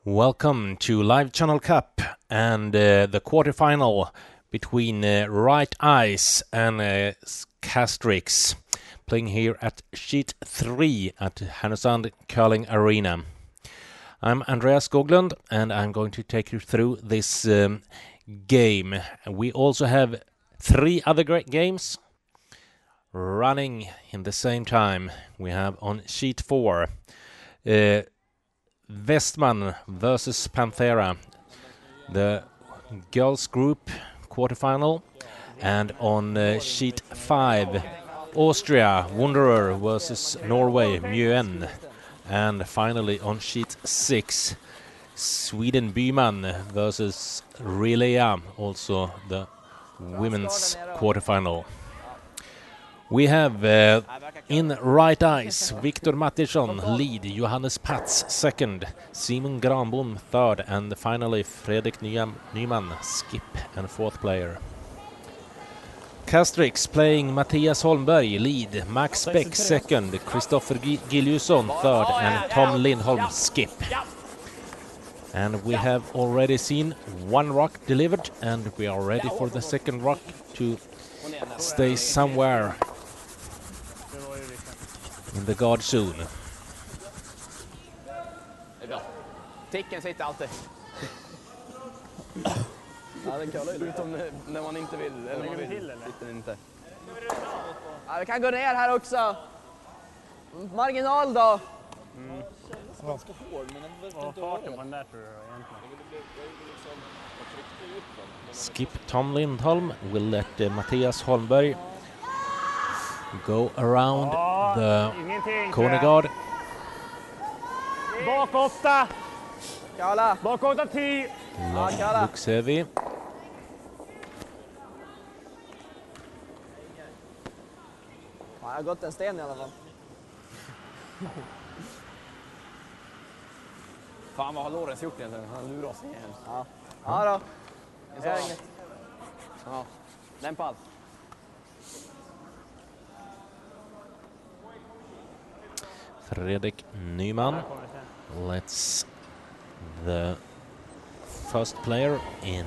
Welcome to Livechannel Cup and the quarterfinal between RiteIce and Castrix, playing here at Sheet 3 at Härnösand Curling Arena. I'm Andreas Skoglund and I'm going to take you through this game. We also have 3 other great games running in the same time. We have on Sheet 4 Westman versus Panthera, the girls group quarterfinal, and on Sheet 5 Austria Wanderer versus Norway Mjøen, and finally on Sheet 6 Sweden Byman versus Relea, also the women's quarterfinal. We have in RiteIce Viktor Mattisson lead, Johannes Patz second, Simon Granbom third, and finally Fredrik Nyman skip and fourth player. Castrix playing Mattias Holmberg lead, Max Beck second, Kristoffer Giljusson third, and Tom Lindholm skip. And we have already seen one rock delivered, and we are ready for the second rock to stay somewhere in the guard zone. Det är bra. Ticken sitter alltid. Ja, den kallar ju utom när man inte vill. Eller man vill till, eller? Sitter inte. Ja, vi kan gå ner här också. Marginal då. Ganska hård, men den verkar inte farten på den där tror jag egentligen. Skip Tom Lindholm will let Mattias Holmberg go around the corner guard. Bak 8! Kalla! Bak 8, 10! Looks heavy. Ja, jag har gått en sten i alla fall. Fan, vad har Lorenz gjort egentligen? Han lurar oss igen. Ja. Ja då. Jag ser inget. Ja. Lämpa allt. Fredrik Nyman lets the first player in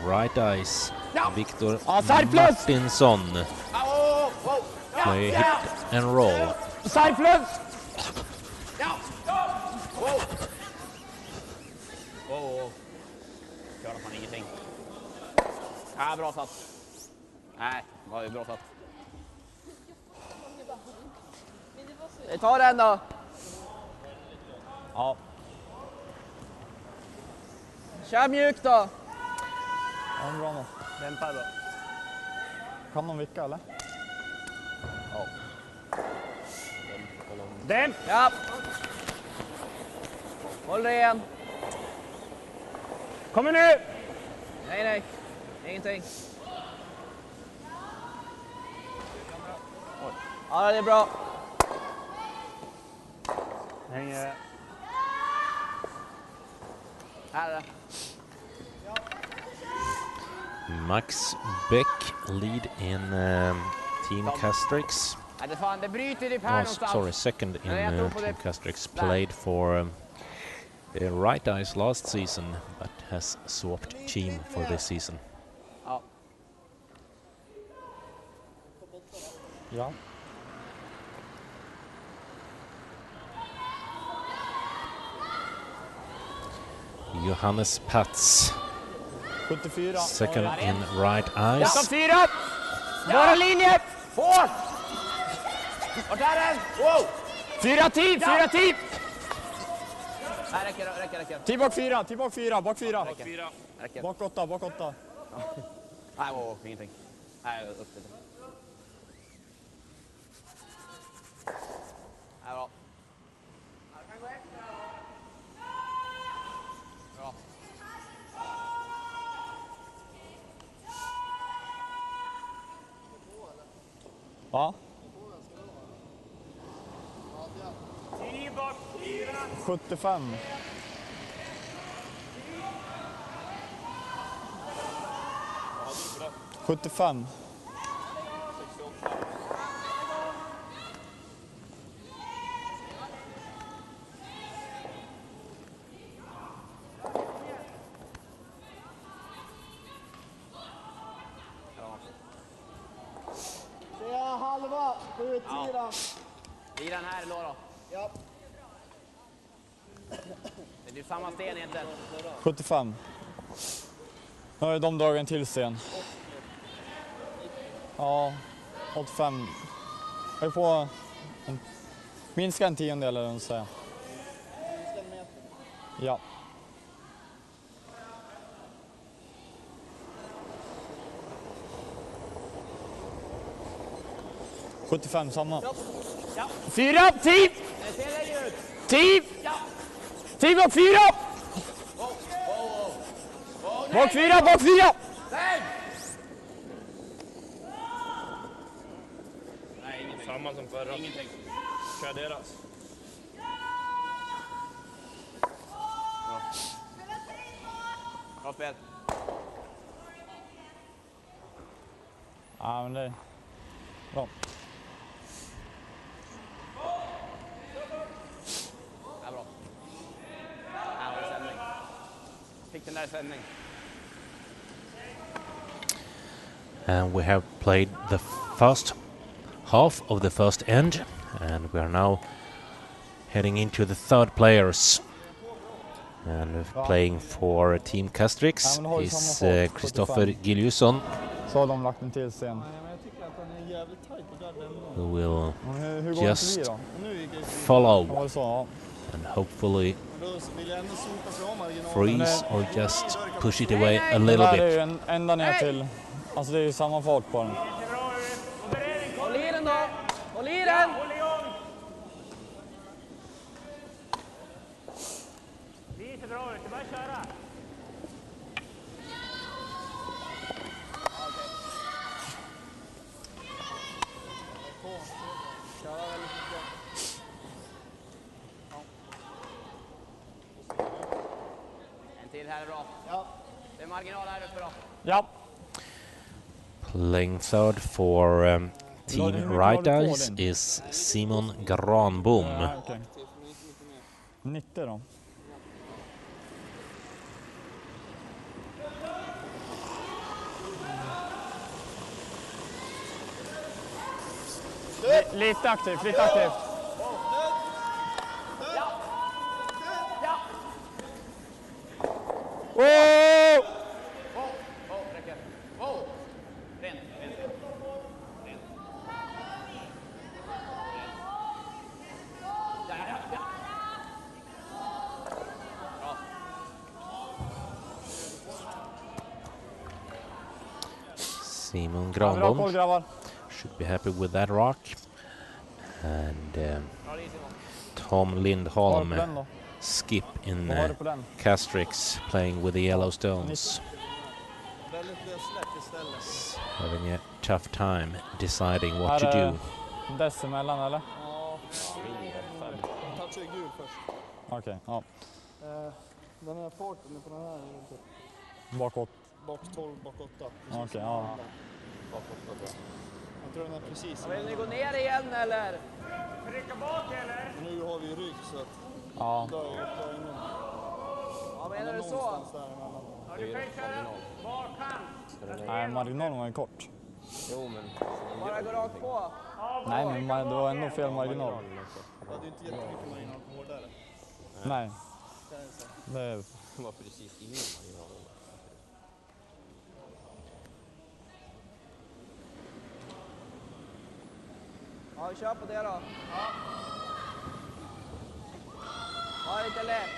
RiteIce, Viktor Martinsson, play hit and roll. Sideflux! Gör man ingenting. Ja, bra satt. Nej, det var ju bra satt. Vi tar den då. Ja. Kör mjukt då. Ja, bra nog. Dämpa då. Kan de vicka eller? Ja. Dämp! Ja. Håll ren. Kommer nu! Nej, nej. Ingenting. Ja, det är bra. Hänger. Här är det. Max Beck lead in Team Castrix. Ja, det fan, det bryter i här Sorry, second in Team Castrix. Played for RiteIce last season, but has swapped team for this season. Ja. Ja. Johannes Patz, 74. second in RiteIce. 4! Våra linje! Får! Vart är den? Wow! 4 10! 4 10! Nej, räcker. 10 bak 4, 10 bak 4, bak 4. Räcker. Bak 8, bak 8. Nej, ingenting. Nej, upp det. Nej, bra. Bra. Ja. 10 bak 4! 75. Ja, 75. Blir den här då? Ja. Det är samma sten egentligen. 75. Nu har ju de dragit en till sten. Ja, 85. Jag får minska en tiondel eller något säga. Ja. ...75 samma. Ja. 4, 10! Ser längre ut. 10! Ja. 10 bak 4! Bak 4, bak 4! Nej! Samma som förra. Ingenting. Kör deras. Bra spel. Ja, men det är bra. Ja, bra. Här var det sändning. Fick den där sändning. And we have played the first half of the first end, and we are now heading into the third players. And playing for Team Castrix is Christopher Giljusson, Så har de lagt en till sten. who will Hur går det just förbi då? follow Ja, så, ja. and hopefully freeze or just push it away a Det little där är ju bit. en ända ner till... Alltså det är ju samma fart på den. Håll i den då! Håll i den! Det ser bra ut, det är bara att köra. En till här är bra. Ja. Det är marginal här uppe då. Ja. Playing third for Team RiteIce is Simon Granbom. Ja, okej. 90 då. Lite aktivt, lite aktivt. Wow, räcker. Wow! Rent, rent, rent. Rent. Ja, ja, ja. Bra. Simon Ja, bra koll Granbom grabbar. should be happy with that rock. And Bra dit, Simon. Tom Vad har du Lindholm på den då? skip in Vad har du på den? Castrix playing with the Yellowstones. Väldigt lösslätt istället. Having a tough time deciding what to Är do. det dessemellan eller? Ja, touchar gul först. Okej, ja. Den här farten på den här är typ Bakåt. bak 12, bak 8. Okej, ja. Jag tror den är precis. Vill ni gå ner igen eller? Trycka bak eller? Nu har vi ju rygg så att Ja. då är ingen Ja, menar du så? någonstans däremellan. Ja, du kan ju köra bakhand. Nej, marginalen var ju kort. Bara gå rakt på. Nej, men det var ändå fel marginal. Det hade ju inte jättemycket marginal på hårdare. Nej. Det var precis innan marginalen. Ja, vi kör på det då. Ja, lite lätt.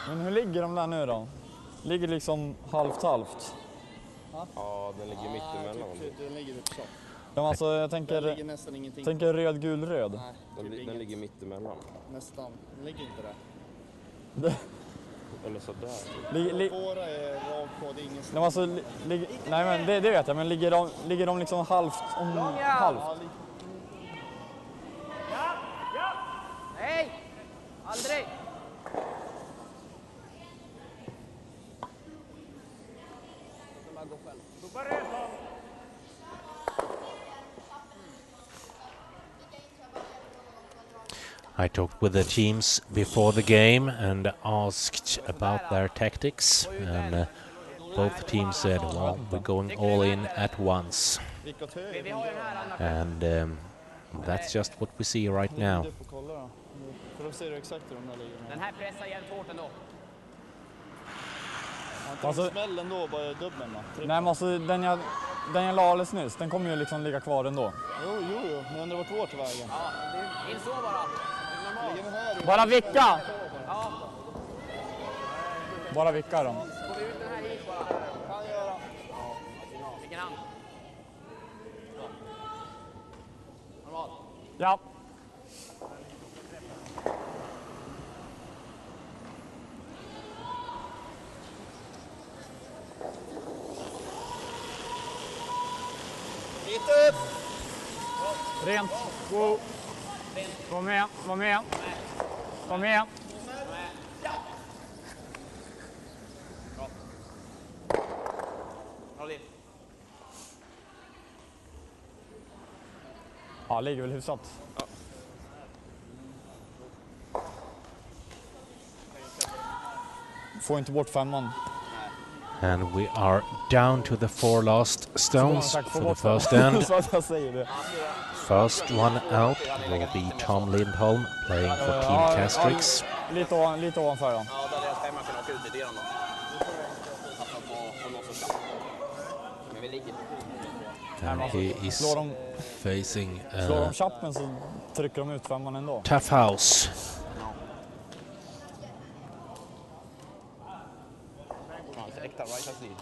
Men hur ligger de där nu då? Ligger liksom halvt. Ja, den ligger mitt emellan. Den ligger typ så. Ja, alltså jag Den ligger tänker nästan ingenting. röd, gul, röd. Nej, typ Den ligger mitt emellan. nästan. Den ligger inte där. Eller sådär. Våra är rakt på, det är ingen Nej, alltså, nej men det vet jag, men ligger de liksom halvt? Halvt? Nej! Aldrig! Jag ska bara gå själv. Bara röd bak. I talked with the teams before the game and asked about their tactics, and both teams said, well, we're going all in at once. Vilka höger? Vi har ju den här andra. And that's just what we see right now. Du får kolla då. För då ser du exakt hur de där ligger. Den här pressar jävligt hårt ändå. Alltså, smällen då bara dubbeln va? Nej men alltså den jag la alldeles nyss, den kommer ju liksom ligga kvar ändå. Jo, men jag undrar vart vår till vägen. Ja, in så bara. Normalt. Ligger den här? Bara vicka! Ja, Bara vicka dem. får vi ut den här hit bara. Kan göra. Vilken hand? Så. Normalt. Ja. Hit upp! Rent. Go. Var med. Var med. Var med. Bra liv. Ja, ligger väl hyfsat. Får inte bort femman. And we are down to the 4 last stones for the first end. Så att jag säger det. First one out will be Tom Lindholm playing for Team Castrix. Lite ovanför då. Ja, där deras femma kan åka ut lite grann då. Satsa på någon som ska. Men vi ligger. And he is Slår de facing chappen så trycker de ut femman ändå. tough house. Äkta RiteIce-lead.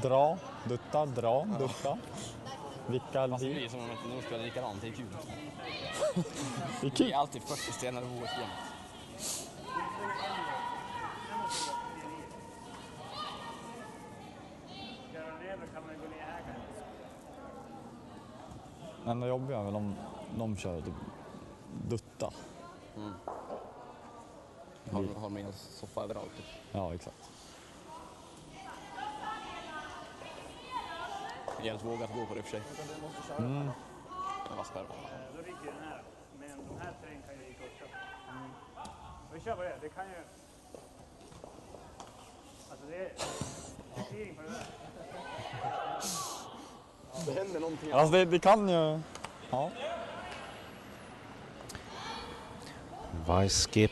Dra, dutta, dra, dutta. Vicka, Det liv. blir som om de spelar likadant, det är kul. Det är Det kul. är alltid 40 stenar i håret igen. Kan man gå ner här kanske? Det enda jobbiga är väl om de kör typ dutta. Har med en soffa överallt. Typ. Ja, exakt. Jävligt vågat gå på det i och för sig. Mm. Det var spärr. Då ligger den här. Men de här terräng kan ju gick också. Vi kör på det. Det kan ju... Alltså det är... Feeling på det där. Det händer någonting. Alltså det kan ju... Ja. Vice skip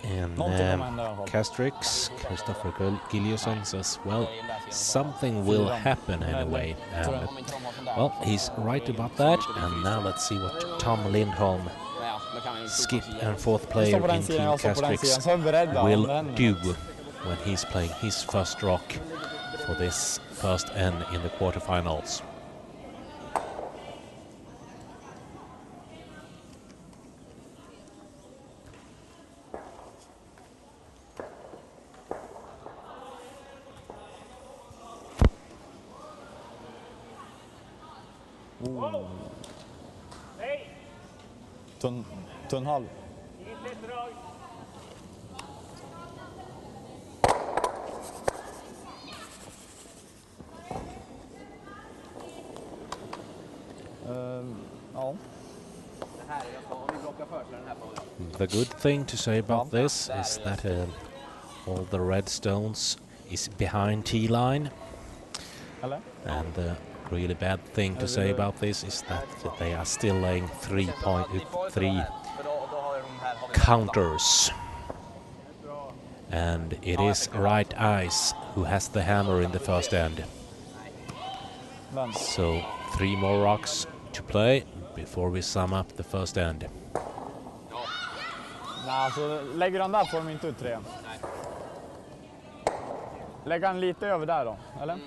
in Någonting kommer hända i alla fall. Castrix. Christopher Gilliusson says, well, something will happen anyway. And, well, he's right about that. And now let's see what Tom Lindholm, skip and fourth player Jag står på den in sidan, Team jag står på den sidan. Castrix, Så är vi beredda. will om det händer do något. when he's playing his first rock for this first end in the quarterfinals. Nej! Tunn halv. Inget lätt drag. Ja. Det här är jag om vi blockar först så är den här på. The good thing to say about this is that all the red stones is behind T-line. Eller? And the really bad thing to say about this is that they are still laying 3 counters. And it is RiteIce who has the hammer in the first end. Den. So 3 more rocks to play before we sum up the first end. Nej, alltså lägger han där får de inte ut 3. Lägger han lite över där då, eller?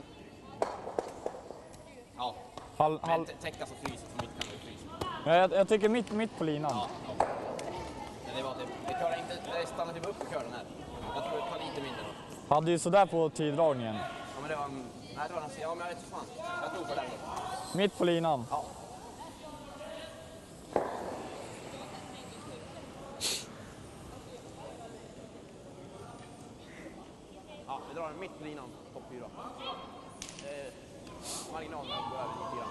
Ja, Halv. men täcka så fryser för mitt kan det frysa. Ja, jag tycker mitt på linan. Ja. Men det var det klarar inte, det stannar typ upp och kör den här. Jag tror det tar lite mindre då. Hade ju sådär på tiddragningen. Ja men det var, nej det var ja men jag vet inte fan. Jag tror på den då. Mitt på linan. Ja. Ja, vi drar en mitt på linan, topp 4. Marginalen går över lite grann.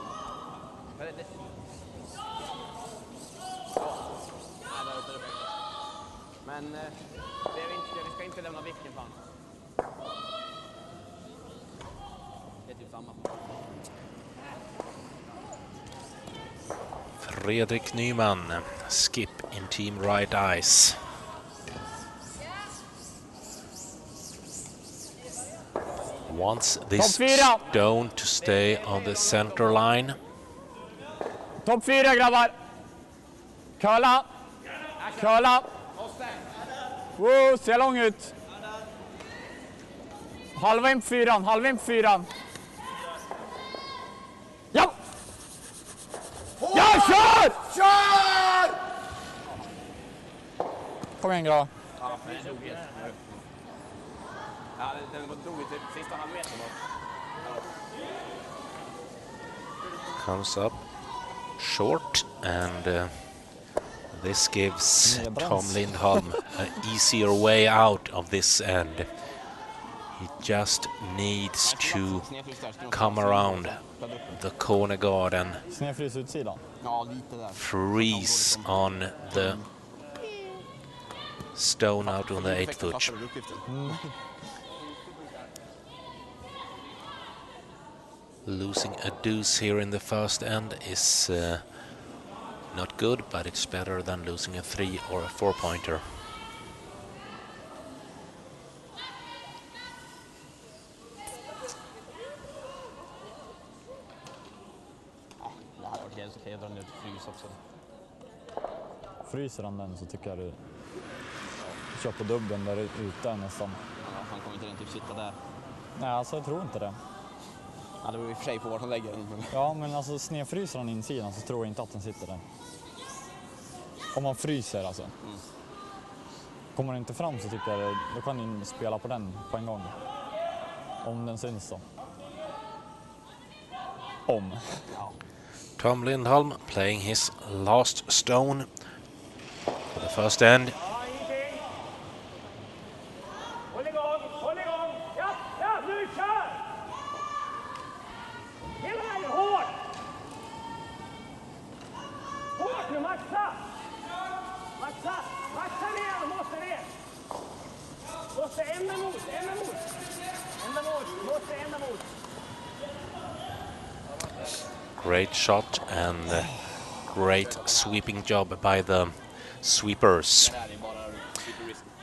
Men det... Ja, nej, där uppe. Men vi ska inte lämna vicken fan. Fredrik Nyman, skip in Team RiteIce. Wants this stone to stay on the center line. Topp 4 grabbar. Curla. Curla. Wow, ser lång ut. Halva in på 4, halva in på 4. Ja! Ja, kör! Kör! Kom igen, grabbar. Ja, den drog ju till sista halvmetern. Comes up short, and this gives Tom Lindholm an easier way out of this end. He just needs to come around the corner guard and Snedfrys utsidan. Ja, lite där. freeze on the stone out on the 8-foot. Losing a deuce here in the first end is not good, but it's better than losing a 3 or a 4-pointer. Det hade varit helt okej att dra ner till frys också. Fryser han den så tycker jag du kör på dubben där ute nästan. Ja, han kommer inte rent typ sitta där. Nej, alltså jag tror inte det. Ja, det beror i och för sig på vart han lägger den. Men... Ja, men alltså snedfryser han insidan så tror jag inte att den sitter där. Om man fryser alltså. Kommer den inte fram så tycker jag då kan ni spela på den på en gång. Om den syns så. Om. Ja. Tom Lindholm playing his last stone for the first end. Håll igång, håll igång! Ja, ja, nu kör! Hela vägen, hårt! Hårt nu, maxa! Maxa, maxa ner, måste ner! Måste ända mot, ända mot! Ända mot, måste ända mot! Great shot and great sweeping job by the sweepers.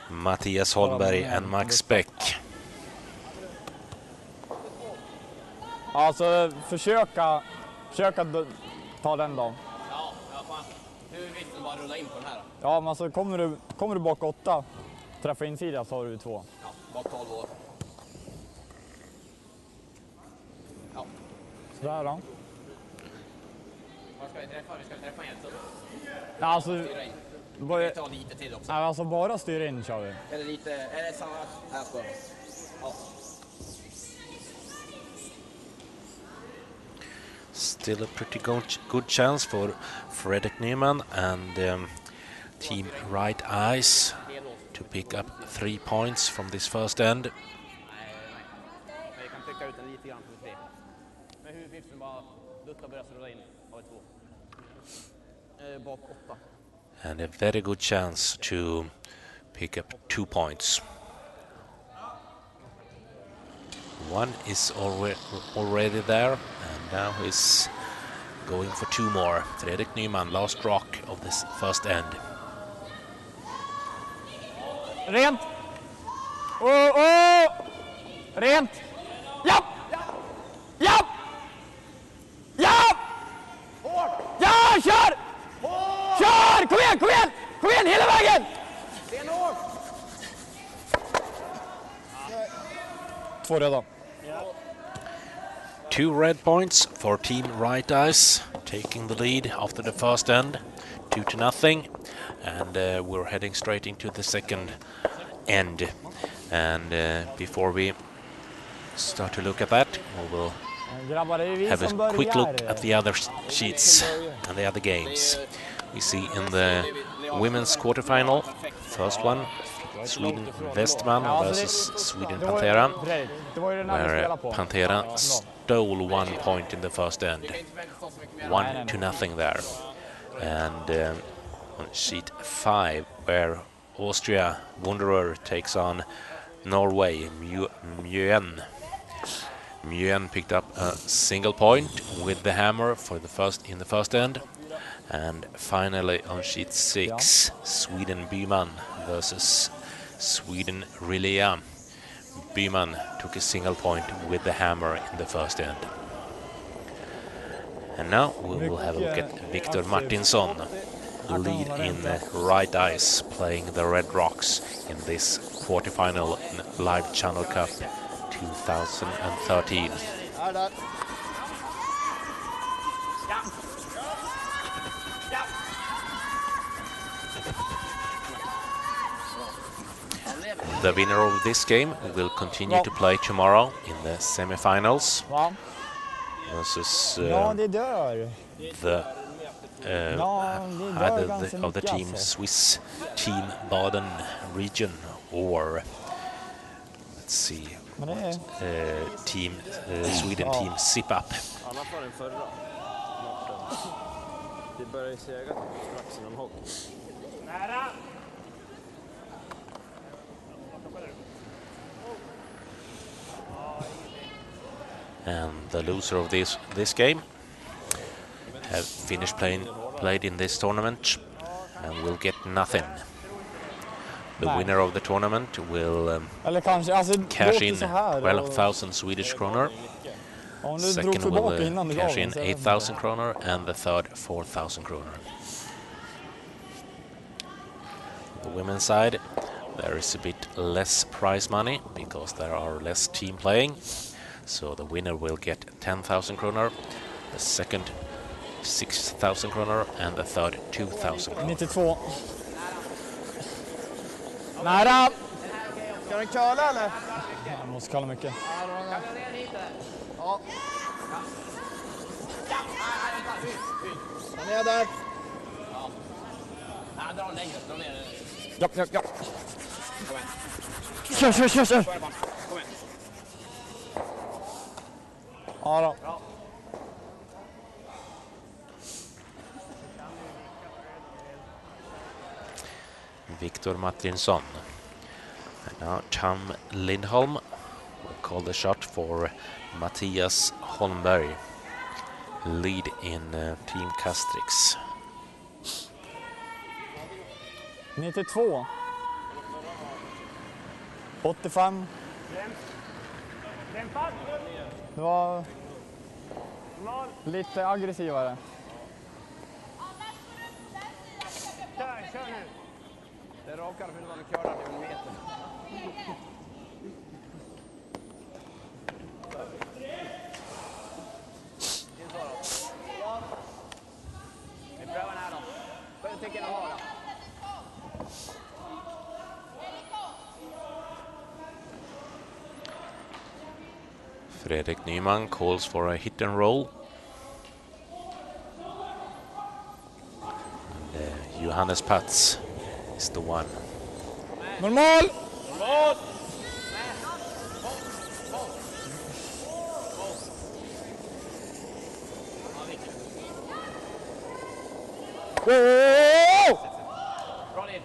Mattias Holmberg and Max Beck. Alltså försöka ta den då. Ja, fan. Hur viktigt bara rulla in på den här då? Ja, men alltså kommer du bak 8, träffa insida så har du 2. Ja, bak 12 år. Ja. Sådär då. Var ska vi träffa? Vi ska träffa en så. Ja, alltså, Styra in. bara, Vi tar lite till också. nej, alltså bara styra in kör vi. Eller lite, är det samma? Här ska jag. Ja. Still a pretty good chance for Fredrik Nyman and Team RiteIce to pick up 3 points from this first end. Nej. Men vi kan trycka ut den lite grann för 3. Men huvudviften bara dutta börjar rulla in av 2. Bak 8. And a very good chance to pick up 2 points. One is already there, and now he's going for 2 more. Fredrik Nyman, last rock of this first end. Rent! Oh! Rent! Japp! Japp! Japp! Ja, kör! Kör! Kom igen, kom igen! Kom igen hela vägen! 2 redan. 2 red points for Team RiteIce, taking the lead after the first end, 2-0, and we're heading straight into the second end. And before we start to look at that, we will Grabbar, det är vi have som a quick look börjar. at the other sheets and the other games. We see in the women's quarterfinal, first one, Sweden Westman versus Sweden Panthera, Det var ju den här vi where spelade på. Panthera stole 1 point in the first end, 1-0 there. And on sheet 5, where Austria Wanderer takes on Norway, Mjøen. Mjøen picked up a single point with the hammer for in the first end, And finally on sheet 6, Sweden Byman versus Sweden Rilea. Byman took a single point with the hammer in the first end. And now we will have a look at Victor Martinsson, lead in RiteIce, playing the Red Rocks in this quarterfinal in Live Channel Cup 2013. The winner of this game will continue to play tomorrow in the semifinals versus the either of the team Swiss team Baden region or let's see team Sweden team Zip Up. And the loser of this game have finished played in this tournament and will get nothing. The winner of the tournament will cash in 12,000 Swedish kronor. Second will cash in 8,000 kronor and the third 4,000 kronor. The women's side, there is a bit less prize money because there are less team playing. So the winner will get 10,000 kronor, the second 6,000 kronor and the third 2,000 kronor. 92. Nära! Ska du köra eller? Jag måste kalla mycket. Ja. Han är där. Ja, dra längre, dra ner. Ja. Kör. Kom igen. Ja då. Victor Martinsson. And now Tom Lindholm will call the shot for Mattias Holmberg, lead in Team Castrix. 92. 85. Det var lite aggressivare. Kör nu. Det är rakare för att du köra till en meter. Vi prövar den här då. Vad tycker ni har då? Fredrik Nyman calls for a hit and roll. And, Johannes Pats is the one. Normal! Wow! Bra led.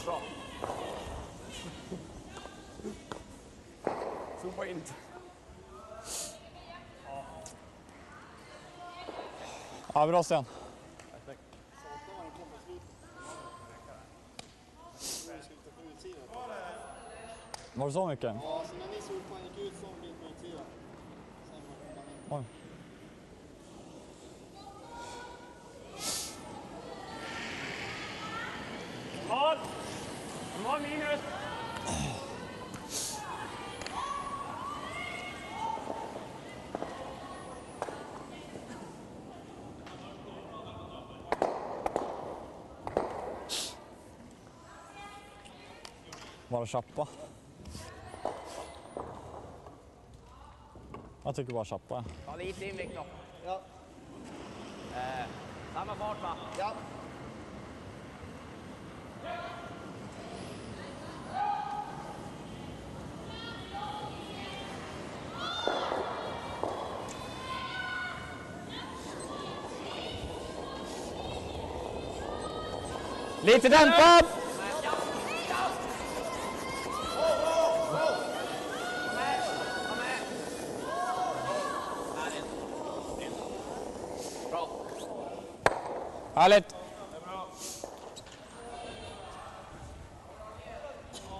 Bra. Sopa in. Ja, bra Sten. Var det så mycket? Ja, så när ni solpoäng gick ut från blir det 10. Oj. Mål minus. Bara chappa. Jag tycker bara chappa. Ta lite in Victor. Ja. Samma fart va? Ja. Lite dämpad! Härligt.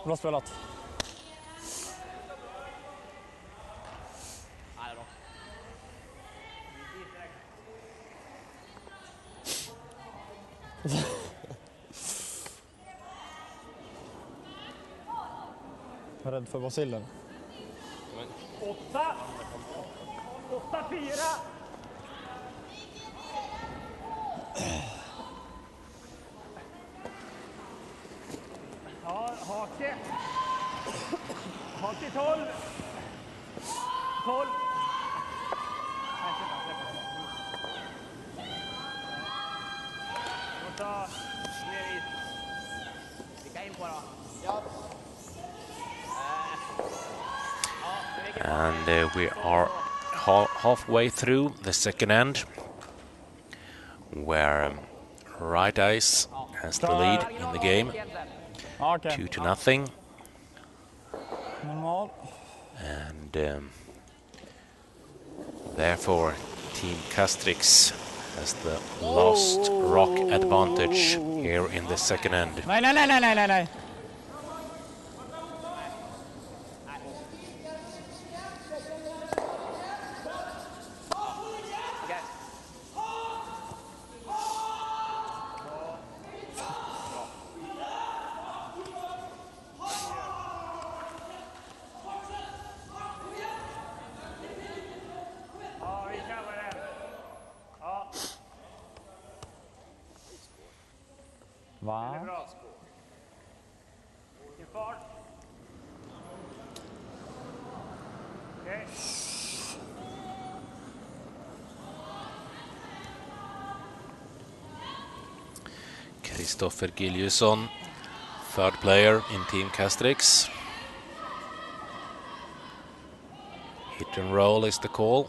Bra spelat. Ja, det är bra. Jag är rädd för baciller. 8. 8-4. Ja, hake. Hake 12. 12. Nej, släppa. Vi måste ha mer is. Vilka in på då? And we are halfway through the second end, where RiteIce has the lead in the game, Okej. 2-0. Normal. And therefore Team Castrix has the last rock advantage here in the second end. Nej. Okej. Ja, vi kan vara den. Ja, Va? bra. Vilken fart. Okej. Kristoffer Giljusson, third player in Team Castrix. Hit and roll is the call.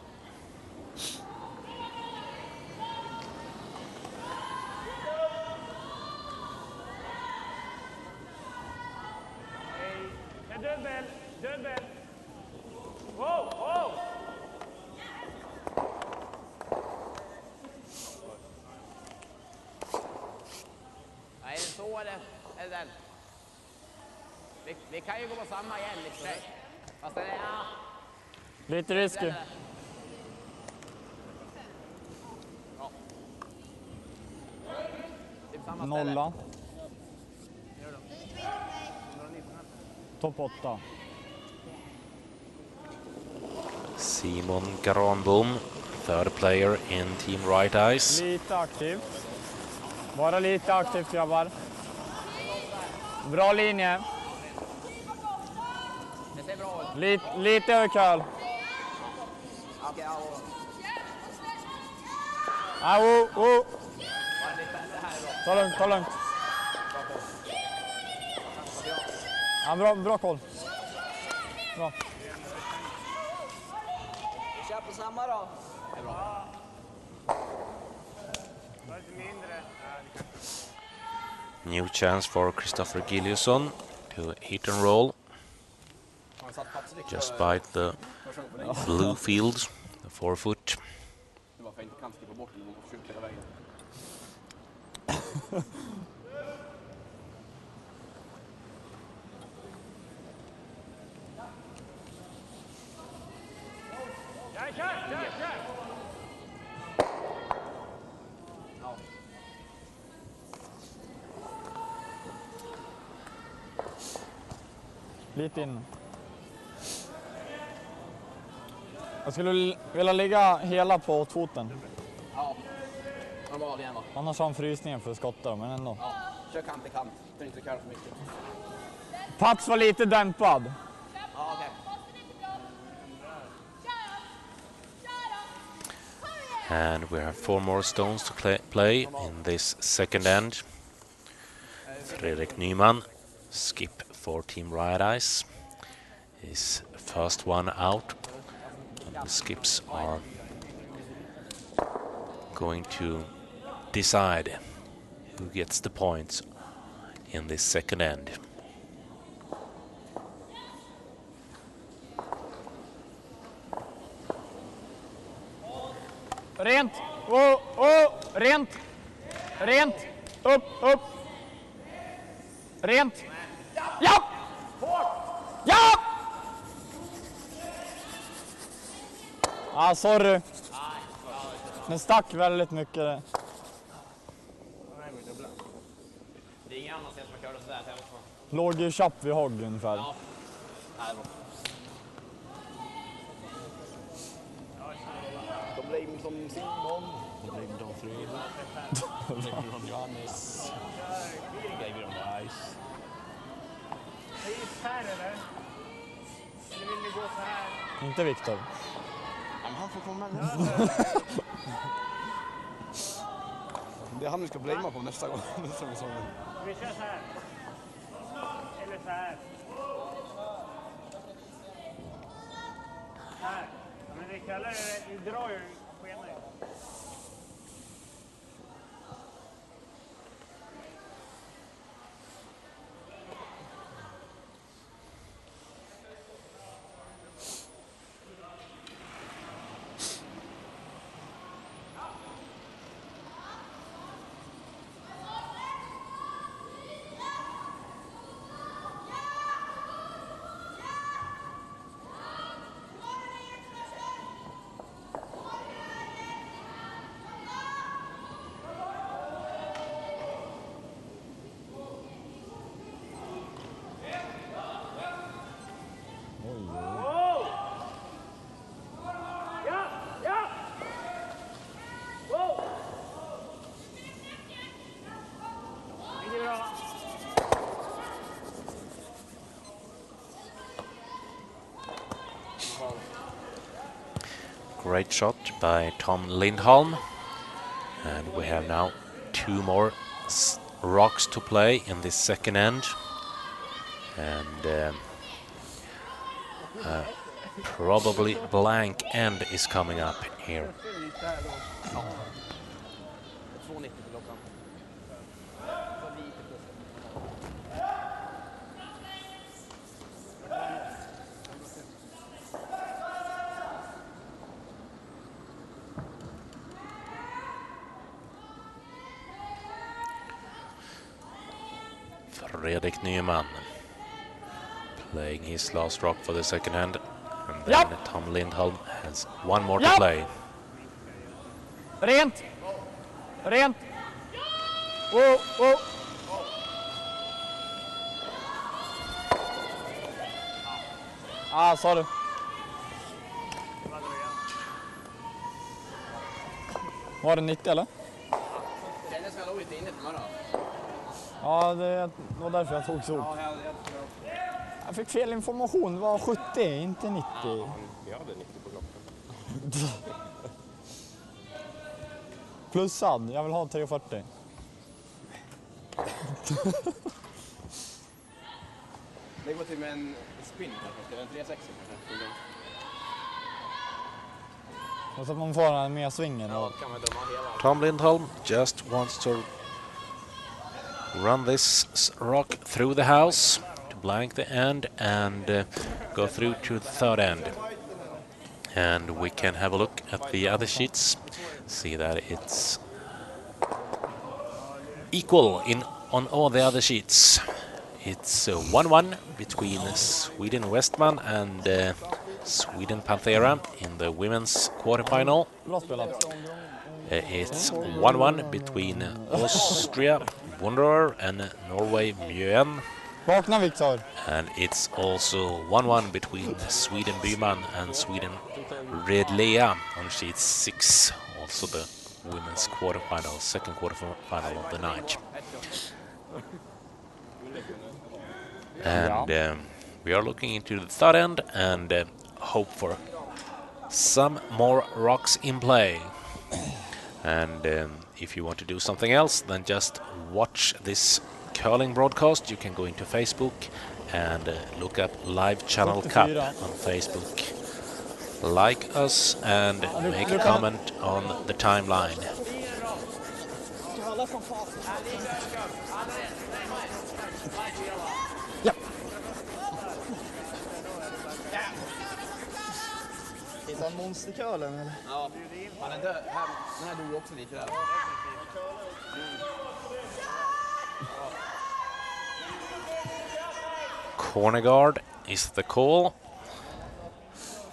Dubbel. Wow. Är det så eller är det den? Vi kan ju gå på samma igen lite. Fast det är... Ja. Lite risky. Ja. Typ samma ställe. Nolla. Topp 8. Simon Granbom, third player in Team RiteIce. Lite aktiv. Bara lite aktivt, grabbar. Bra linje. Det ser bra ut. Lite över curl. Okej, ja. Ta lugnt. Ja, bra koll. Bra. Vi kör på samma då. Det är bra. Lite mindre. New chance for Kristoffer Giljusson to hit and roll. Just by the blue field, the 4-foot. Det var för att inte kan skippa bort den och försöka hela vägen. Kör! Lite in. Jag skulle vilja ligga hela på foten. Ja, normal igen va? Annars har han frysningen för att skotta, men ändå. Ja, kör kant i kant. Du inte köra för mycket. Pats var lite dämpad. Ja, okej. And we have 4 more stones to play in this second end. Fredrik Nyman, skip for Team RiteIce, is first one out. The skips are going to decide who gets the points in this second end. Rent! Rent! Rent! Upp! Rent! Ja! Ja! Ah, sorry. Den stack väldigt mycket. Det är ingen annan sätt som körde sådär. Låg ju chapp vid hogg ungefär. Ja. Nej, bra. De blame som Simon. De blame de three. De blame on Johannes. De blame on Ice. Är det här eller? Eller vill ni gå så här? Inte Viktor. Men han får komma med. Det är han vi ska blamea på nästa gång. Vi kör så här. Eller så här. Här. Ja, men vi kallar det, vi drar ju skenan. Great shot by Tom Lindholm. And we have now 2 more rocks to play in this second end. And probably blank end is coming up here. 2,90 på klockan. Så lite plus. Fredrik Nyman playing his last rock for the second hand. And then Tom Lindholm has 1 more to play. Rent! Rent! Oh. Ah, sorry. Var det 90 eller? Den ska nog inte in i morgon. Ja, det var därför jag tog så upp. Jag fick fel information. Det var 70, inte 90. Vi hade 90 på klockan. Plussad. Jag vill ha 340. Det går till med en spin här, en 360 kanske. Och så att man får en mer svingen. Ja, kan man döma hela. Tom Lindholm just wants to run this rock through the house to blank the end and go through to the third end. And we can have a look at the other sheets, see that it's equal on all the other sheets. It's 1-1 between Sweden Westman and Sweden Panthera in the women's quarterfinal. Bra spelat. It's 1-1 between Austria Wanderer and Norway Mjøen. Vakna Viktor. And it's also 1-1 between Sweden Byman and Sweden Redlea on sheet 6, also the women's quarterfinal, second quarterfinal of the night. And we are looking into the third end and hope for some more rocks in play. And if you want to do something else than just watch this curling broadcast, you can go into Facebook and look up Livechannel Cup on Facebook. Like us and make a comment on the timeline. Ja. Hittade han monsterkölen eller? Ja, han är död. Den här dog också lite där. Corner guard is the call.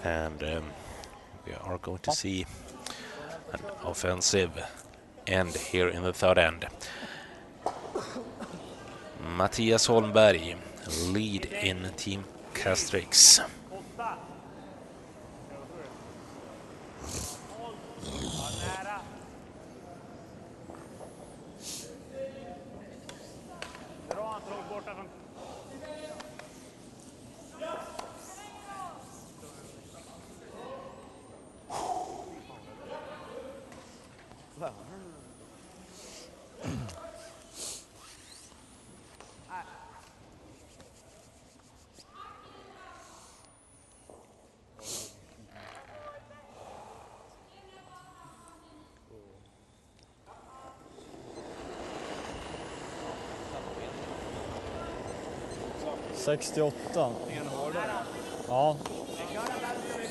And we are going to see an offensive end here in the third end. Mattias Holmberg, lead in Team Castrix. ...68. Ja.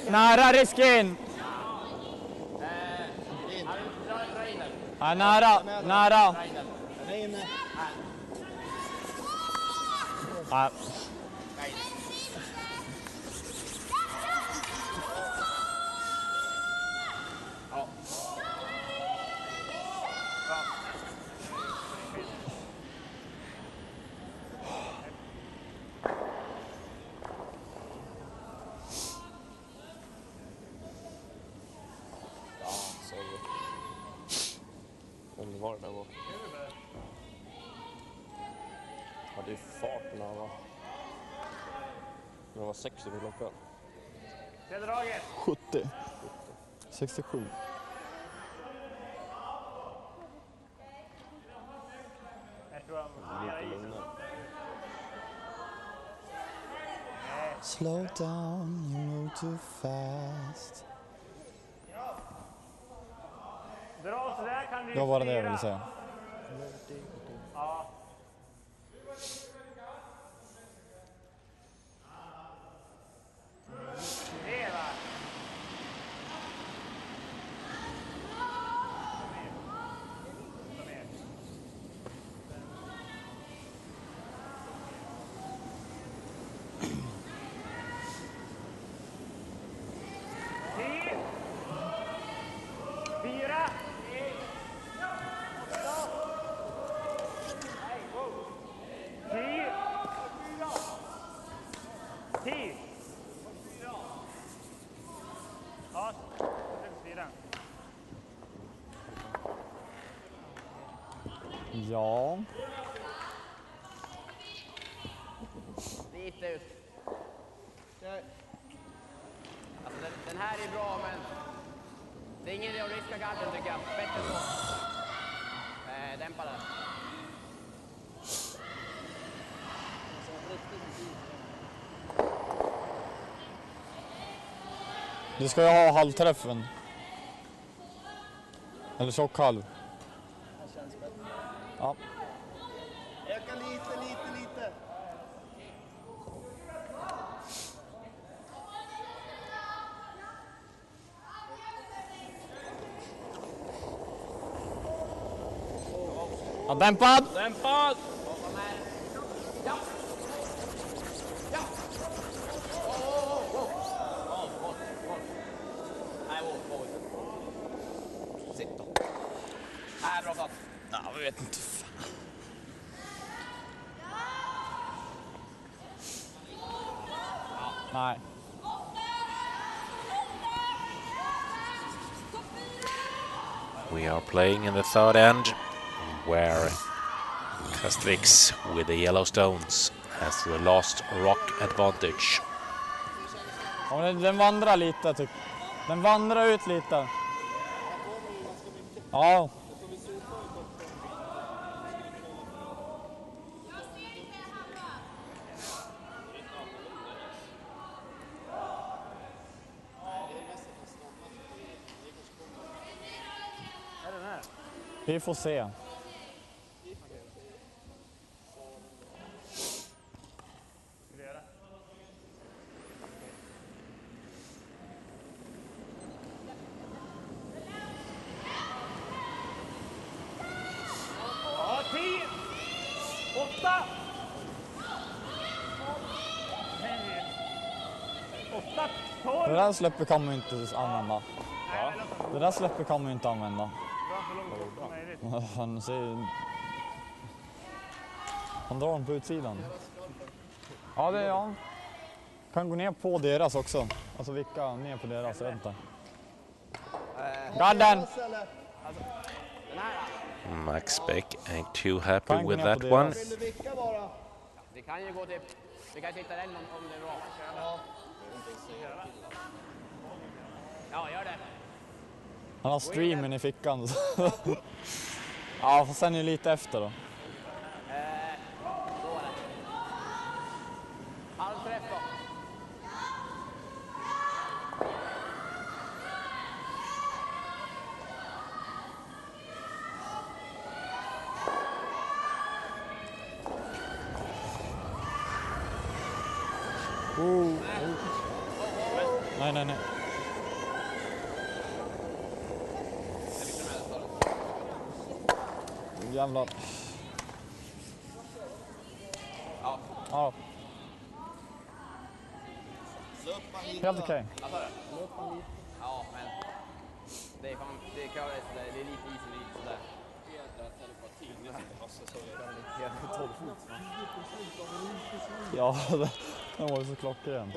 Nära risken! Ja, nära. Ja. Om det var det där var. Ja, det är farten av va? Det var 60 på klockan. 70. 67. Slow down, you move too fast. Det var det jag ville säga. Ja. Det va? Ja. Lite ut. Alltså den här är bra, men det är ingen idé att riska garden tycker jag. Bättre så. Dämpa det. Du ska ju ha halvträffen. Eller tjockhalv. Ja. Öka lite. Ja, dämpad! Dämpad! Ja! Ja! Nej, sitt då. Nej, bra fatt. Ja, jag vet inte. Nej. We are playing in the third end, where Castrix with the yellow stones has the last rock advantage. Ja, den vandrar lite typ. Den vandrar ut lite. Ja. Vi får se. 8, 12. Det där släppet kan man ju inte använda. Det där släppet kan man ju inte använda. Han ser... Han drar den på utsidan. Ja, det är ja. Kan gå ner på deras också. Alltså vicka ner på deras, vänta. Garden! Max Beck ain't too happy Kan gå with ner that på one. deras. Vi kan ju gå till... Vi kan sitta den om det är bra. Ja, gör det. Han har streamen i fickan. Ja, fast sen är det lite efter då. Så är det. Halvträff då. Nej, nej, nej. Jävlar. Ja. Ja. Helt okej. Ja, men... Det är fan... Det är klarligt. Det är lite is och lite sådär. Ja, den var ju så klockren.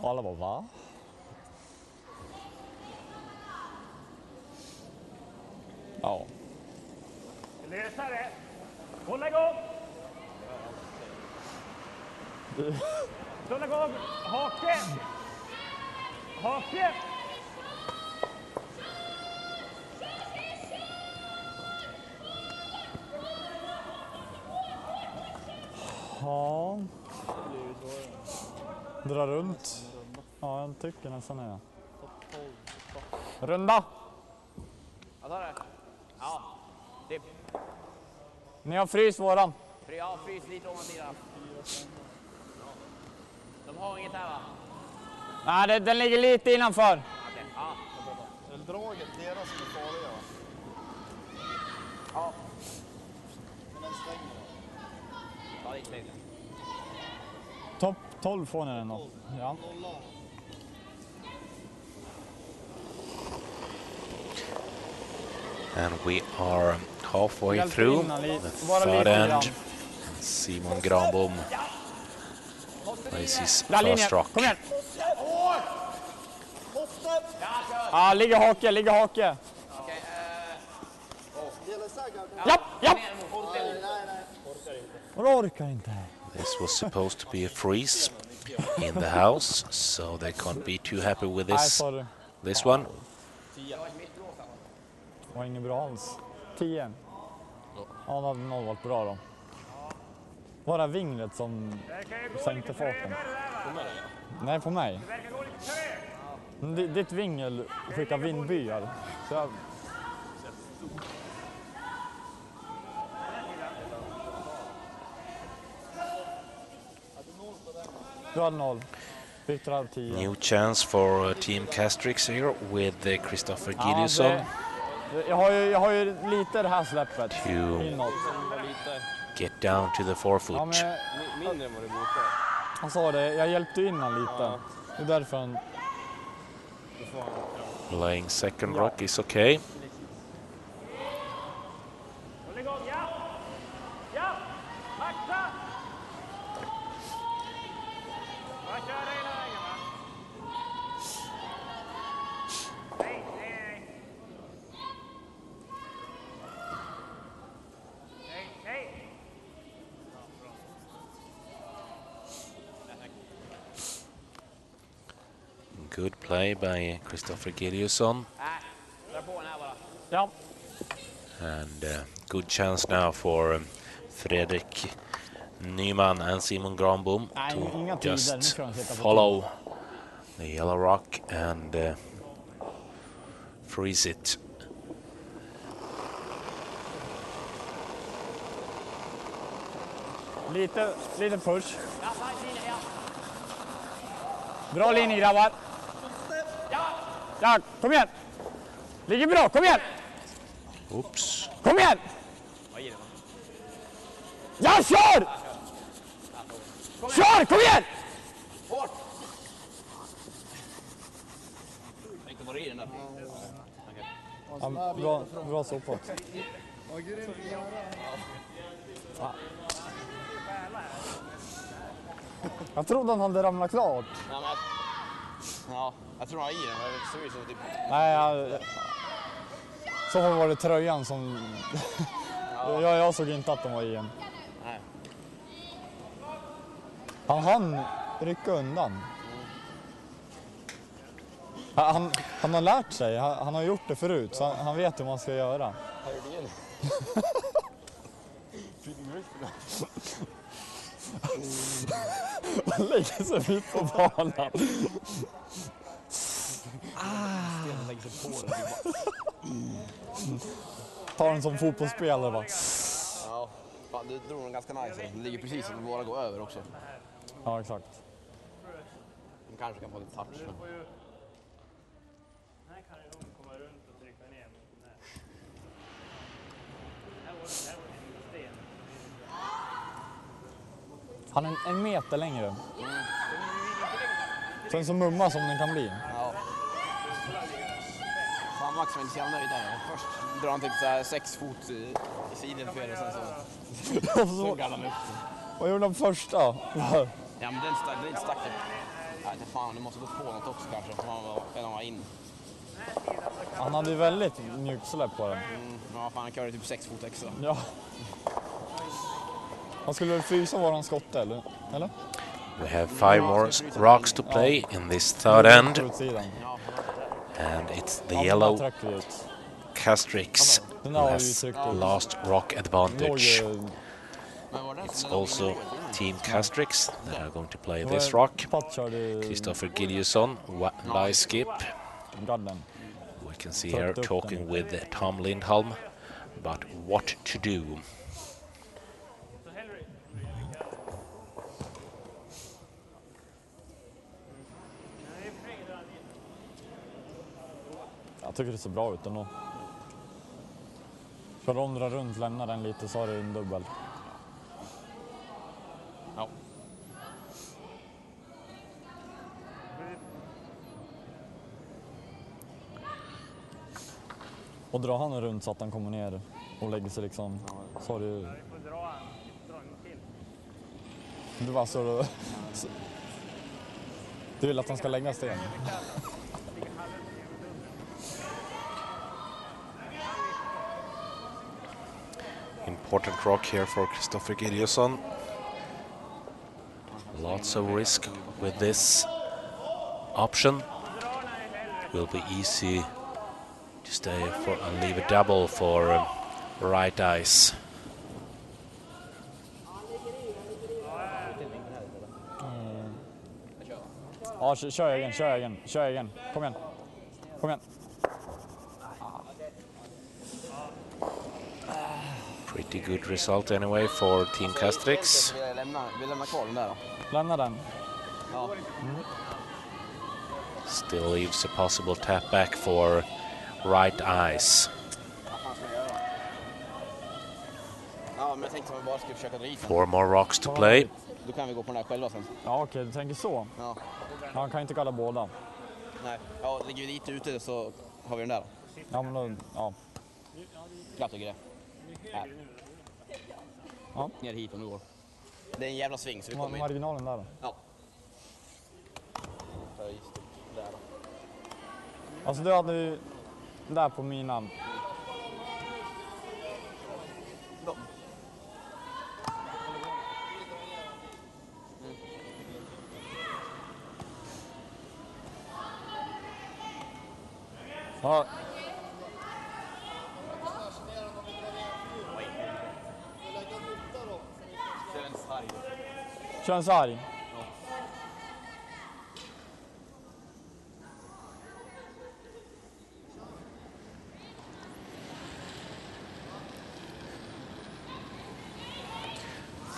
Och alla bara, va? Ja. Lösare. Hålla igång. Hålla igång. Hake. Hake. Ja. Dra runt. Ja, jag tycker nästan det. Runda. Vad sa du? Ja. Det... Ni har fryst våran. Ja, frys lite ovansidan. De har inget här va? Nej, den ligger lite innanför. Okej, ja. Draget, deras som är farliga. Ja. Men den stänger då. Ja, det gick längre. Topp 12 får ni den då. Ja. And we are halfway Hjälper through innan the bara third lite end. grann. Simon Granbom plays his Bra linje, first rock. kom igen. Ja, ligger hake. Okej, Japp, japp. Orkar inte. This was supposed to be a freeze in the house, so they can't be too happy with Nej, this. sorry. This one. Det var inget bra alls. 10. Ja, det hade 0 varit bra då. Var det vinglet som sänkte farten? Nej, på mig. Ditt vingel skickar vindbyar. Så jag... Du hade 0. Victor hade 10. New chance for Team Castrix here with Christopher Gilliusson. Jag har ju lite det här släppet inåt. Get down to the forefoot. Ja, men, Mindre än vad det borde. han sa det, jag hjälpte in han lite. Det är därför han... Playing second rock is okay. Håll igång, ja. Ja. Maxa. Bara köra hela vägen va? Nej. Nej. Good play by Christopher Gilliusson. dra på den här bara. Ja. And good chance now for Fredrik Nyman and Simon Granbom inga to tider. just Nu ska de sitta på follow the yellow rock and freeze it. Lite push. Bra linje grabbar. Ja, kom igen. Ligger bra, kom igen. Oops. Kom igen. Ja, kör! Kör, kom igen! Var det i den där? Ja, bra sopat. Ja. Jag trodde han hade ramlat klart. Ja, jag tror han var i den. Det såg ut som typ... Nej, så var det tröjan som... jag såg inte att de var i en. Nej. Han rycka undan. Han har lärt sig, han har gjort det förut, så han vet hur man ska göra. Han lägger sig mitt på banan. Lägger sig på den. Tar den som fotbollsspelare bara. Ja, fan, du drog den ganska nice. Den ligger precis som våra går över också. Ja, exakt. De kanske kan få lite touch. Här kan ju de komma runt och trycka ner mot den här. Här var det en sten. Han är en meter längre. Så en så mumma som den kan bli. Ja. Fan, Max var inte så jävla nöjd där. Först drar han typ så här 6 fot i sidledsfel och sen så gallar han upp. Vad gjorde han första? Ja, men den stack typ. Jag vet inte fan, det måste gå på något också kanske. Han var in. Han hade ju väldigt mjukt släpp på den. Ja, fan, han körde typ 6 fot extra. Ja. Han skulle väl frysa våran skotte, eller? We have 5 more rocks to play in this third end. And it's the yellow Castrix who has last rock advantage. It's also Team Castrix that are going to play this rock. Christopher Gilliusson, by skip. We can see here talking with Tom Lindholm about what to do. Jag tycker det ser bra ut ändå. För rondra runt, lämna den lite så har det en dubbel. Ja. Och drar han runt så att han kommer ner och lägger sig liksom. Så har du... Du var så... Du vill att han ska lägga sten. Important rock here for Christopher Gilliusson. Lots of risk with this option. Will be easy to stay for and leave a double for RiteIce. Ja, kör igen. Kom igen. Pretty good result anyway for Team Castrix. Vi lämnar kvar den där då. Lämna den. Ja. Still leaves a possible tap back for RiteIce. Ja, men jag tänkte att vi bara skulle försöka dra i. 4 more rocks to play. Då kan vi gå på den här själva sen. Ja, okej, du tänker så. Ja. Han kan inte kalla båda. Nej, ja, ligger vi lite ute så har vi den där. Ja, men då, ja. Jag tycker det. Här. Ja. Ner hit om det går. Det är en jävla sving så vi kommer in. Marginalen där då? Ja. Just det, där då. Alltså du hade ju där på mina. Ja. Kör en sarg.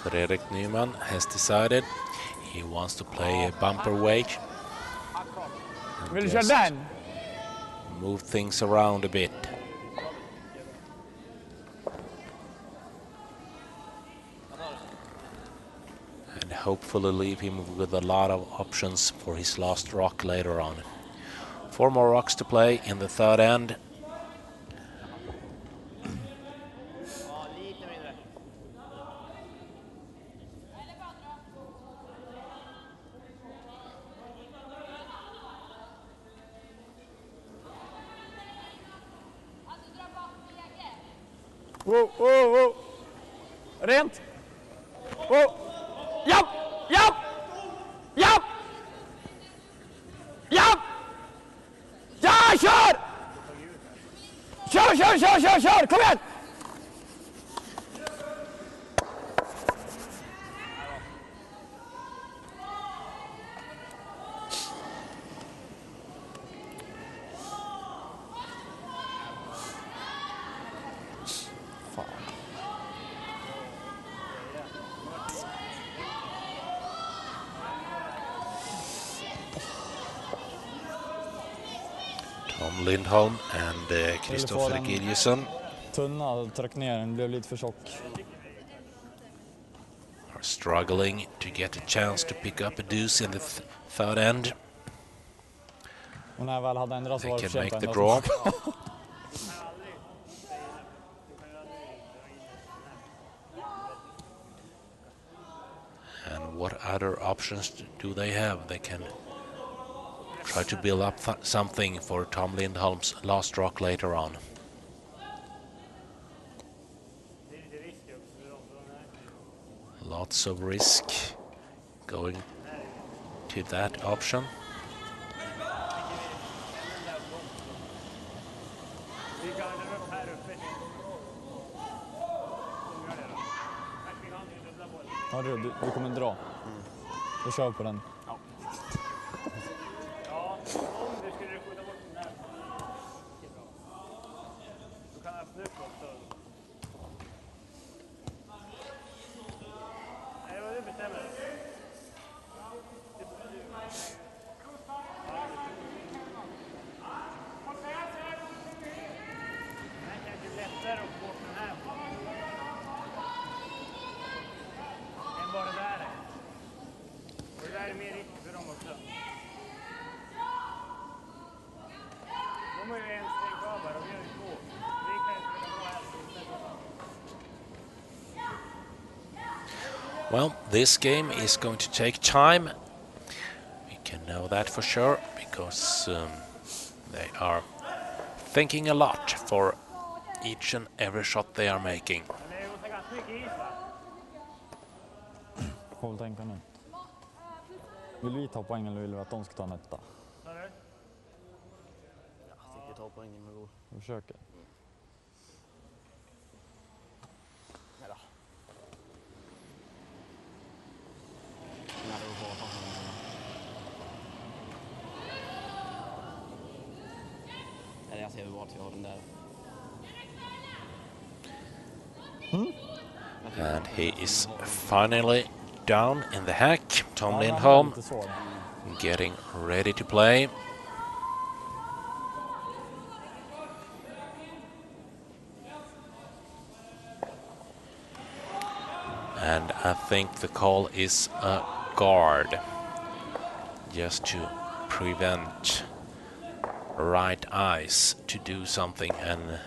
Fredrik Nyman has decided he wants to play a bumper weight. Vill du köra den? Move things around a bit. And hopefully leave him with a lot of options for his last rock later on. 4 more rocks to play in the third end. Wow, wow, wow. Rent! Wow. Japp! Japp! Japp! Japp! Ja, kör! Kör, kör, kör, kör, kör! Kom igen! Tom Lindholm and Kristoffer Giljesson Tunna tryck ner den, blev lite för tjock. are struggling to get a chance to pick up a deuce in the third end. Och när jag väl hade ändrat så var det They för can sent make att the ändra. draw. And what other options do they have? They can try to build up something for Tom Lindholm's last rock later on. Lots of risk going to that option. Ja, du kommer dra. Du kör på den. Well, this game is going to take time. We can know that for sure, because they are thinking a lot for each and every shot they are making. Får väl tänka nu. Vill vi ta poäng eller vill vi att de ska ta en etta? Jag tycker ta poängen med god. Vi försöker. Nej då. Nej, det var fan. Eller jag ser hur vart jag har den där. And he is finally down in the hack. Tom Lindholm getting ready to play. And I think the call is a guard, just to prevent RiteIce to do something and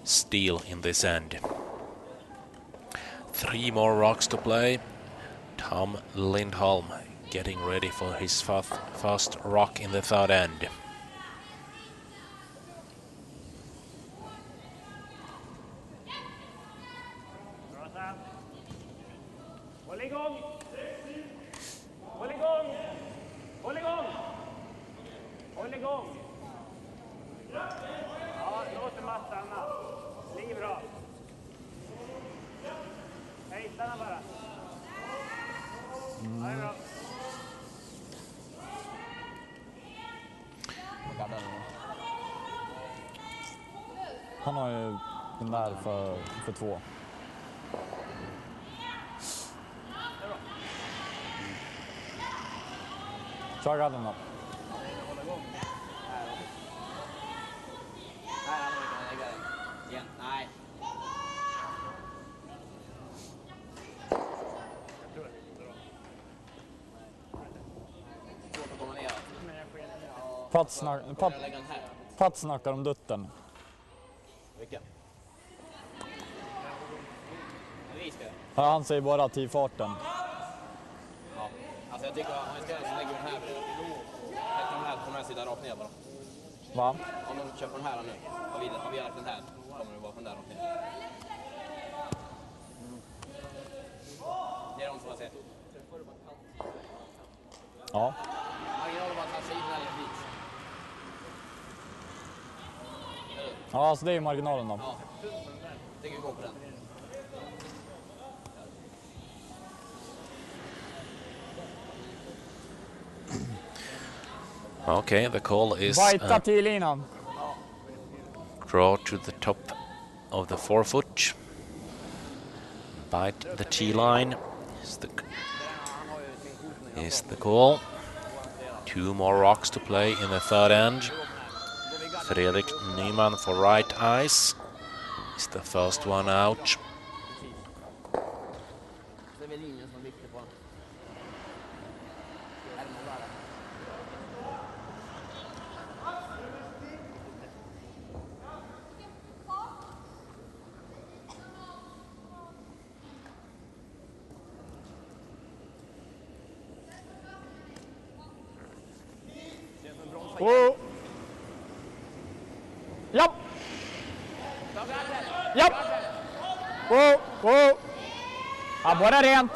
steal in this end. 3 more rocks to play. Tom Lindholm getting ready for his first rock in the third end. Håll igång! Håll igång! Håll igång! Håll igång! Ja, låt en massa annat. Ligger bra. Hej, stanna bara. Ja, det är bra. Han har ju den där för 2. Kör gadden då. Nej. Svårt att komma ner. Pat snackar om dutten. Vilken? Ja, han säger bara tidfarten. Ja, alltså jag tycker om vi ska göra så lägger vi den här bredvid. Den här kommer jag sitta rakt ner bara. Va? Om de köper den här nu, har vi lagt den här, kommer det vara från där rakt ner. Det är de som jag ser. Ja. Marginalen var att han sidorna är dit. Ja, alltså det är marginalen då. Ja, tycker vi går på den. Okay, the call is Vajta till innan. draw to the top of the forefoot. Bite the tee line is the call. 2 more rocks to play in the third end. Fredrik Nyman for right ice is the first one out. Det är väl linjen som är viktig på den. Oh. Japp! Japp! Oh, oh. Ja, bara rent.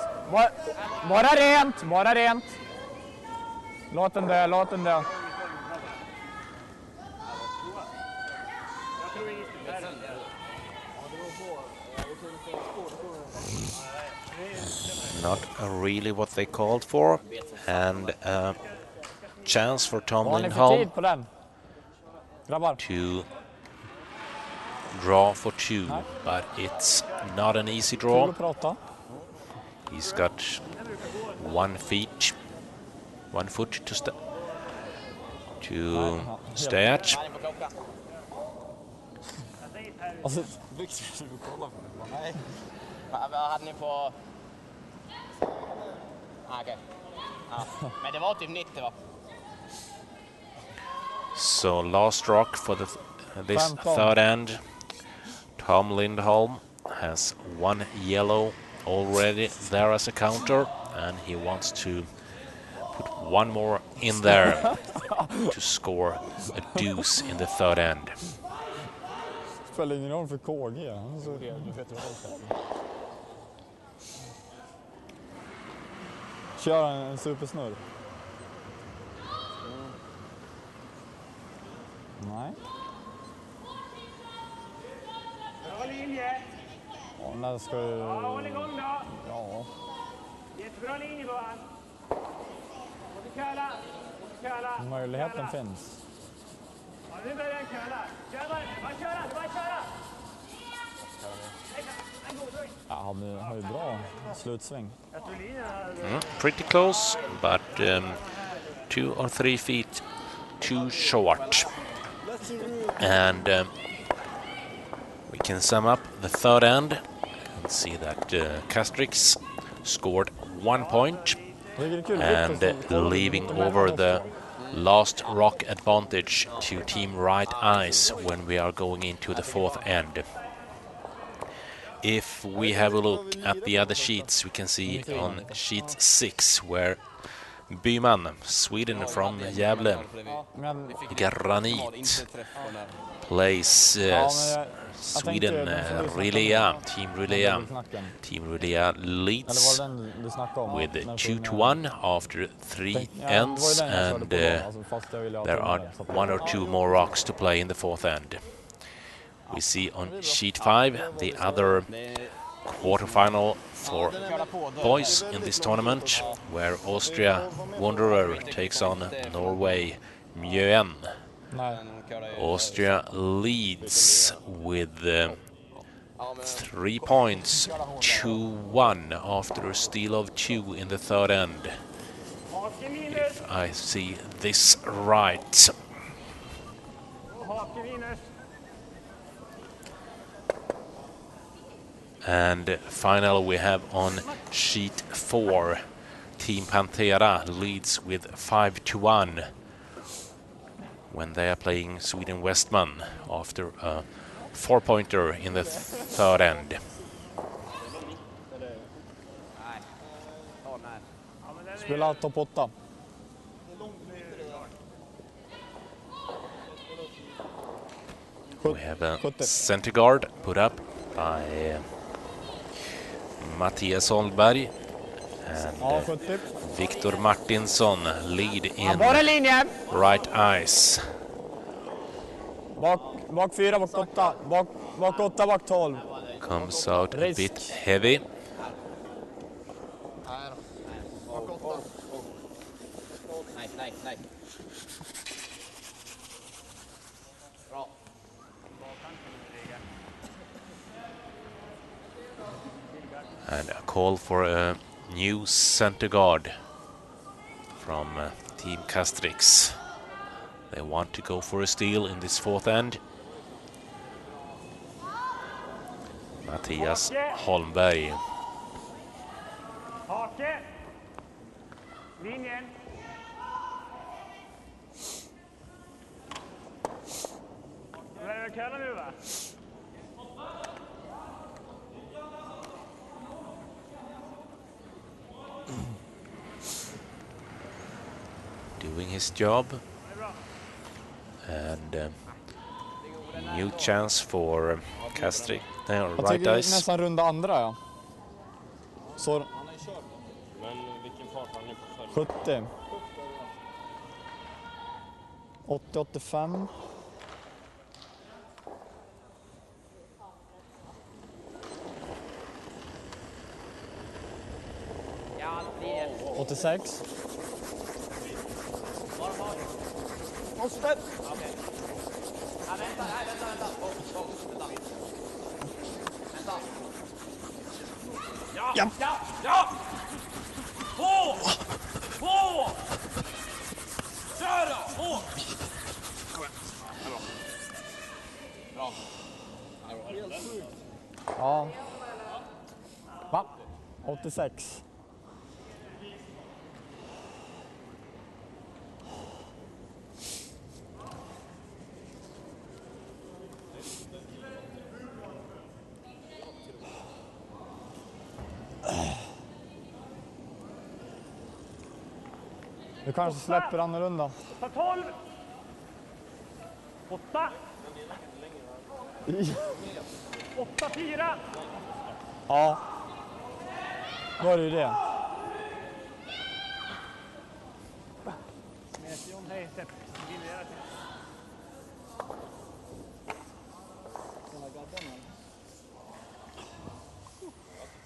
Bara rent, bara rent. Låt den dö, låt den dö. Not really what they called for, and a chance for Tom Vad har ni för Lindholm tid på den? Grabbar. to draw for 2, but it's not an easy draw. Kul att prata. He's got 1 foot to stay at. Alltså, Nej. Vad hade ni på... Okej. Ja. Men det var typ 90 va? So last rock for this third end. Tom Lindholm has 1 yellow already there as a counter, and he wants to put 1 more in there to score a deuce in the third end. spelar ingen roll för KG. Så... Kör en supersnurr. Nej. Bra linje. Ja, när ska du... Ja, håll igång då. Ja. Jättebra linje på han. Curla. Möjligheten finns. Ja, nu börjar den curla. Kör bara köra. Ja, han har ju bra slutsväng. Pretty close, but 2 or 3 feet too short. And we can sum up the third end and see that Castrix scored 1 point and leaving over the last rock advantage to Team RiteIce when we are going into the fourth end. If we have a look at the other sheets, we can see on sheet 6 where Byman, Sweden from Gävle, Granit, plays Sweden Team Relea leads with 2-1 after 3 ends, and there are 1 or 2 more rocks to play in the fourth end. We see on sheet 5 the other quarterfinal for boys in this tournament, where Austria Wanderer takes on Norway Mjøen. Austria leads with 3 points, 2-1 after a steal of 2 in the third end. If I see this right. And final we have on sheet 4. Team Pantera leads with 5-1. when they are playing Sweden Westman after a 4-pointer in the third end. Spela topp 8. We have a center guard put up by Mattias Holmberg and Viktor Martinsson lead in right ice. Bak 4, bak 8, bak 8, bak 12. Comes out a bit heavy. Nej. Bra. And a call for a new center guard from Team Castrix. They want to go for a steal in this fourth end. Mattias Holmberg. Hake. Linjen. Det är väl köra nu, va? Doing his job. And new chance for Castrix. Right ice. Nästan runda andra, ja. Så... Han har ju kört då. Men vilken fart har ni på för? 70. 80-85. Ja, 86. Måste! Okej. Ja, vänta. Vänta. Ja! På! Kör då! På! Bra. Ja. Va? 86. Du kanske släpper annorlunda. 12. 8. 8-4. Ja. Då är det ju det.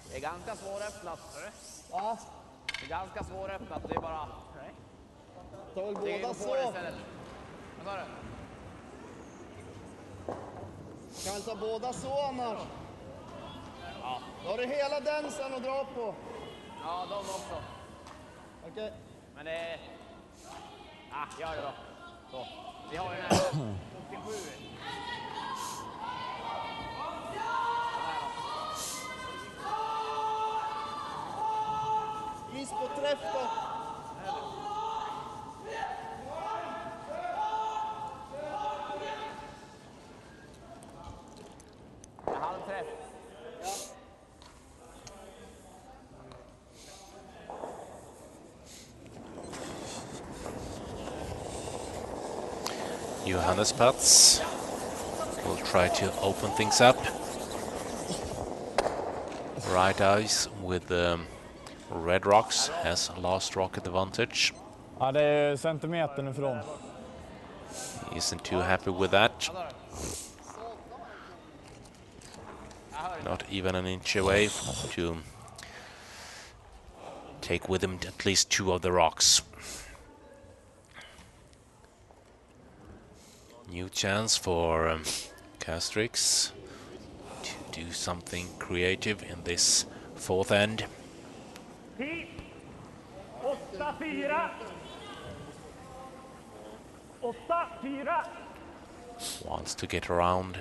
Det är ganska svåröppnat. Ja. Det är ganska svåröppnat. Det är bara... Ta väl Det är båda på så. det istället. Vad sa du? Kan ta båda så annars. Ja. Då har du hela den sen att dra på. Ja, de också. Okej. Men det... gör det då. Så. Vi har ju den här 87. Miss på träff då. Halvträff. Johannes Pats will try to open things up. Right ice with Red Rocks has last rock advantage. Ja, det är centimetern ifrån. He isn't too happy with that. Not even an inch away to take with him at least 2 of the rocks. New chance for Castrix to do something creative in this fourth end. 8-4. 8-4. Wants to get around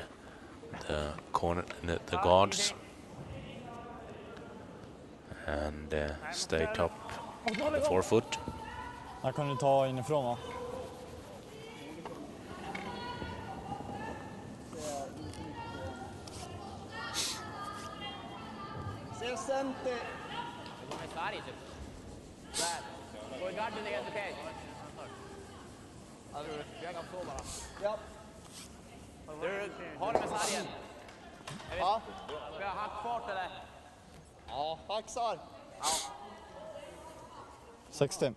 the corner, the guards, and stay top the forefoot. Här kan du ta inifrån, va? center. Det går med Sverige typ. Där. Går i garden är helt okej. Jag kan så bara. Ja. Du, har du med sargen? Ja. Ska jag hackfart eller? Ja, hacksar. Ja. 60.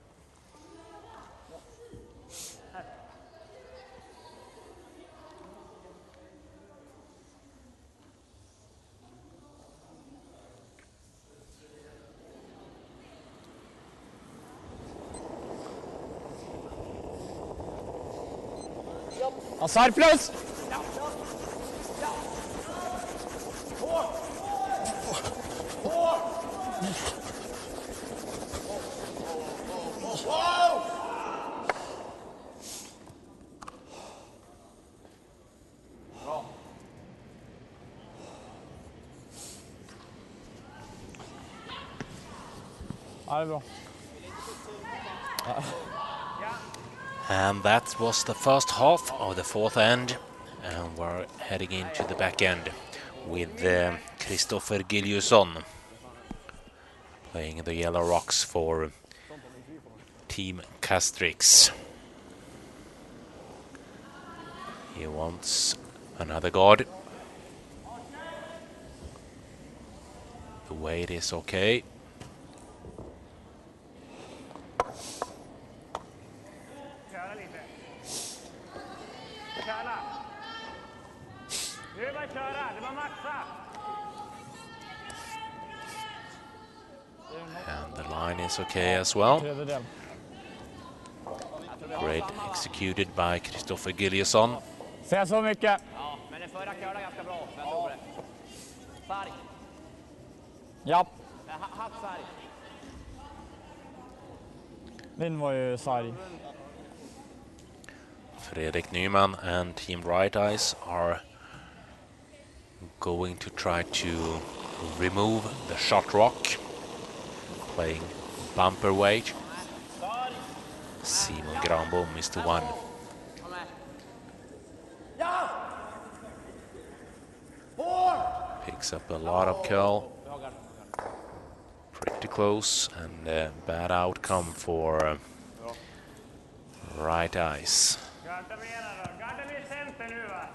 Sarg plus! Ja, det är bra. And that was the first half of the fourth end, and we're heading into the back end with Kristoffer Gilliusson playing the Yellow Rocks for Team Castrix. He wants another guard. The weight is okay. Köra lite. Köra. Nu är bara köra, det var maxa. And the line is okay as well. Tredjedel. Great executed by Kristoffer Gilliusson. Säg så mycket. Ja, men den förra körde ganska bra, så jag tror på det. Sarg. Ja. Hacksarg. Min var ju sarg. Fredrik Nyman and Team RiteIce are going to try to remove the shot rock, playing bumper weight. Simon Granbom is the one. Picks up a lot of curl. Pretty close, and bad outcome for RiteIce. Garda mera då. Garda vid center nu va.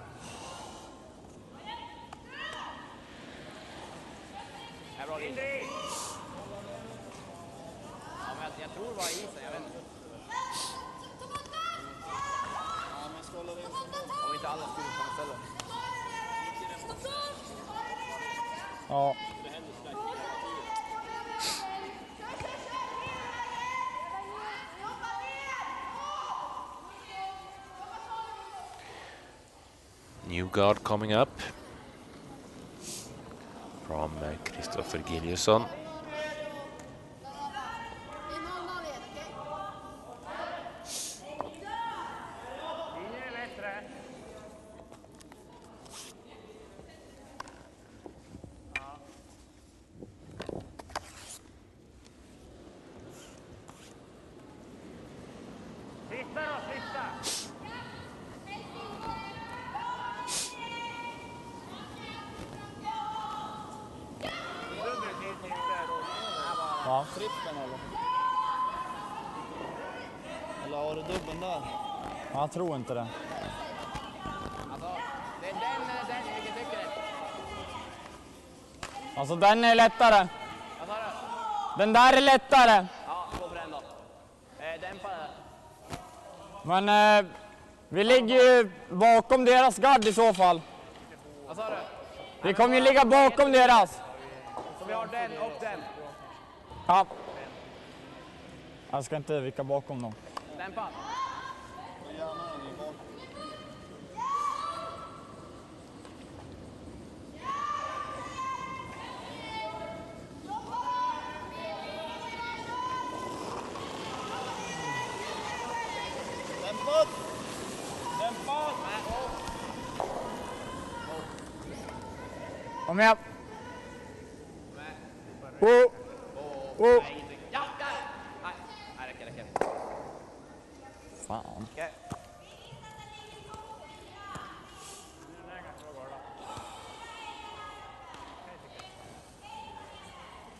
Är bra linje. Indri. Ja, men jag tror det var isen, jag vet inte. Om inte alla skulle komma istället. Ja. New guard coming up from Kristoffer Gilliusson. Linjen är bättre. Sitta då, sitta. Ja. Trippen eller? Eller har du dubben där? Jag tror inte det. Alltså, det är den eller den, vilken tycker du? Alltså den är lättare. Vad sa du? Den där är lättare. Ja, gå på den då. Dämpa det. Men vi ligger ju bakom deras gard i så fall. Vad sa du? Vi kommer ju ligga bakom deras. Så vi har den och den. Ja. Jag ska inte vicka bakom dem. Dämpa. Dämpat! Dämpat! Kom igen. Oh. Oh. Ja, där! Nej, räcker. Fan. Okej.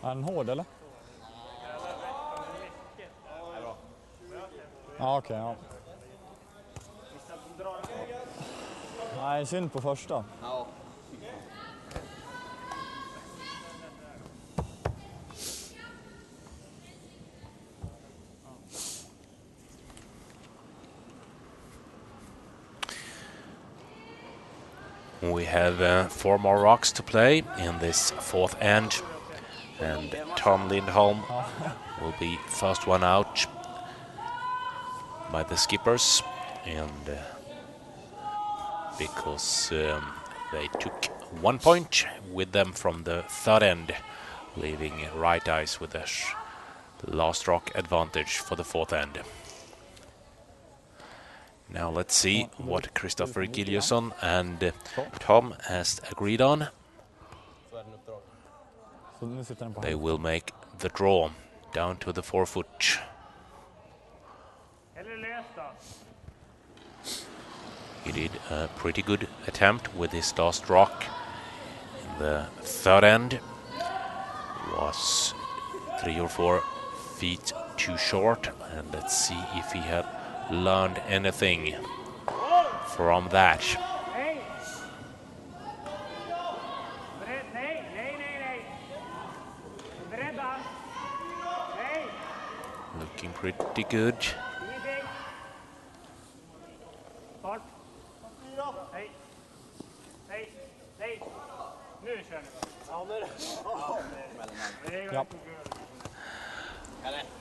Är den hård eller? Ja, okej. Ja. Nej, synd på första. Ja. We have 4 more rocks to play in this 4th end, and Tom Lindholm will be first one out by the skippers, and because they took 1 point with them from the 3rd end, leaving RiteIce with a last rock advantage for the 4th end. Now let's see what Christopher Gilliusson and Tom has agreed on. They will make the draw down to the 4-foot. He did a pretty good attempt with his last rock. In the 3rd end was 3 or 4 feet too short, and let's see if he had learned anything from that. Looking pretty good.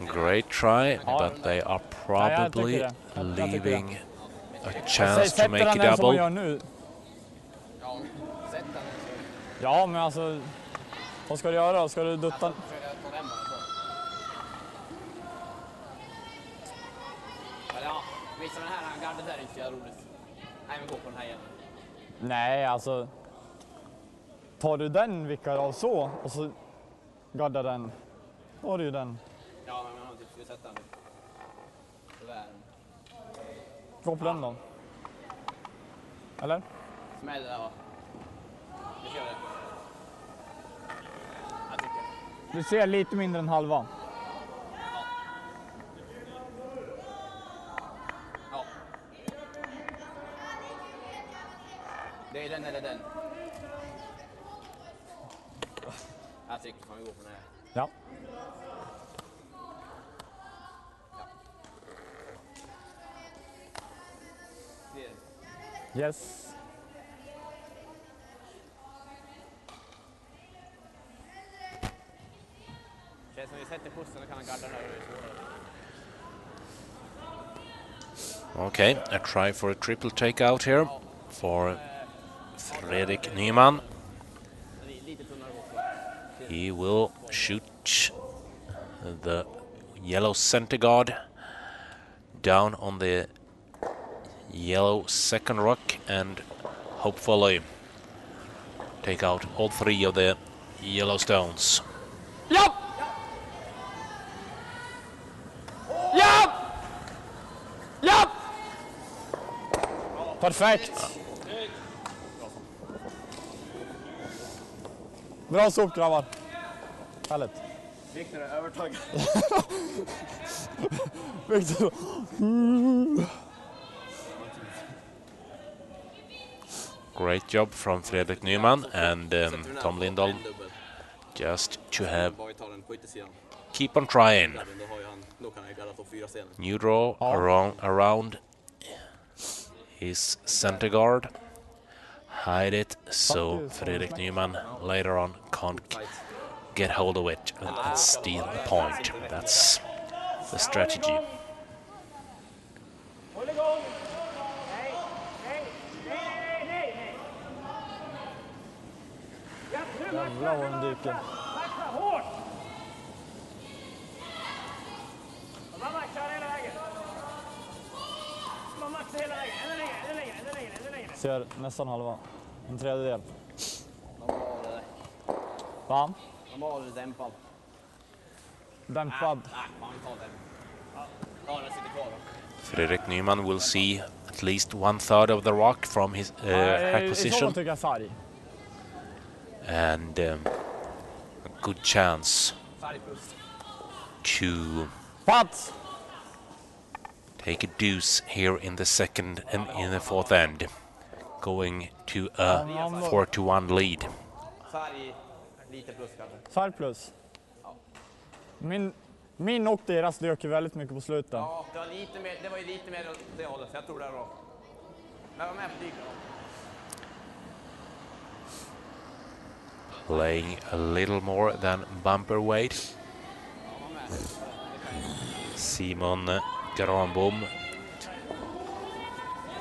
Great try, but they are probably leaving a chance to make a double. Ja, men alltså, vad ska du göra? Ska du dutta? Visst den här garden där är inte så roligt. Nej, men gå på den här igen. Nej, alltså. Tar du den vickar av så och så gaddar den. Då har du ju den. Ja, men man typ skulle sätta den. Tyvärr. Gå på den då. Eller? Smäll, ja. Vi kör det. Jag tycker. Du ser lite mindre än halva. Ja. Det är den eller den. Jag tycker man går på den här. Ja. Yes. Känns som vi sätter pussen och kan garda den här och det är svårare. Okay, a try for a triple takeout here for Fredrik Nyman. He will shoot the yellow center guard down on the yellow second rock and hopefully take out all 3 of the yellow stones. Japp! Japp! Japp! Perfekt! Bra såg grabbar. Härligt. Viktor är övertag. Viktor. Great job from Fredrik Nyman and Tom Lindholm. Just to have keep on trying. New draw around his center guard. Hide it so Fredrik Nyman later on can't get hold of it and steal the point. That's the strategy. Jävlar vad den dyker. Maxa hårt! Man maxar hela vägen. Man maxar hela vägen. Ännu längre. Ser nästan halva. En tredjedel. Normalare. Va? Normalare dämpad. Dämpad. Nej, man tar den. Ja, den sitter kvar då. Fredrik Nyman will see at least 1/3 of the rock from his hack I så position. tycker jag sarg. And good chance to Plats! take a deuce here in the second and in the fourth end, going to a 4-1 lead. Sarg, lite plus kanske. Sarg plus. Min och deras dök ju väldigt mycket på slutet. Ja, det var ju lite mer åt det hållet, så jag tror det är bra. Men var med på dyken då. Playing a little more than bumper weight. Simon Granbom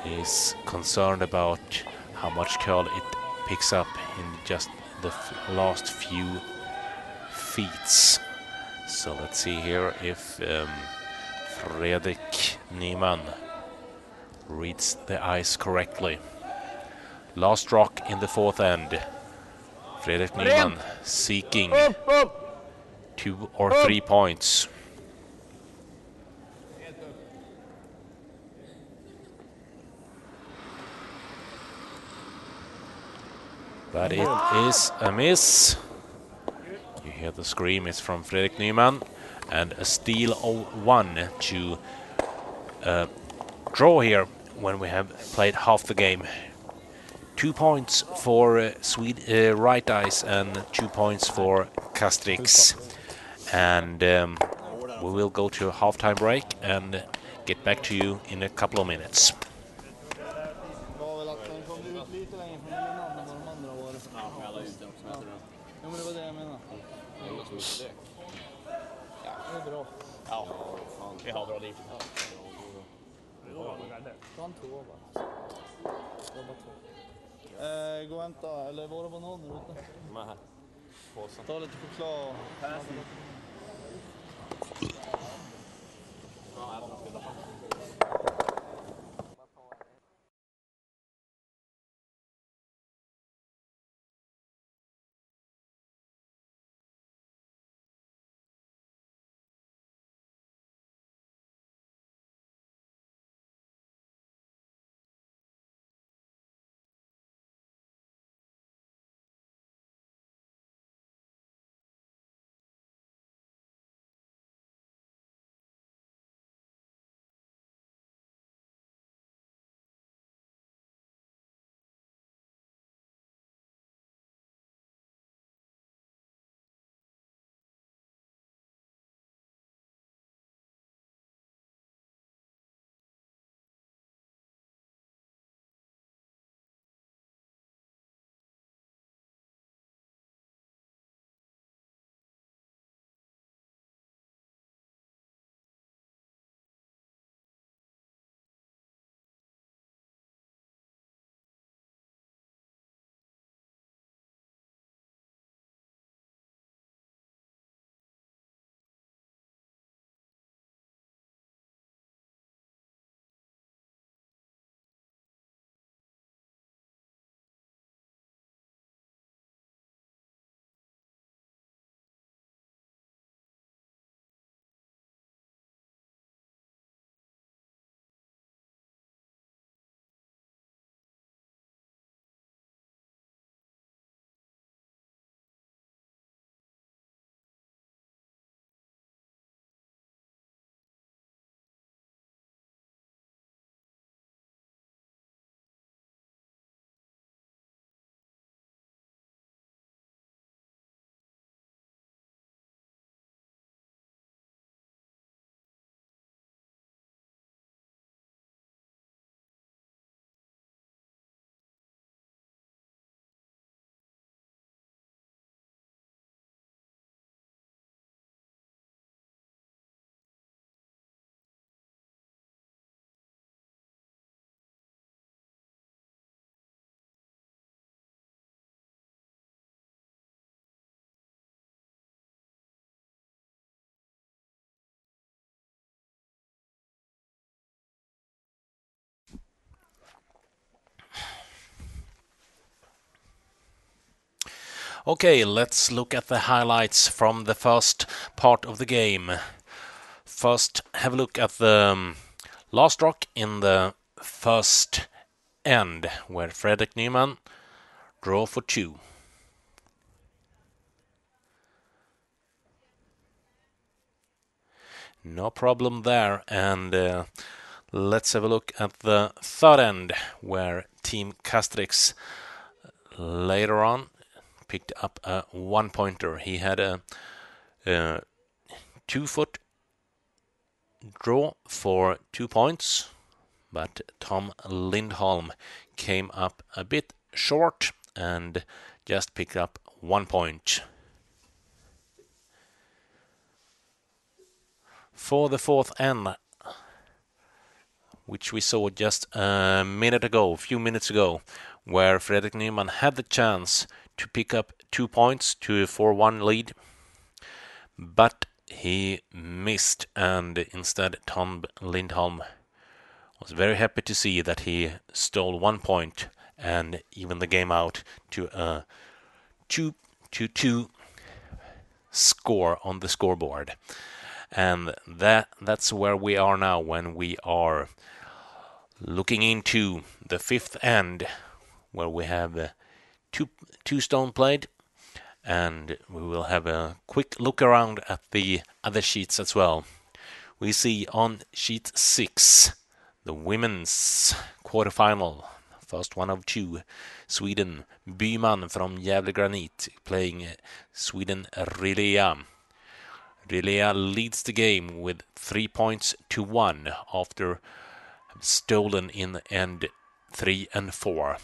is concerned about how much curl it picks up in just the last few feet. So let's see here if Fredrik Nyman reads the ice correctly. Last rock in the fourth end. Fredrik Nyman seeking 2 or 3 points. But it is a miss. You hear the scream, it's from Fredrik Nyman. And a steal of 1 to draw here when we have played half the game. 2 points for RiteIce and 2 points for Castrix. And we will go to a halftime break and get back to you in a couple of minutes. Ja, vi har bra liv. Gå och hämta, eller var det bananer ute? De är här. Påsen. Ta lite choklad. Okay, let's look at the highlights from the first part of the game. First, have a look at the last rock in the first end, where Fredrik Nyman draw for 2. No problem there. And let's have a look at the third end, where Team Castrix later on picked up a one-pointer. He had a 2-foot draw for 2 points, but Tom Lindholm came up a bit short and just picked up 1 point. For the fourth end, which we saw just a few minutes ago, where Fredrik Nyman had the chance to pick up 2 points to a 4-1 lead, but he missed, and instead Tom Lindholm was very happy to see that he stole 1 point and even the game out to a 2-2 score on the scoreboard. And that's where we are now when we are looking into the fifth end, where we have two stone played, and we will have a quick look around at the other sheets as well. We see on sheet 6 the women's quarterfinal, first one of 2, Sweden Byman from Gävle Granit playing Sweden Rilea. Rilea leads the game with 3 points to 1 after stolen in end 3 and 4.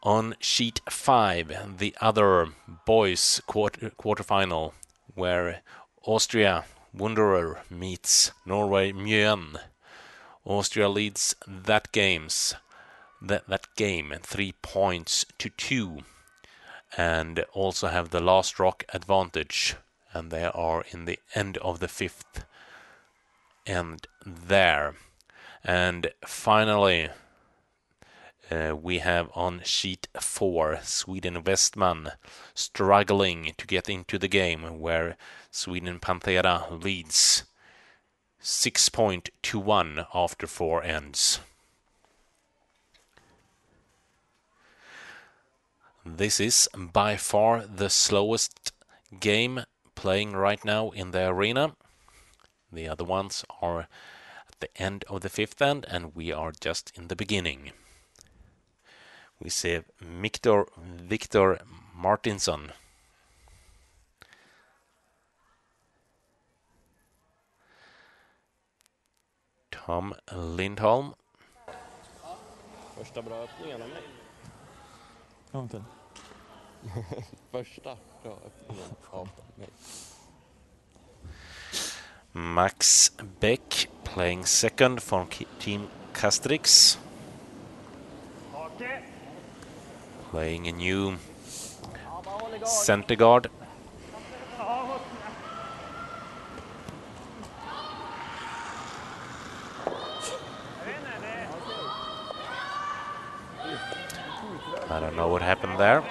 On sheet 5, the other boys quarterfinal, where Austria Wanderer meets Norway Mjøen. Austria leads that game 3 points to 2, and also have the last rock advantage, and they are in the end of the fifth end there. And finally, we have on sheet 4 Sweden Westman struggling to get into the game, where Sweden Panthera leads 6 points to 1 after 4 ends. This is by far the slowest game playing right now in the arena. The other ones are at the end of the fifth end, and we are just in the beginning. We see Victor Martinsson. Tom Lindholm. Första bra öppningen av mig. Kom till. Första bra öppningen av mig. Max Beck playing second for Team Castrix. Playing a new center guard. I don't know what happened there.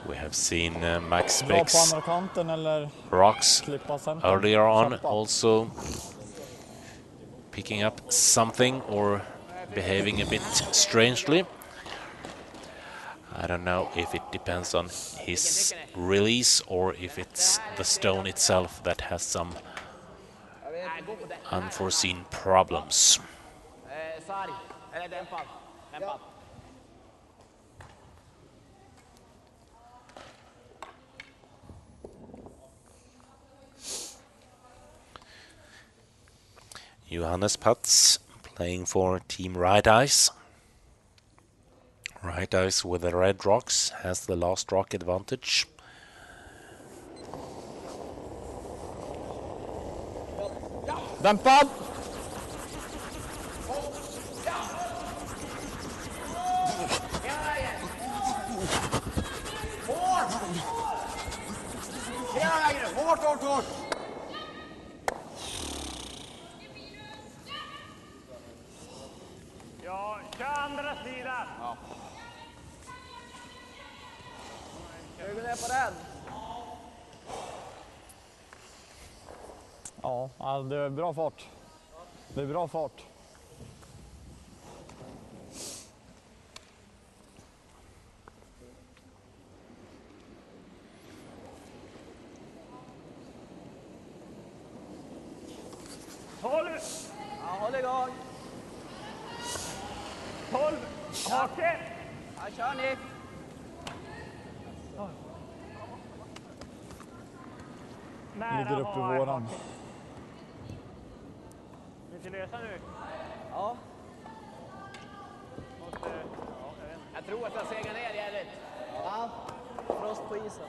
We have seen Max Beck's rocks earlier on also picking up something or behaving a bit strangely. I don't know if it depends on his release or if it's the stone itself that has some unforeseen problems. Johannes Patz playing for Team RiteIce. RiteIce with the red rocks has the last rock advantage. Dämpad! Hårt! Ja, kör andra sidan. Ska vi gå ner på den? Ja, det är bra fart. Det är bra fart. 12. Ja, håll igång. 12. Hake. Ja, kör ni. Ligger upp i våran. Vill du lösa nu? Ja. Jag tror att jag segar ner jävligt. Ja. Frost på isen.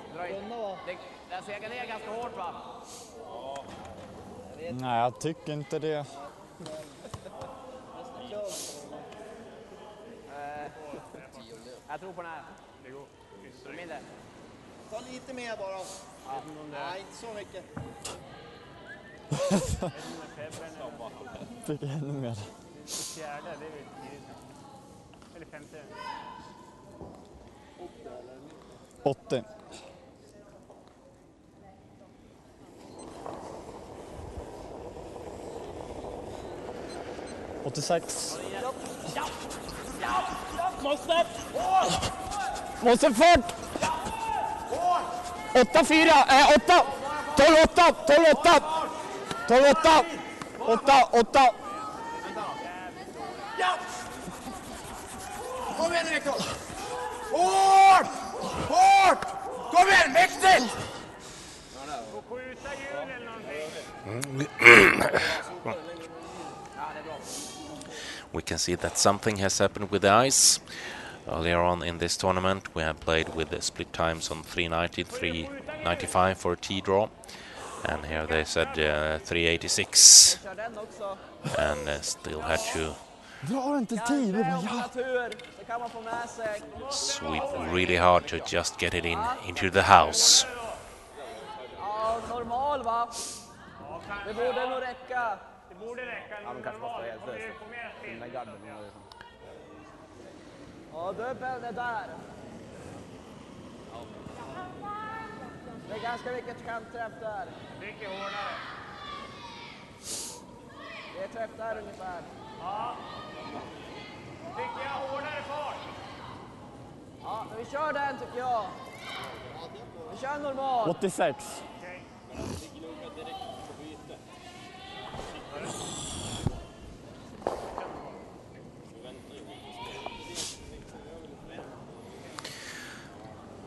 Den segar ner ganska hårt va? Nej, jag tycker inte det. Jag tror på den här. Det går. Mindre. Ta lite mer bara. Nej, inte så mycket. Fick ännu mer. Fjärde, det är väl eller femte. 80. Måste fart! 8-4, 8! 12-8, 12-8! 12-8! 8-8! Kom igen Viktor! Hårt! Hårt! Kom igen, mäktigt! Skjuta hjul eller någonting. We can see that something has happened with the ice. Earlier on in this tournament, we have played with the split times on 390, 395 for a T-draw. And here they said 386. Kör den också. And still had to Drar inte tid. Natur, så kan man få med sig. sweep really hard to just get it into the house. Ja, normal va? Det borde nog räcka. Det borde räcka. Ja, de kanske måste vara helt lösa. Få mer spinn. Den där garden var liksom. Ja, dubbel det där. Det är ganska mycket kantträff där. Mycket hårdare. Det är träff där ungefär. Ja. Tycker jag hårdare fart. Ja, men vi kör den tycker jag. Vi kör normal. 86.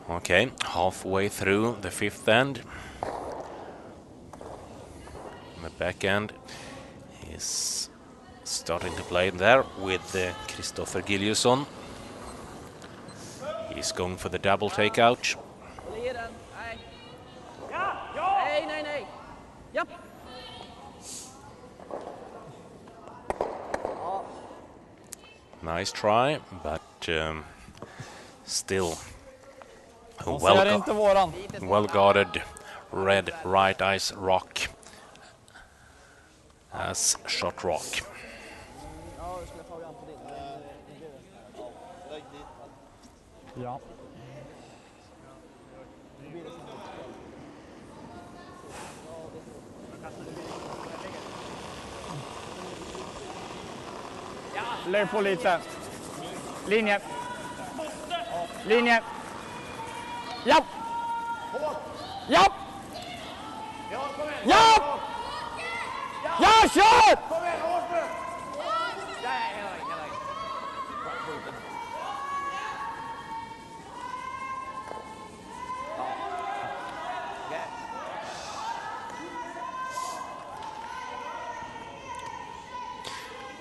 Okay, halfway through the fifth end. The back end is starting to play there with Kristoffer Gilliusson. He's going for the double takeout. Håll i den. Nej. Ja, ja. Nej, nej, nej. Japp. Nice try, but still a De ser inte våran. well-guarded red RiteIce rock as shot rock. Ja, du skulle ta an på din. Ja. Lägg på lite. Linje. Linje. Japp. Japp. Japp. Ja, kör!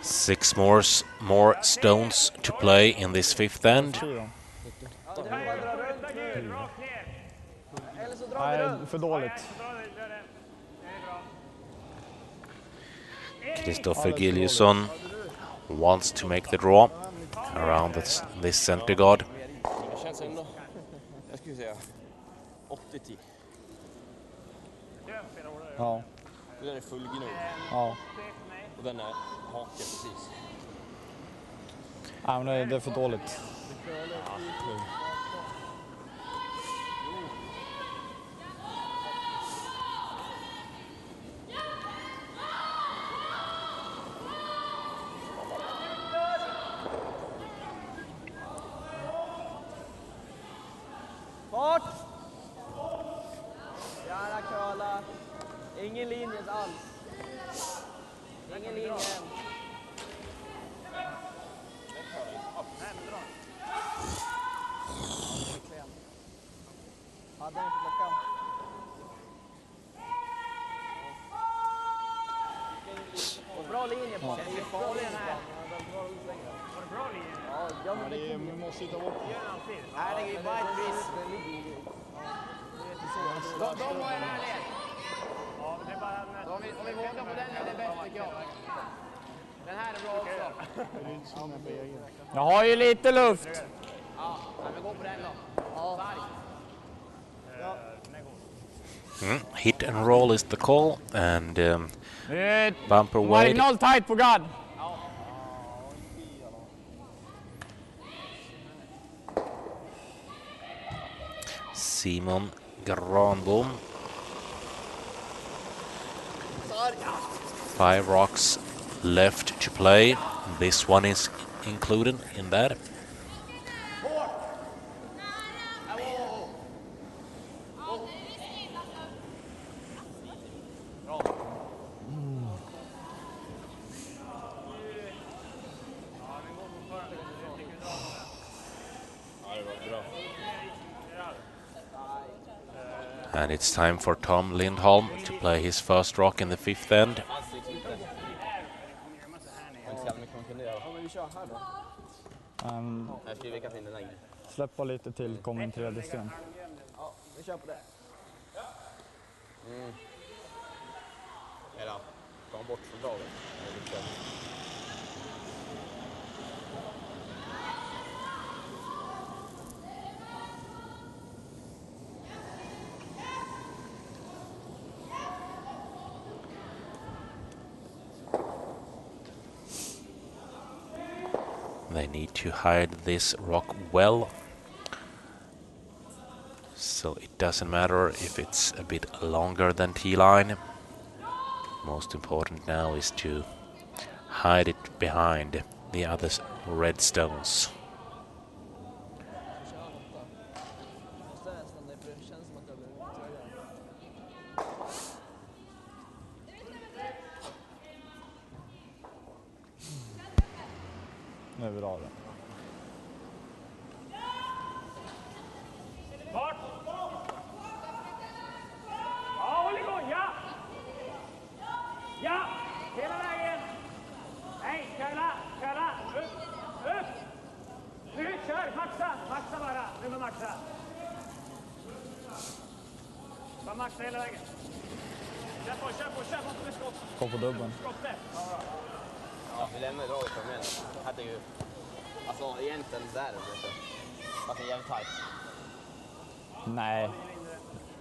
Six more stones to play in this fifth end. Eller så drar vi Nej, runt. för dåligt. Kristoffer Gilliusson wants to make the draw around this center guard. Det känns ändå, jag skulle säga 80-10. Ja. Det där är full gnugg Ja. och den är haken precis. Nej, men det är för dåligt. Fart! Gärna curla. Ingen linje alls. ingen linje än. Hade han inte plockat? Och bra linje på. Det är farlig den här. Var det bra linje? Ja, men det Vi måste sitta bort. här ligger ju bara ett brist. De har en här ner. Ja, det är bara en... Om vi vågar på den är det bäst tycker jag. Den här är bra också. Jag har ju lite luft. Ja, men gå på den då. Ja. Hit and roll is the call, and bumper weight. Marginal tight på guard. Simon Granbom. 5 rocks left to play. This one is included in that. And it's time for Tom Lindholm to play his first rock in the 5th end. Släppa lite till, kommer en tredje sten. Ja, vi kör på det. Eller, ta bort från draget. They need to hide this rock well, so it doesn't matter if it's a bit longer than T-line. Most important now is to hide it behind the other red stones. Nu är vi bra. Bort! Ja, håll igång, ja! Ja, hela vägen! Nej, köra, upp! Nu, kör, maxa bara, nu med maxa. Bara maxa hela vägen. Kör på med skott. Gå på dubben. Skottet. Ja, vi lämnar draget från igen. Det här är ju... Alltså, egentligen där är det inte. Fast det är jävligt tajt. Nej.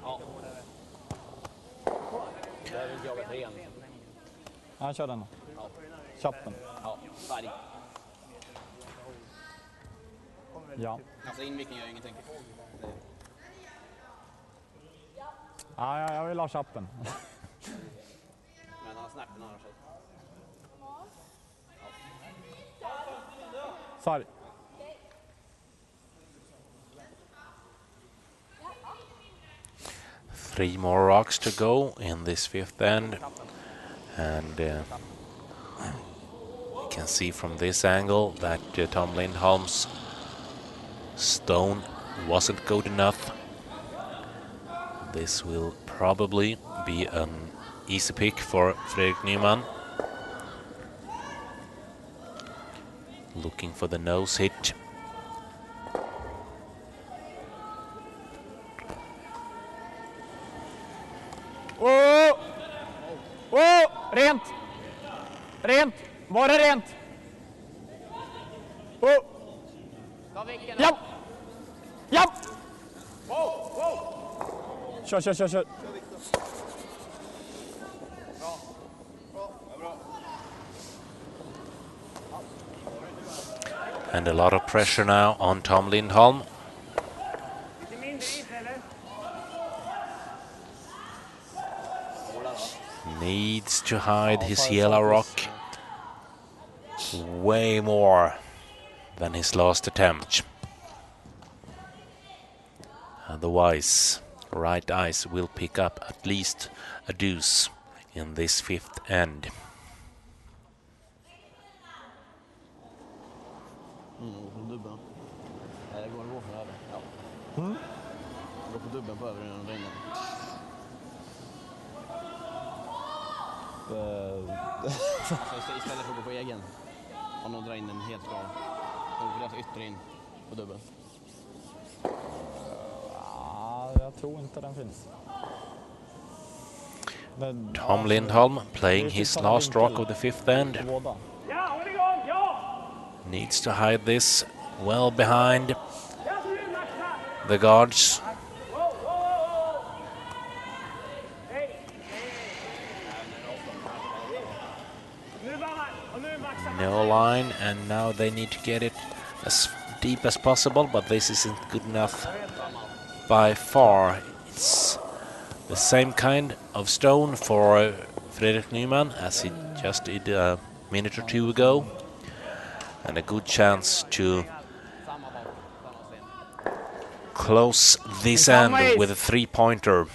Ja. Det är väl jagat ren. Ja, kör den då. Ja. Chappen. Ja, färg. Ja. Alltså, invickning gör ingenting. Ja, jag vill ha chappen. Men han har snabbt den annars. Sorry. Three more rocks to go in this 5th end, and you can see from this angle that Tom Lindholm's stone wasn't good enough. This will probably be an easy pick for Fredrik Nyman. Looking for the nose hit. Rent! Bara rent! Ja! Ja! Kör. And a lot of pressure now on Tom Lindholm. Needs to hide his yellow rock way more than his last attempt. Otherwise, RiteIce will pick up at least a deuce in this 5th end. dubben. Nej, det går att gå för över. Ja. Gå på dubben på över innan de regnar. Alltså, istället för att gå på egen. Om de drar in den helt klar. De får alltså yttre in på dubben. Jag tror inte den finns. Tom Lindholm playing his last rock of the fifth end. Needs to hide this well behind the guards. No line, and now they need to get it as deep as possible, but this isn't good enough by far. It's the same kind of stone for Fredrik Nyman as he just did a minute or two ago, and a good chance to close this end with a three-pointer.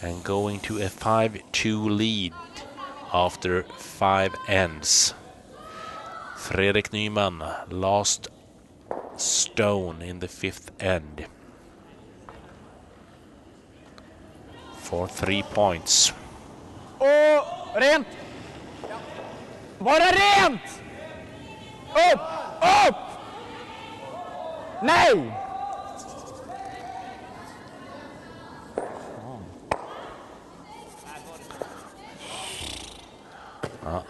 And going to a 5-2 lead after 5 ends. Fredrik Nyman, last stone in the fifth end. For 3 points. Och rent! Bara rent! Upp! Upp! Nej!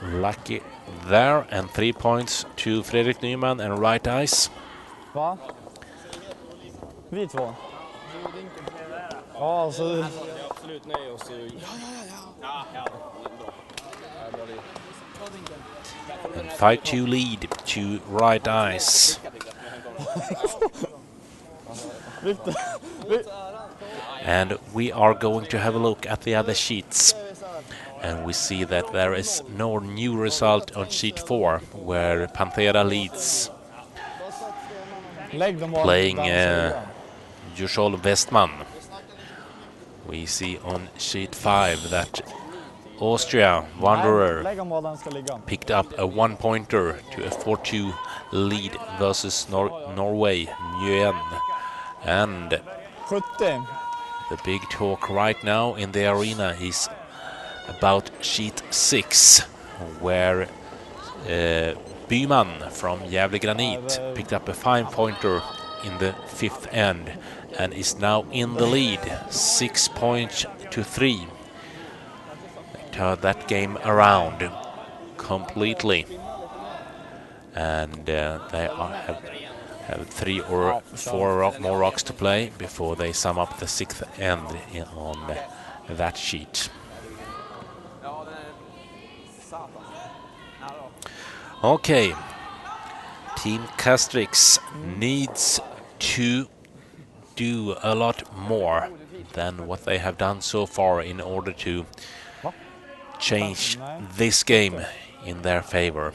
Lucky there, and 3 points to Fredrik Nyman and RiteIce. Va? Vi två? Ja, så... Absolut nej och så... And 5-2 lead to RiteIce. And we are going to have a look at the other sheets. And we see that there is no new result on sheet 4, where Panthera leads, playing Jushol Westman. We see on sheet 5 that Austria, Wanderer, picked up a one-pointer to a 4-2 lead versus Norway, Nguyen. And the big talk right now in the arena is about sheet 6, where Byman from Gävle Granit picked up a 5-pointer in the fifth end and is now in the lead, 6 points to 3. They turned that game around completely, and they have 3 or 4 more rocks to play before they sum up the sixth end on that sheet. Okay, Team Castrix needs to do a lot more than what they have done so far in order to change this game in their favor.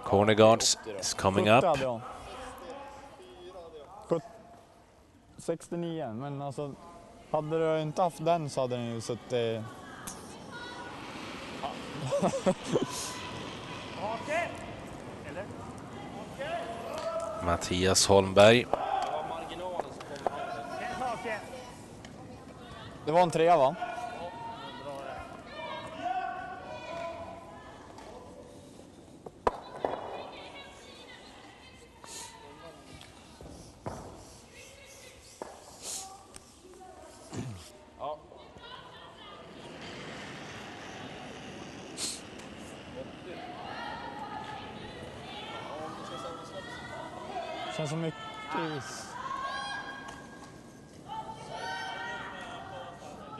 Corner guards is coming up. 69, men alltså hade du inte haft den så hade den ju suttit... Mattias Holmberg. Det var en 3, va? Känns som mycket is.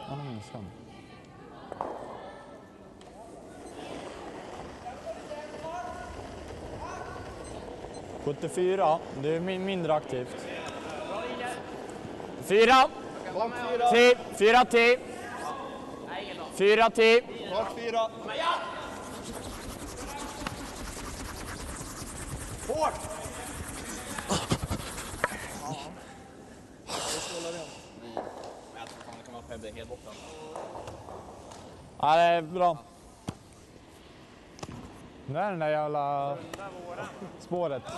Ja, nu minns jag. ...74, det är mindre aktivt. 4. 10. 4 10. 4 10. Bak 4. Hårt! blir helt borta. Ja, det är bra. Det är den där jävla spåret. Det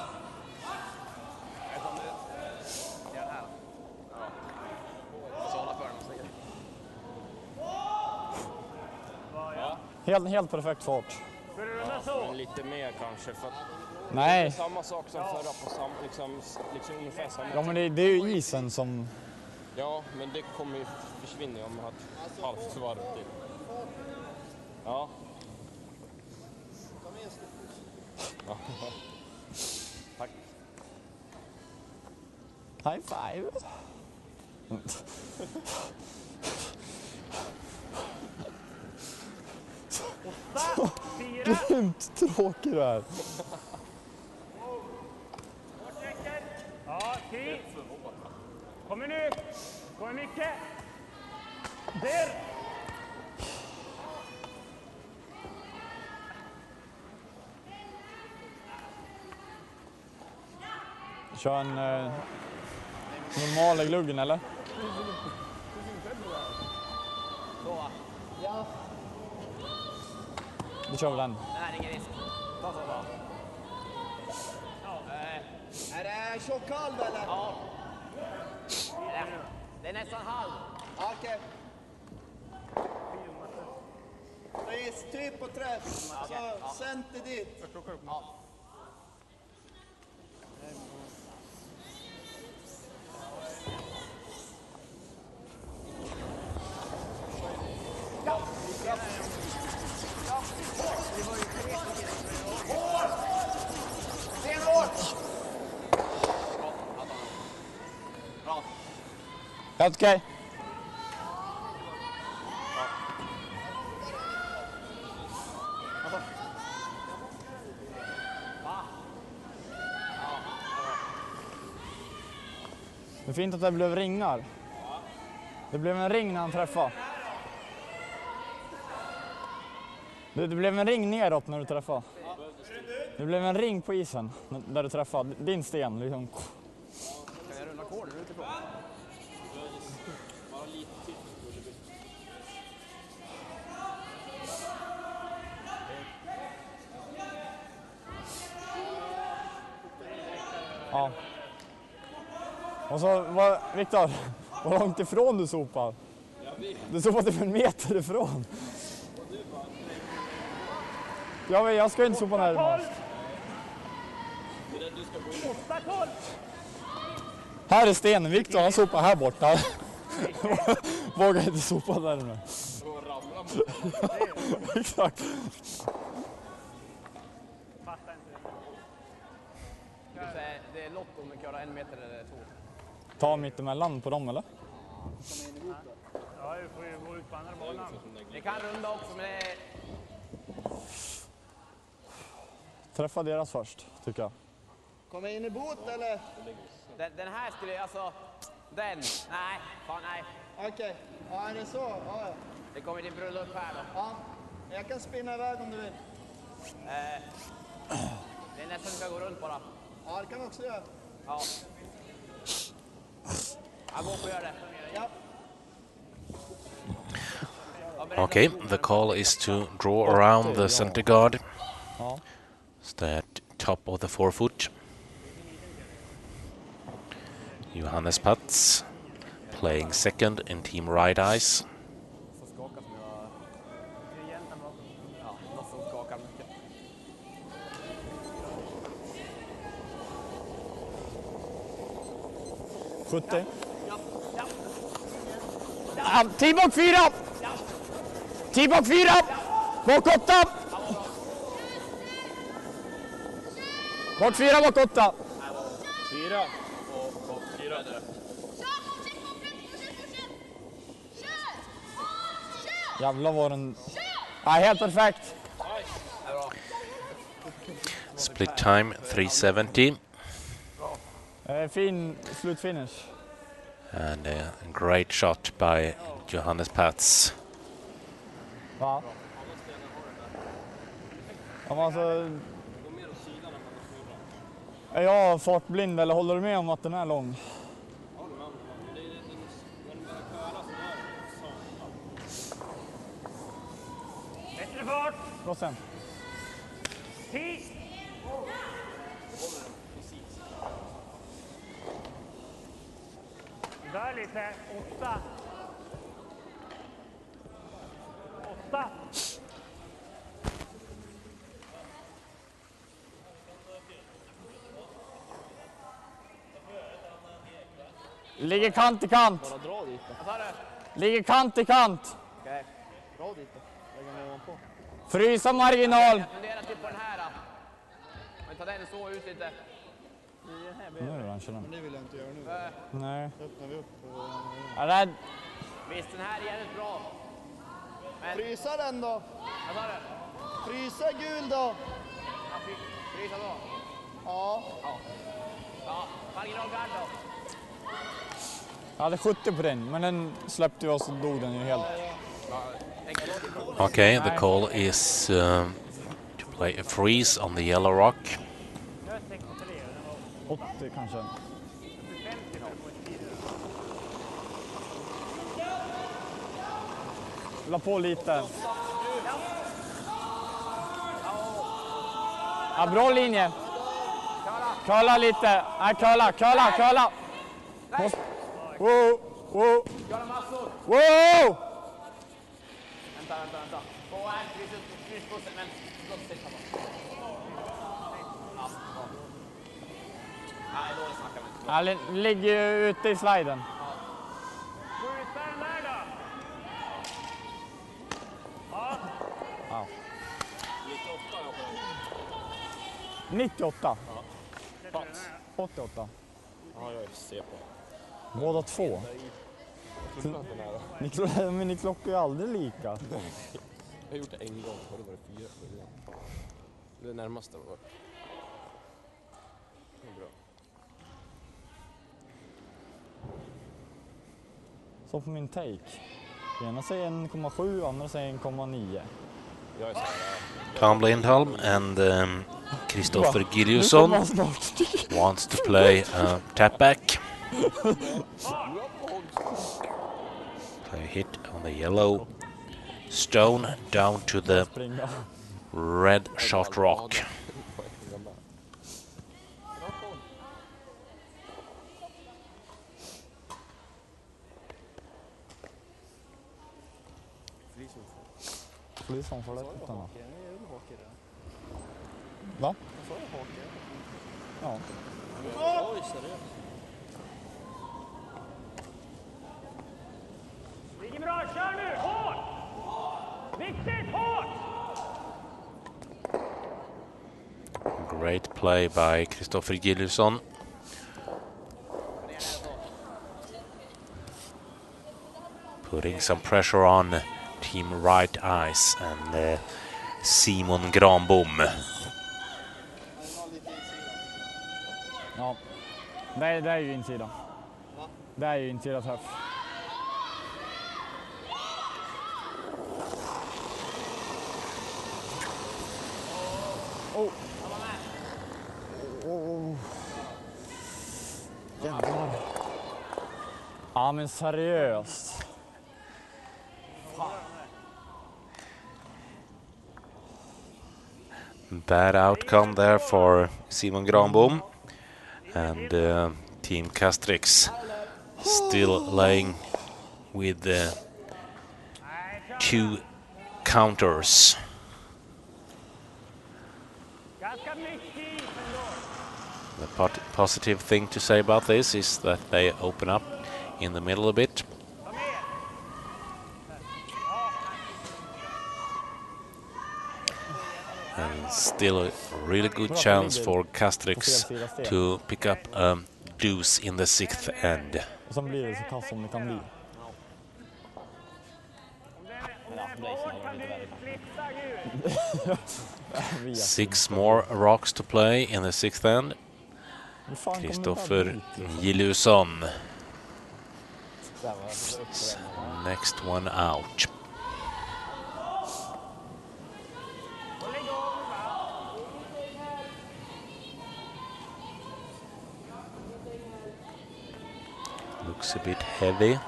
är den här. Ja. Så hålla för den säkert. Helt perfekt fart. Men lite mer kanske för att Nej. det är samma sak som förra på liksom ungefär samma. Ja, men det är ju isen som... Ja, men det kommer ju försvinna om man har ett halvt varv till. Ja. Ja. Tack. High five. Grymt tråkig du är. Ja, tid. Kommer nu. Kommer mycket. Där. Kör en normal i gluggen eller? Så va? Ja. Vi kör väl den. Den här är ingen risk. Ta så bra. Är det tjockkalv eller? Ja. Det är nästan halv. Okej. Pris, typ och träff. Så center dit. Ja. Helt okej. Det är fint att det blev ringar. Det blev en ring när han träffade. Det blev en ring neråt när du träffade. Det blev en ring på isen där du träffade. Din sten liksom. Kan jag runda kåren utifrån? Ja. Och så, Viktor, vad långt ifrån du sopar? Du sopar typ en meter ifrån. Jag ska inte sopa närmast. Här är stenen, Viktor, han sopar här borta. Vågar inte sopa närmare. Exakt. Det är lotto om vi köra 1 meter eller 2. Ta mitt emellan på dem eller? Ja, du får ju gå ut på andra banan. Det kan runda också, men det är... Träffa deras först, tycker jag. Kommer in i bot eller? Den här skulle, alltså... Den, nej, fan nej. Okej. Ja, är det så? Ja, ja. Det kommer till bröllop här då. Ja. Jag kan spinna iväg om du vill. Det är nästan ska gå runt bara. Ja, det kan vi också göra. Ja. Jag går på att göra det. Ja. Okay, the call is to draw around the center guard. It's the top of the forefoot. Johannes Pats playing second in Team RiteIce. Ja, något som skakar mycket. Ja. Team bak 4! Team bak 4! Bak 8! Bak 4, bak 8! 4 och 4. Jävlar var den... Ja, helt perfekt. Split time 370. Fin slutfinish. And a great shot by Johannes Pats. Va? Ja, men alltså... Är jag fartblind eller håller du med om att den är lång? Full fart! Gå sen. 10! Där lite. 8. 8. Ligger kant till kant. Bara dra dit då. Vad sa du? Ligger kant till kant. Okej. Dra dit då. Lägga mig ovanpå. Frysa marginal. Jag funderar typ på den här då. Men ta den så ut lite. Nu är den känner. Men det vill jag inte göra nu. Nej. Öppnar vi upp. Är rädd. Visst, den här är jävligt bra. Men, Frysa den då! vad sa du? Frysa gul då! Ja, frysa då. Ja. Ja, marginalgard då. Jag hade 70 på den, men den släppte vi och så dog den ju helt. Okay, the call is to play a freeze on the yellow rock. 80 kanske. La på lite. Ja, bra linje. Curla lite. Nej, curla. Wow. Göra massor. Wow! Vänta. Få här, frys bussen, men låt sig ta bort. Ja, bra. Nej, dåligt snacka med. Han ligger ju ute i sliden. Skjuta den där då! Ja. 98. 88. Ja, jag ser på. Båda två. Ni klockar ju aldrig lika. Jag har gjort det en gång och det var 4. Det närmaste var. Det är bra. Så på min take. Ena säger 1,7, andra säger 1,9. Jag är så här. Tom Lindholm and Kristoffer Gilliusson wants to play tap back. Play a hit on the yellow stone down to the red shot rock. Polisen får det utan då. Va? Ja. Oj, seriöst. Ligger bra, kör nu! Hårt! Viktigt, hårt! Great play by Kristoffer Gilliusson. Putting some pressure on Team RiteIce and Simon Granbom. Ja. Det är ju insida. Det är ju insida träff. Jävlar. Ja, men seriöst. Bad outcome there for Simon Granbom. And Team Castrix still laying with the 2 counters. Ganska mycket is ändå. The positive thing to say about this is that they open up in the middle a bit. And still a really good chance for Castrix to pick up a deuce in the 6th end. Och sen blir det så kass som det kan bli. Flytta gul. 6 more rocks to play in the 6th end. Kristoffer Gilliusson. Next one out. Looks a bit heavy.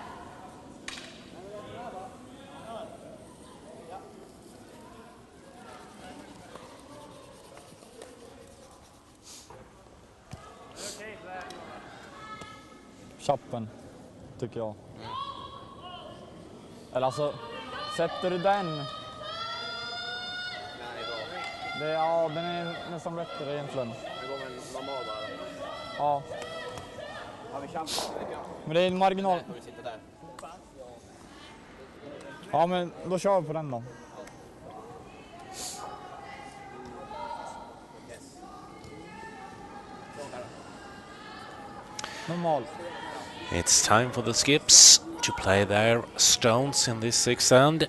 kappen, tycker jag. Eller alltså, sätter du den... Den är nästan bättre egentligen. Det går med en normal bara. Ja. Har vi chans? Men det är en marginal. Vi sitter där. Ja, men då kör vi på den då. Normal. It's time for the skips to play their stones in this sixth end.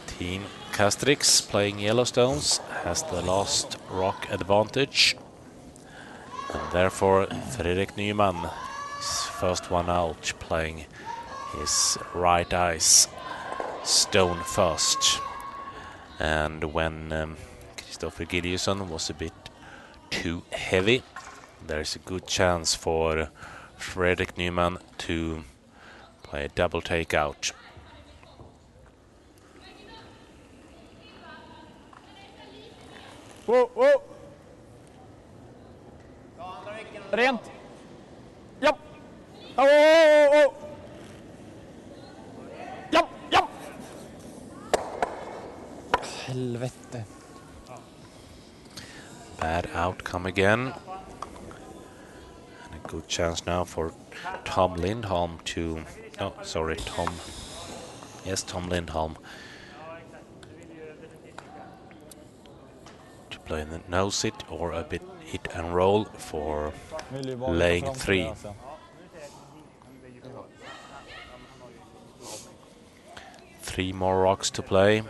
Team Castrix playing yellow stones has the last rock advantage. And therefore Fredrik Nyman is first one out, playing his right ice stone first. And when Christopher Gilliusson was a bit too heavy, there's a good chance for Fredrik Nyman to play a double takeout. Wow, wow. Rent. Japp. Oh, oh, oh. Japp, japp. Helvete. Bad outcome again. And a good chance now for Tom Lindholm to... Oh, sorry, Tom. Yes, Tom Lindholm. To play the nose it or a bit hit and roll for laying 3. 3 more rocks to play.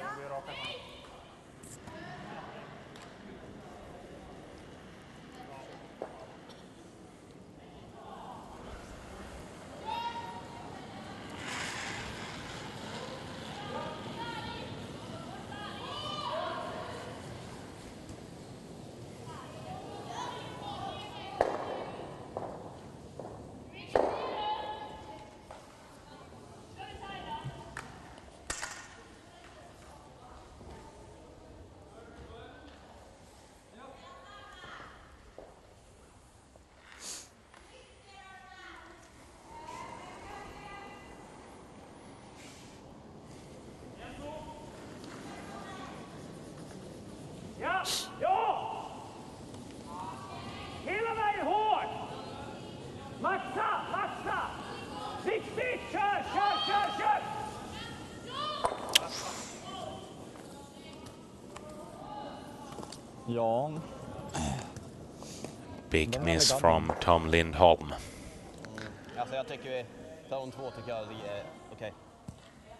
Ja! Ja! Hela vägen hårt! Maxa! Maxa! Viktigt! Kör, kör, kör, kör! Ja. Big miss from Tom Lindholm. Alltså jag tycker vi tar de 2 tycker jag är okej.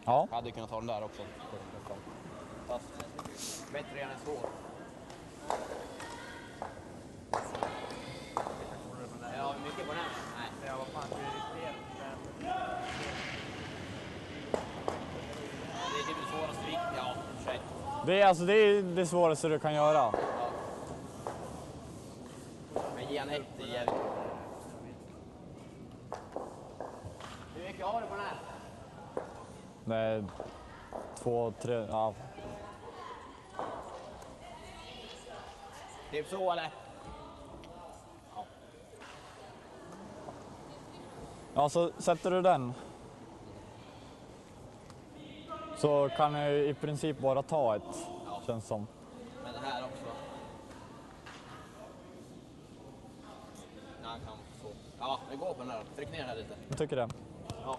Ja. Hade kunnat ta den där också. Fast bättre än en svår. Ja, mycket på den. Nej. Ja, vad fan, det är typ det svåraste vikt, ja, för sig. Det är det svåraste du kan göra. Ja. Men ge en 1 är jävligt. Hur mycket har du på den här? Det är 2, 3, ja. Typ så eller? Ja, så sätter du den så kan jag i princip bara ta ett, känns som. Men det här också. Nej, kan så. Ja, vi går på den här. Tryck ner den här lite. Jag tycker det. Ja.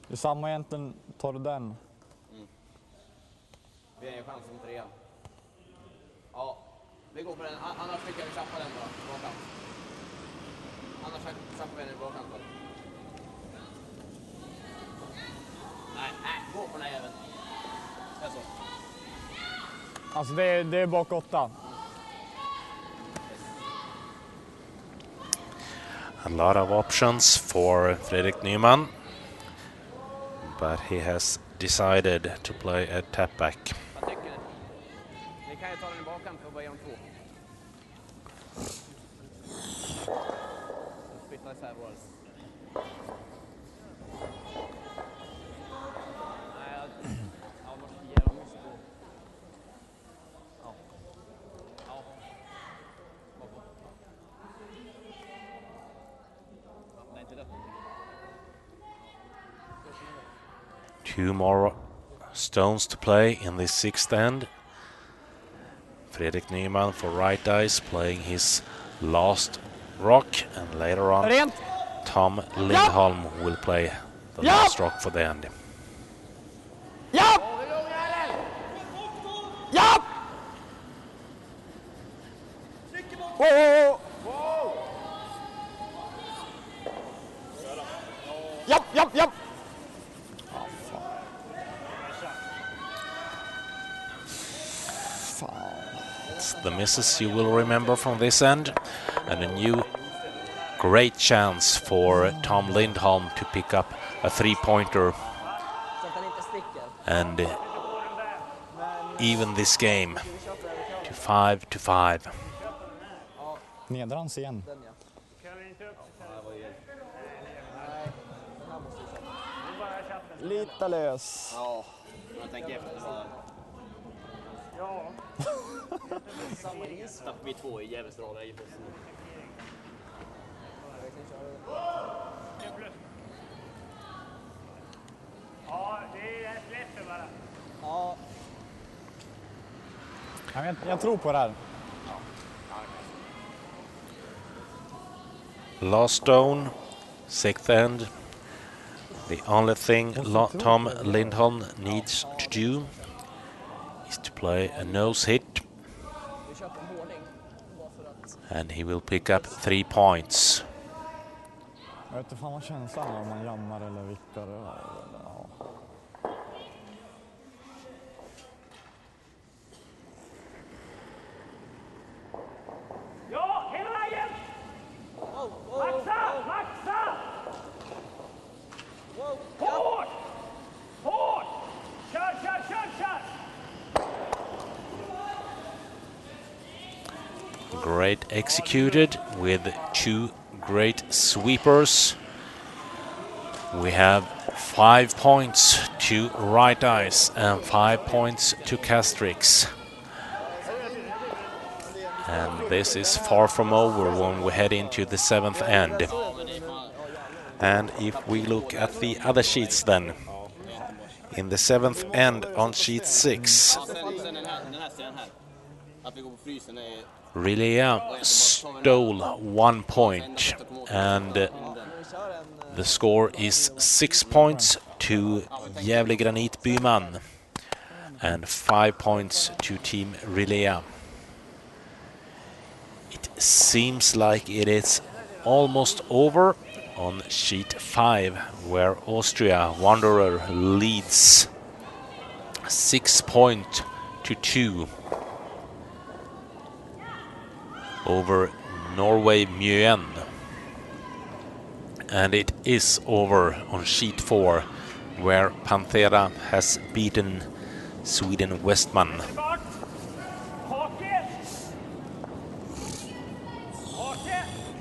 Det är samma egentligen, tar du den. Vi har en chans som 3. Ja, vi går på den. Annars tycker jag vi chappar den då. Bakkant. Annars chappar vi den i bakkant då. Nej, gå på den här jäveln. Det är så. Alltså det är bak 8. A lot of options for Fredrik Nyman, but he has decided to play a tap back. Vad tycker ni? Ni kan ju ta den i bakkant och bara ge dem 2. Flytta isär våra. Nej, jag måste ge dem just 2. Ja. Ja. 2 more stones to play in the 6th end. Fredrik Nyman for RiteIce playing his last rock, and later on Tom Lindholm will play the last rock for the end. Japp! Japp! Whoa! Japp! It's the misses you will remember from this end, and a new great chance for Tom Lindholm to pick up a 3-pointer and even this game to 5-5. Nedrans igen. Lite lös. Ja, jag tänker efter. Ja. Tappar vi 2 i jävelstrålar i bussen. Ja, det släpper bara. Ja. Jag tror på det här. Last stone, 6th end. The only thing Tom Lindholm needs to do is to play a nose hit, and he will pick up 3 points. Jag vet inte fan vad känslan är om man jammar eller vickar. Ja. Ja, hela vägen! Maxa! Hårt! Kör! Great executed with 2 great sweepers. We have 5 points to RiteIce and 5 points to Castrix. And this is far from over when we head into the 7th end. And if we look at the other sheets then, in the 7th end on sheet 6, Rilea stole 1 point, and the score is 6 points to Gävle Granit Byman and 5 points to Team Rilea. It seems like it is almost over on sheet 5, where Austria Wanderer leads 6 points to 2 over Norway Mjøen. And it is over on sheet 4, where Panthera has beaten Sweden Westman.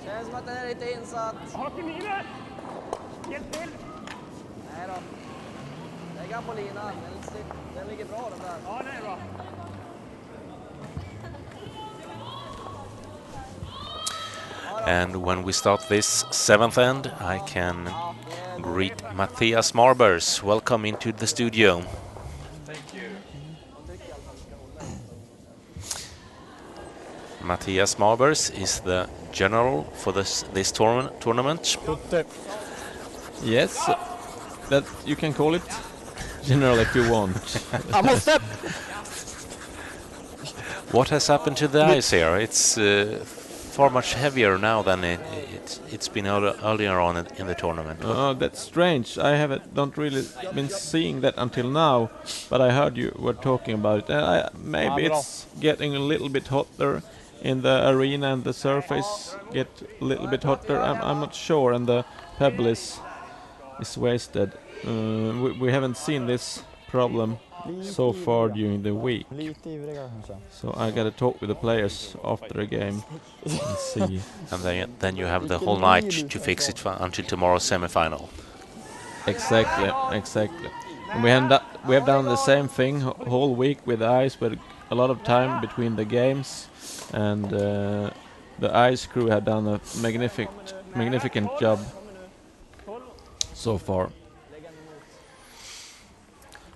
Känns som att den är lite insatt. Hake minus! Hjälp till! Nej då. Lägg han på linan. Den ligger bra den där. Ja, det är bra. And when we start this 7th end, I can greet Matthias Marbers. Welcome into the studio. Thank you. Matthias Marbers is the general for this tournament. Yes, that you can call it general if you want. What has happened to the ice here? It's far much heavier now than it's been earlier on in the tournament. Oh, that's strange. I don't really been seeing that until now, but I heard you were talking about it. Maybe it's getting a little bit hotter in the arena, and the surface get a little bit hotter. I'm not sure, and the pebble is wasted. We haven't seen this problem so far during the week. So I gotta talk with the players after the game and see. And then you have the whole night to fix it until tomorrow's semi-final. Exactly. And we have done the same thing whole week with the ice, with a lot of time between the games, and the ice crew have done a magnificent job so far.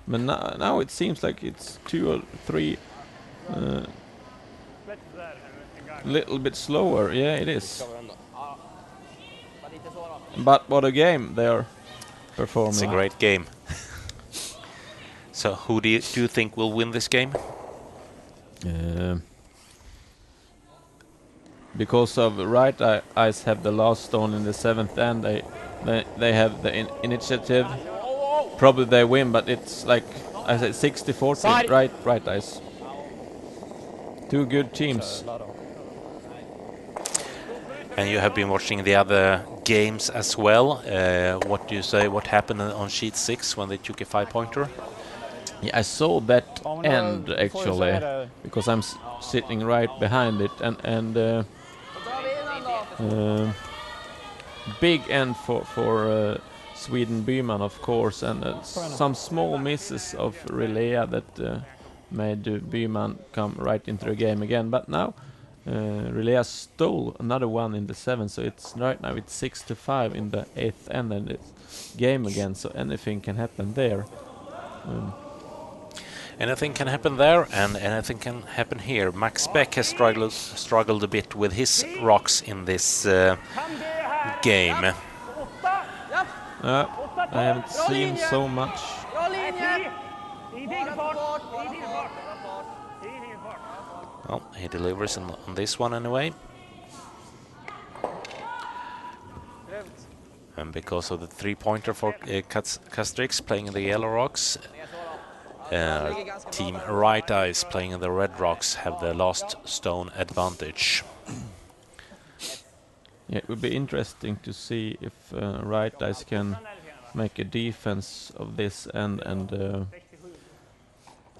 But now it seems like it's 2 or 3 little bit slower. Yeah, it is. But what a game they are performing. It's a great game. So who do you think will win this game? Because of RiteIce have the last stone in the 7th end, they have the initiative. Probably they win, but it's like I said, 60-40. RiteIce. Two good teams. And you have been watching the other games as well. What do you say? What happened on sheet 6 when they took a 5-pointer? Yeah, I saw that end actually, because I'm sitting right behind it, and big end for Sweden Byman, of course, and some small misses of Relea that made Byman come right into the game again. But now Relea stole another one in the 7th, so it's right now it's 6-5 in the 8th end, and it's game again. So anything can happen there. Anything can happen there, and anything can happen here. Max Beck has struggled a bit with his rocks in this game. I haven't seen so much. Well, he delivers on this one anyway. And because of the 3-pointer for Castrix playing the yellow rocks, Team RiteIce playing the red rocks have the last stone advantage. Yeah, it would be interesting to see if RiteIce can make a defense of this, and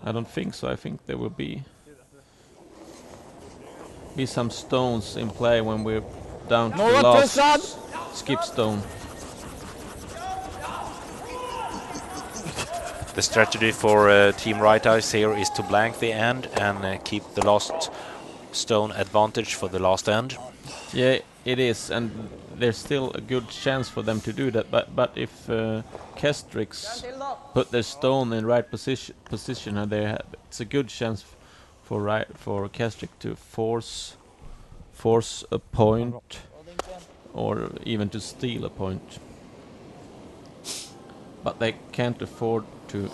I don't think so. I think there will be some stones in play when we're down to the last skip stone. The strategy for Team RiteIce here is to blank the end and keep the last stone advantage for the last end. Yeah, it is, and there's still a good chance for them to do that. But if Castrix put their stone in right position, and it's a good chance for Castrix to force a point, or even to steal a point. But they can't afford to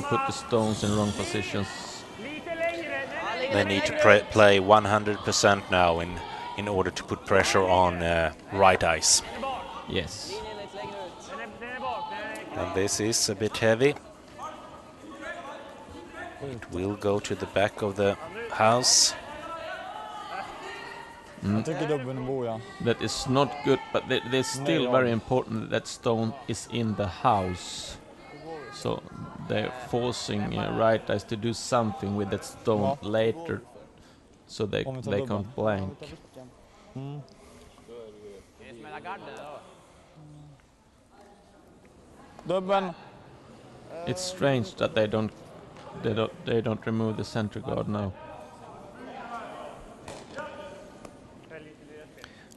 put the stones in wrong positions. They need to play 100% now in order to put pressure on RiteIce. Yes. And this is a bit heavy. It will go to the back of the house. That is not good, but it's still very important that stone is in the house. So they're forcing RiteIce to do something with that stone later, so they can't blank. It's strange that they don't remove the center guard now.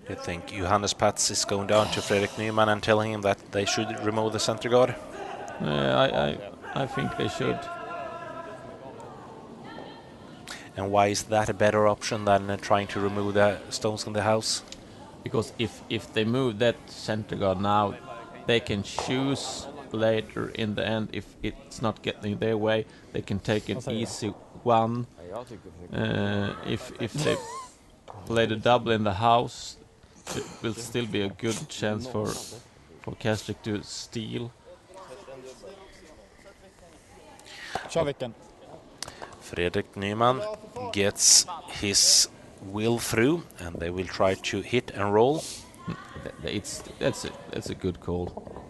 You think Johannes Patz is going down to Fredrik Nyman and telling him that they should remove the center guard? I think they should. And why is that a better option than trying to remove the stones in the house? Because if they move that center guard now, they can choose later in the end. If it's not getting their way, they can take an easy one. If they play the double in the house, it will still be a good chance for Castrix to steal. Fredrik Nyman gets his will through, and they will try to hit and roll. That's a good call.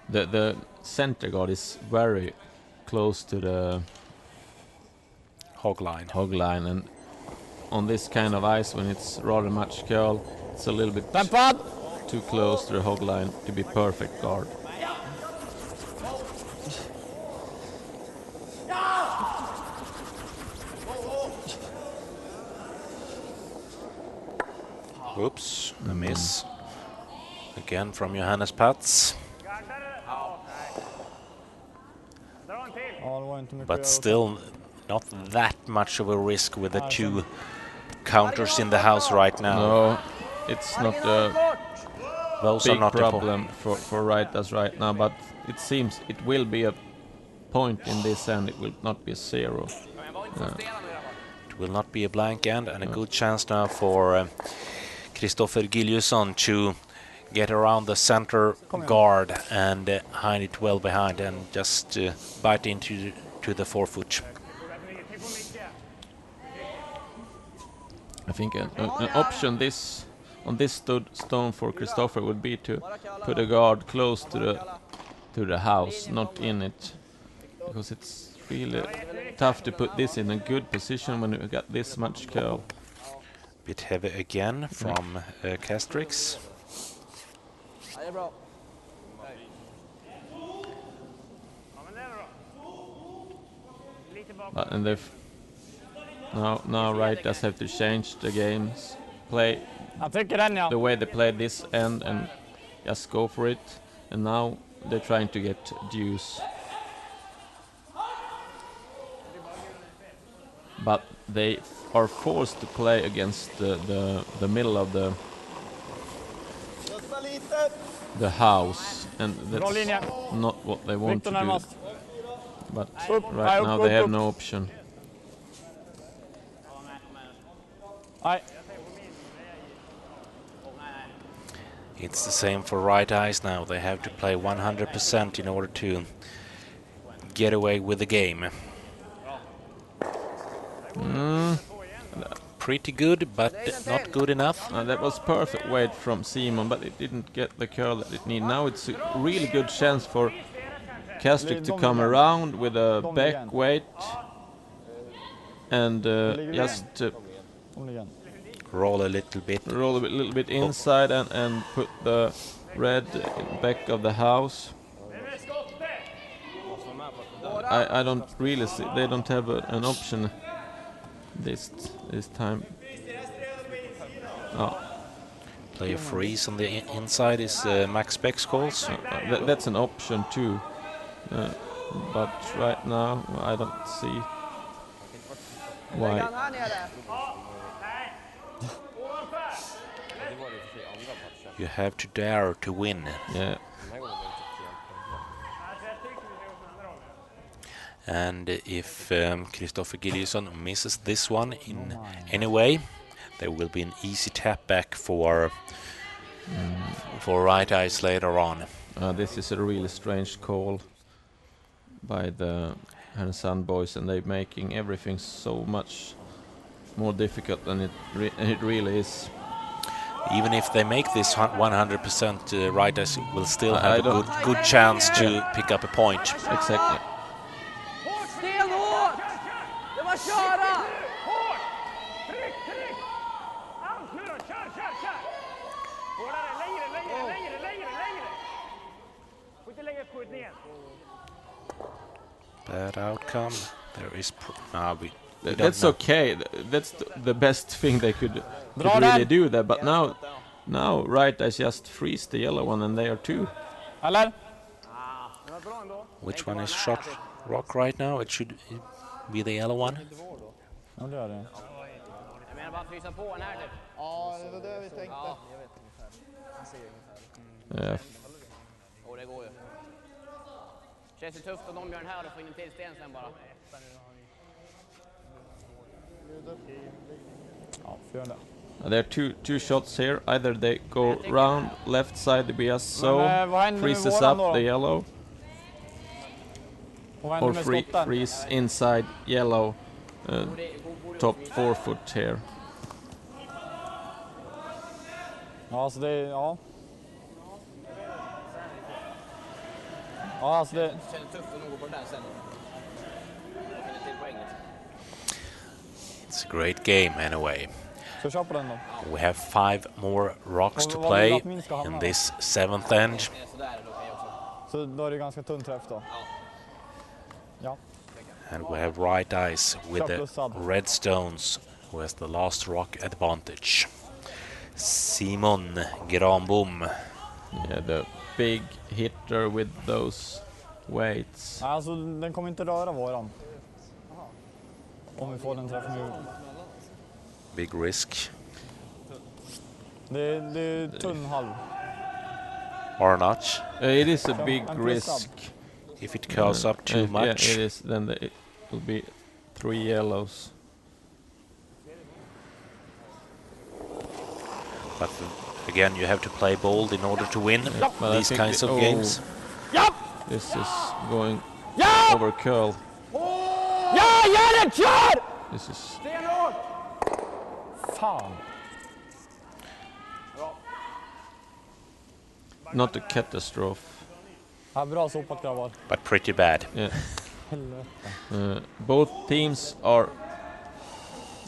The center guard is very close to the hog line, and on this kind of ice, when it's rather much curl, it's a little bit too close to the hog line to be perfect guard. Oops, a miss. Again from Johannes Pats. But still not that much of a risk with the two counters in the house right now. No, it's not a Those big are not problem for RiteIce right now, but it seems it will be a point in this end. It will not be a 0. It will not be a blank end, and a good chance now for Kristoffer Giljusson to get around the center guard and hide it well behind and just bite into the forefoot. I think an option on this stone for Kristoffer would be to put a guard close to the house, not in it, because it's really tough to put this in a good position when you got this much curl. Bit heavy again from Castrix. And they've now RiteIce have to change the games, play the way they played this end and just go for it. And now they're trying to get deuce, but they are forced to play against the middle of the house, and that's not what they want to do. But right now they have no option. It's the same for RiteIce now. They have to play 100% in order to get away with the game. Pretty good, but not good enough. That was perfect weight from Simon, but it didn't get the curl that it needed. Now it's a really good chance for Castrix to come around with a back weight and just roll a little bit inside and put the red in back of the house. I don't really see, they don't have an option this time. Oh. Play a freeze on the inside is Max Beck's calls. That's an option too, but right now I don't see why. You have to dare to win. Yeah. And if Kristoffer Giljusson misses this one in any way, there will be an easy tap back for RiteIce later on. This is a really strange call by the Härnösand boys, and they're making everything so much more difficult than it really is. Even if they make this 100%, RiteIce will still have a good chance to pick up a point. Exactly. Bad outcome. There is that's okay. That's the best thing they could really do there. But now RiteIce just freeze the yellow one, and they are 2. Which one is shot rock right now? It should be the yellow one. Yeah. Känns det tufft om de gör den här och får in en till sten sen bara. There are two shots here. Either they go round left side to be as so, freezes up the yellow, or freeze inside yellow, top forefoot here. Ja, så det, ja. Ja, alltså det känns tufft att nog gå på den där sen. It's a great game anyway. Så kör på den då. We have 5 more rocks to play in this 7th end. Så då är det ganska tunn träff då. Ja. And we have RiteIce with the red stones, who has the last rock advantage. Simon Granbom Yeah, the big hitter with those weights. Alltså den kommer inte röra våran. Om vi får den träff nu. Big risk. Det är tunn halv. Or not. It is a big risk. If it curls up too much. Yeah, it is. Then it will be 3 yellows. But again, you have to play bold in order to win these kinds of games. This is going over curl. Ja, gör det! Kör! This is Fan. not a catastrophe. Ja, bra sopat grabbar. But pretty bad. Yeah. Both teams are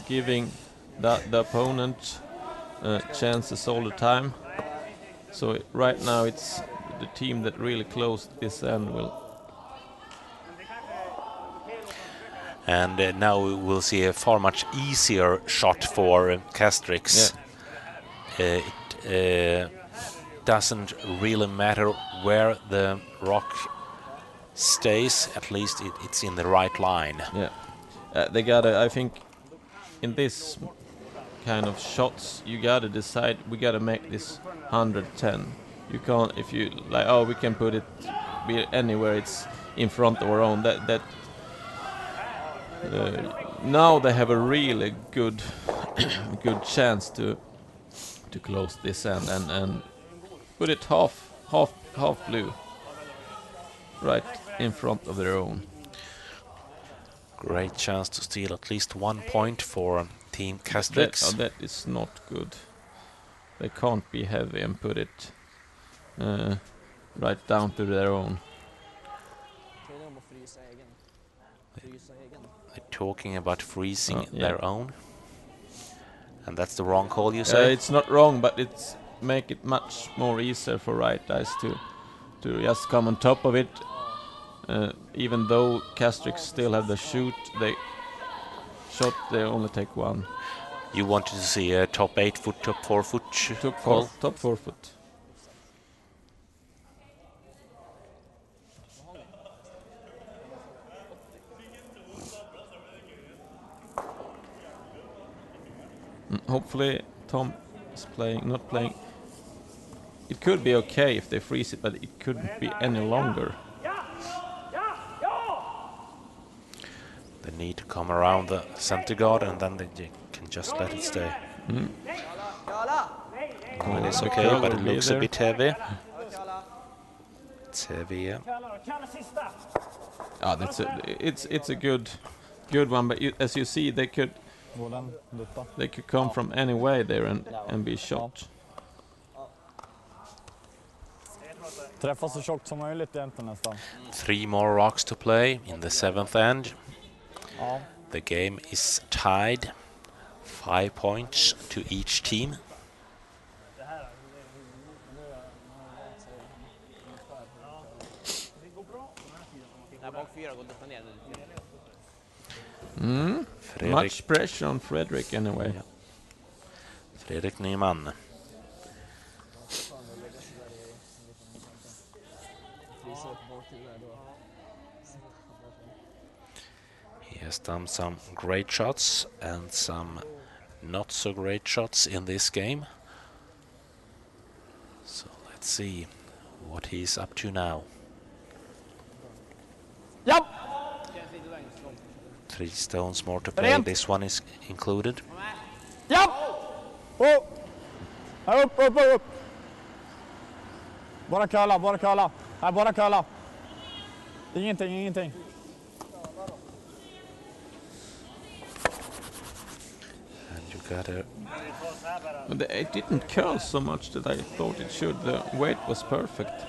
giving the opponent chances all the time. So right now it's the team that really closed this end will. And now we'll see a far much easier shot for Castrix. Yeah. It doesn't really matter where the rock stays, at least it's in the right line. Yeah, they gotta. I think in this kind of shots, you gotta decide. We gotta make this 110. You can't if you like. Oh, we can put it be anywhere. It's in front of our own. That. Now they have a really good chance to close this end and put it half blue, right in front of their own. Great chance to steal at least 1 point for Team Castrix. That is not good. They can't be heavy and put it right down to their own. They're talking about freezing their own. And that's the wrong call, you say? It's not wrong, but it's make it much more easier for RiteIce to just come on top of it. Even though Castrix still have the shot, they only take 1. You wanted to see a top 8 foot, top 4 foot call? Top 4 foot. Hopefully Tom is not playing. It could be okay if they freeze it, but it couldn't be any longer. They need to come around the center guard and then they can just let it stay. It is okay, but it looks a bit heavy. It's heavy, yeah. It's a good one, but as you see, they could come from any way there and be shot. Träffa så tjockt som möjligt egentligen nästan. 3 more rocks to play in the 7th end. Ja. The game is tied. 5 points to each team. Much pressure on Fredrik anyway. Ja. Fredrik Nyman. He has done some great shots and some not so great shots in this game. So let's see what he's up to now. Yep. 3 stones more to play. This one is included. Yep. Upp. Bara curla. Här, bara curla. Ingenting. And you got a... It didn't curl so much that I thought it should. The weight was perfect.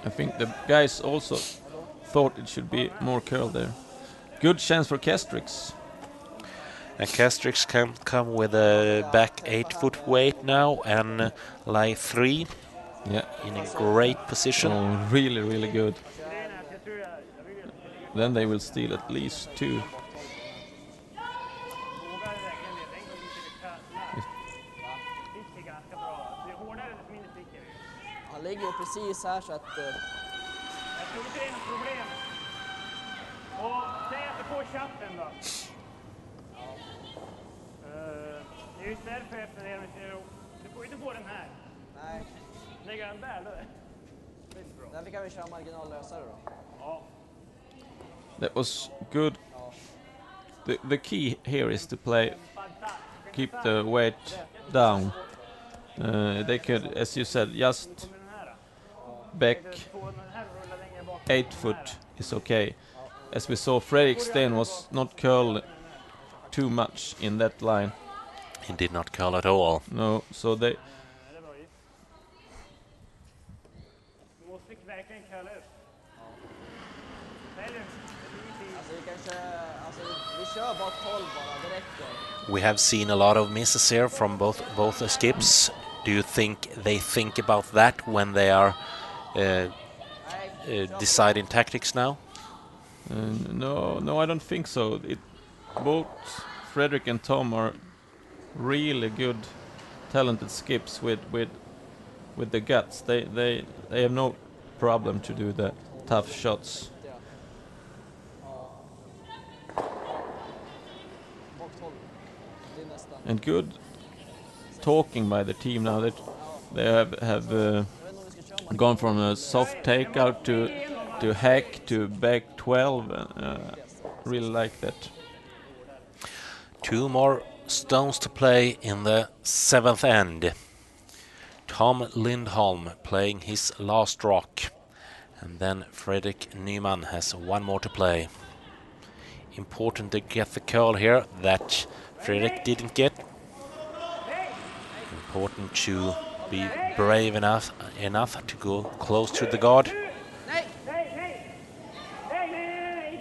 I think the guys also thought it should be more curl there. Good chance for Castrix. And Castrix can come with a back 8 foot weight now and lie 3. Yeah. In a great position. Oh, really good. Then they will steal at least 2. ligger precis här så att... Jag tror inte det är något problem. Och säg att du får chatten då. Det är just därför jag funderar med du får inte få den här. Nej. Lägga den där då. Det är bra. Därför kan vi köra marginallösare då. Ja. That was good. The key here is to keep the weight down. They could, as you said, just back 8 foot is okay. As we saw, Fredrik Sten was not curled too much in that line. He did not curl at all. No, so they... We have seen a lot of misses here from both the skips. Do you think they think about that when they are deciding tactics now? No, I don't think so. Both Fredrik and Tom are really good, talented skips with the guts. They have no problem to do the tough shots. And good talking by the team now that they have gone from a soft takeout to hack to back 12. Really like that. 2 more stones to play in the 7th end. Tom Lindholm playing his last rock, and then Fredrik Nyman has 1 more to play. Important to get the curl here that Fredrik didn't get. Important to be brave enough to go close to the guard.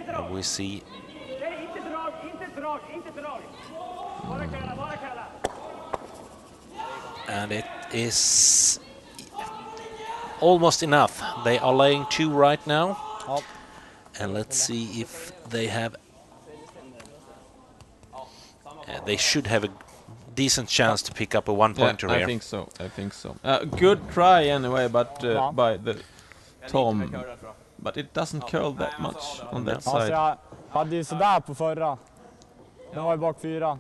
And we see and it is almost enough. They are laying 2 right now. And let's see if they have... they should have a decent chance to pick up a 1-pointer here. I think so. Good try anyway, but by the Tom. But it doesn't curl that much on that side. Jag hade ju sådär på förra. Den var ju bak 4.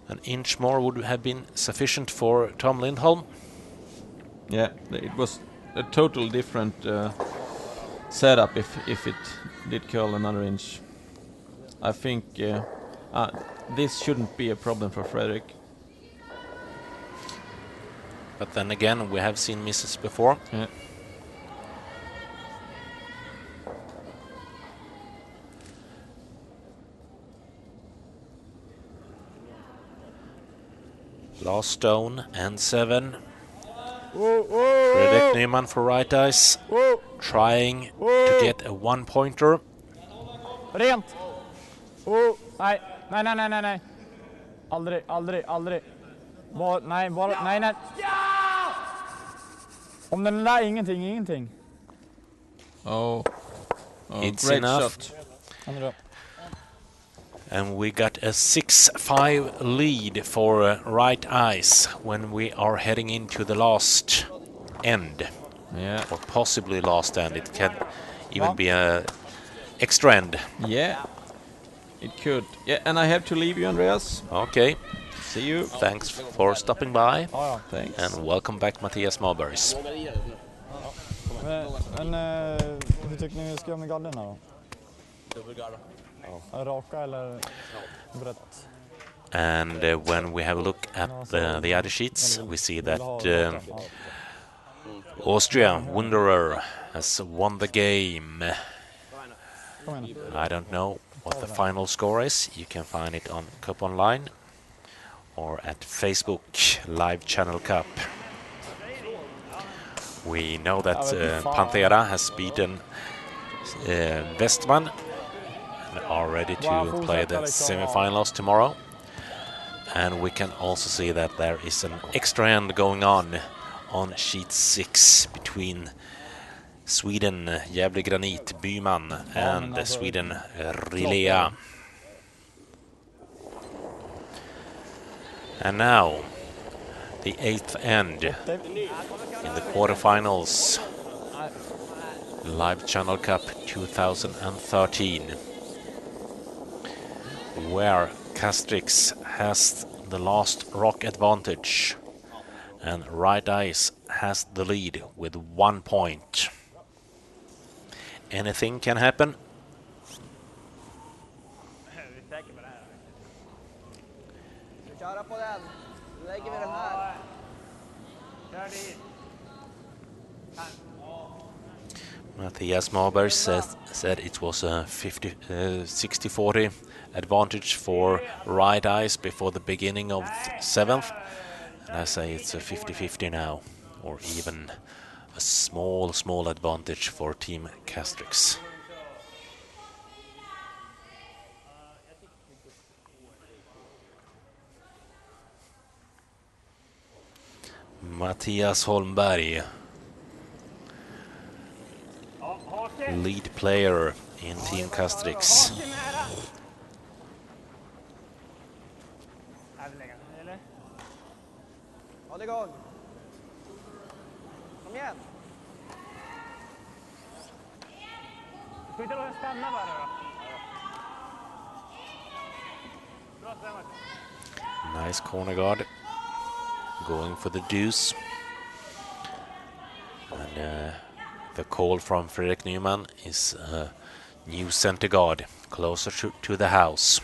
An inch more would have been sufficient for Tom Lindholm. Yeah, it was a total different setup if it did curl another inch. I think this shouldn't be a problem for Fredrik. But then again, we have seen misses before. Yeah. Last stone and 7. Fredrik Nyman for RiteIce, trying to get a 1-pointer. Rent! Nej. Aldrig. Nej. Om den där ingenting. Oh, it's great enough. Shot. And we got a 6-5 lead for RiteIce when we are heading into the last end. Yeah. Or possibly last end. It can even be a extra end. Yeah, it could. Yeah, and I have to leave you, Andreas. Okay. See you. Thanks for stopping by. Thanks. And welcome back, Mattias Malbergs. Men hur tycker ni vi ska göra med garderna då? Dubbelgarda. Raka eller brett? And when we have a look at the other sheets, we see that Austria, Wanderer, has won the game. I don't know what the final score is. You can find it on Cup Online or at Facebook Livechannel Cup. We know that Panthera has beaten Westman and are ready to play the semifinals tomorrow. And we can also see that there is an extra end going on sheet 6 between Sweden, Gävle Granit, Byman, and Sweden, Rilea. And now, the 8th end in the quarterfinals Livechannel Cup 2013, where Castrix has the last rock advantage and RiteIce has the lead with 1 point. Anything can happen. Köra på den. Nu lägger vi den här. Mattias Marberg said it was a 60-40 advantage for RiteIce before the beginning of 7th. And I say it's a 50-50 now, or even a small advantage for Team Castrix. Mattias Holmberg, lead player in Team Castrix. Håll igång. Kom igen. Ska vi inte låta stanna bara då? Bra stämmat. Nice corner guard. Going for the deuce. And the call from Fredrik Nyman is a new center guard closer to the house.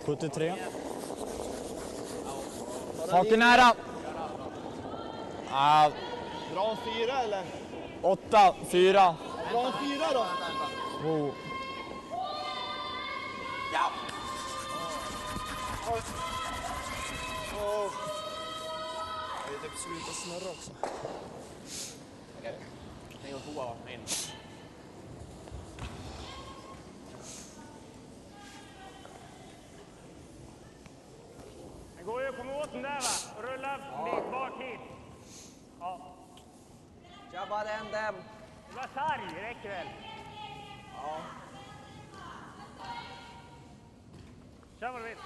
$73. Haken nära. Dra en 4 eller? 8, 4. Dra en 4 då. Oh. Ja. Det är sluta snurra också. Okej. En och två in. Det går ju att komma åt den där va? Rulla bak hit. Ja. Kör bara den dem. Det var sarg, räcker väl? Ja. Kör vad du vill.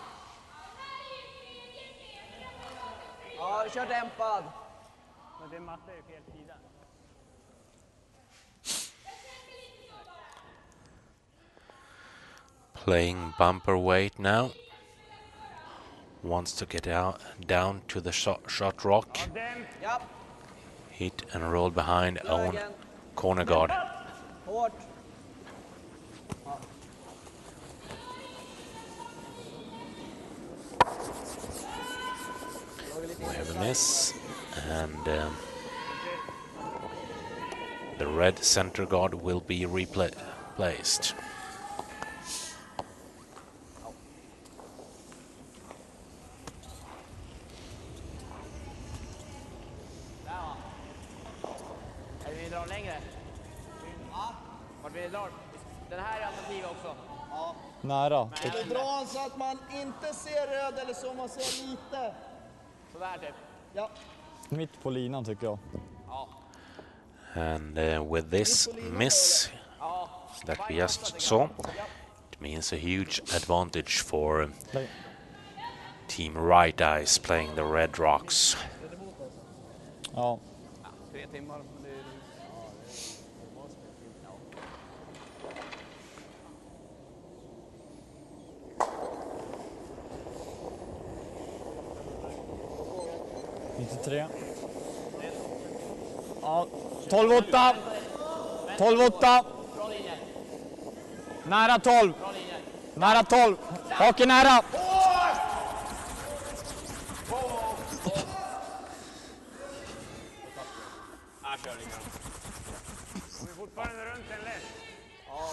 Ja, kör dämpad. Men det är matte i fel sida. Playing bumper weight now. Wants to get down to the shot rock. Ja. Hit and roll behind own corner guard. Hårt. We have a miss, and the red center guard will be replaced. Vi drar längre. Ja. Vart vi drar? Den här är alternativ också. Ja. Nära. Eller dra så att man inte ser röd eller så man ser lite. Sådär typ. Ja. Mitt på linan tycker jag. Ja. And with this miss that we just saw, it means a huge advantage for Team RiteIce playing the Red Rocks. Ja. 3 timmar. Ja, 12-8. 12-8. Nära 12. Nära 12. Haken nära. Vi är fortfarande runt en lätt. Ja.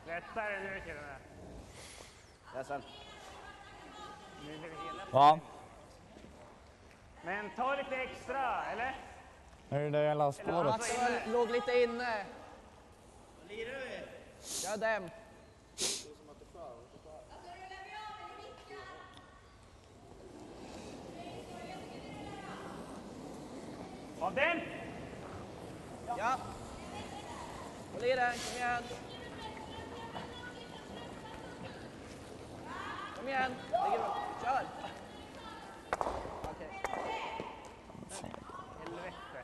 Lättare nu killarna. Ledsen. Nu blir det hela. Ja. Men ta lite extra, eller? Är det det hela spåret? Mats låg lite inne. Kör dem. Av den! Ja. Håll i den, kom igen. Kom igen. Ligger bra. Kör. Okej. Helvete.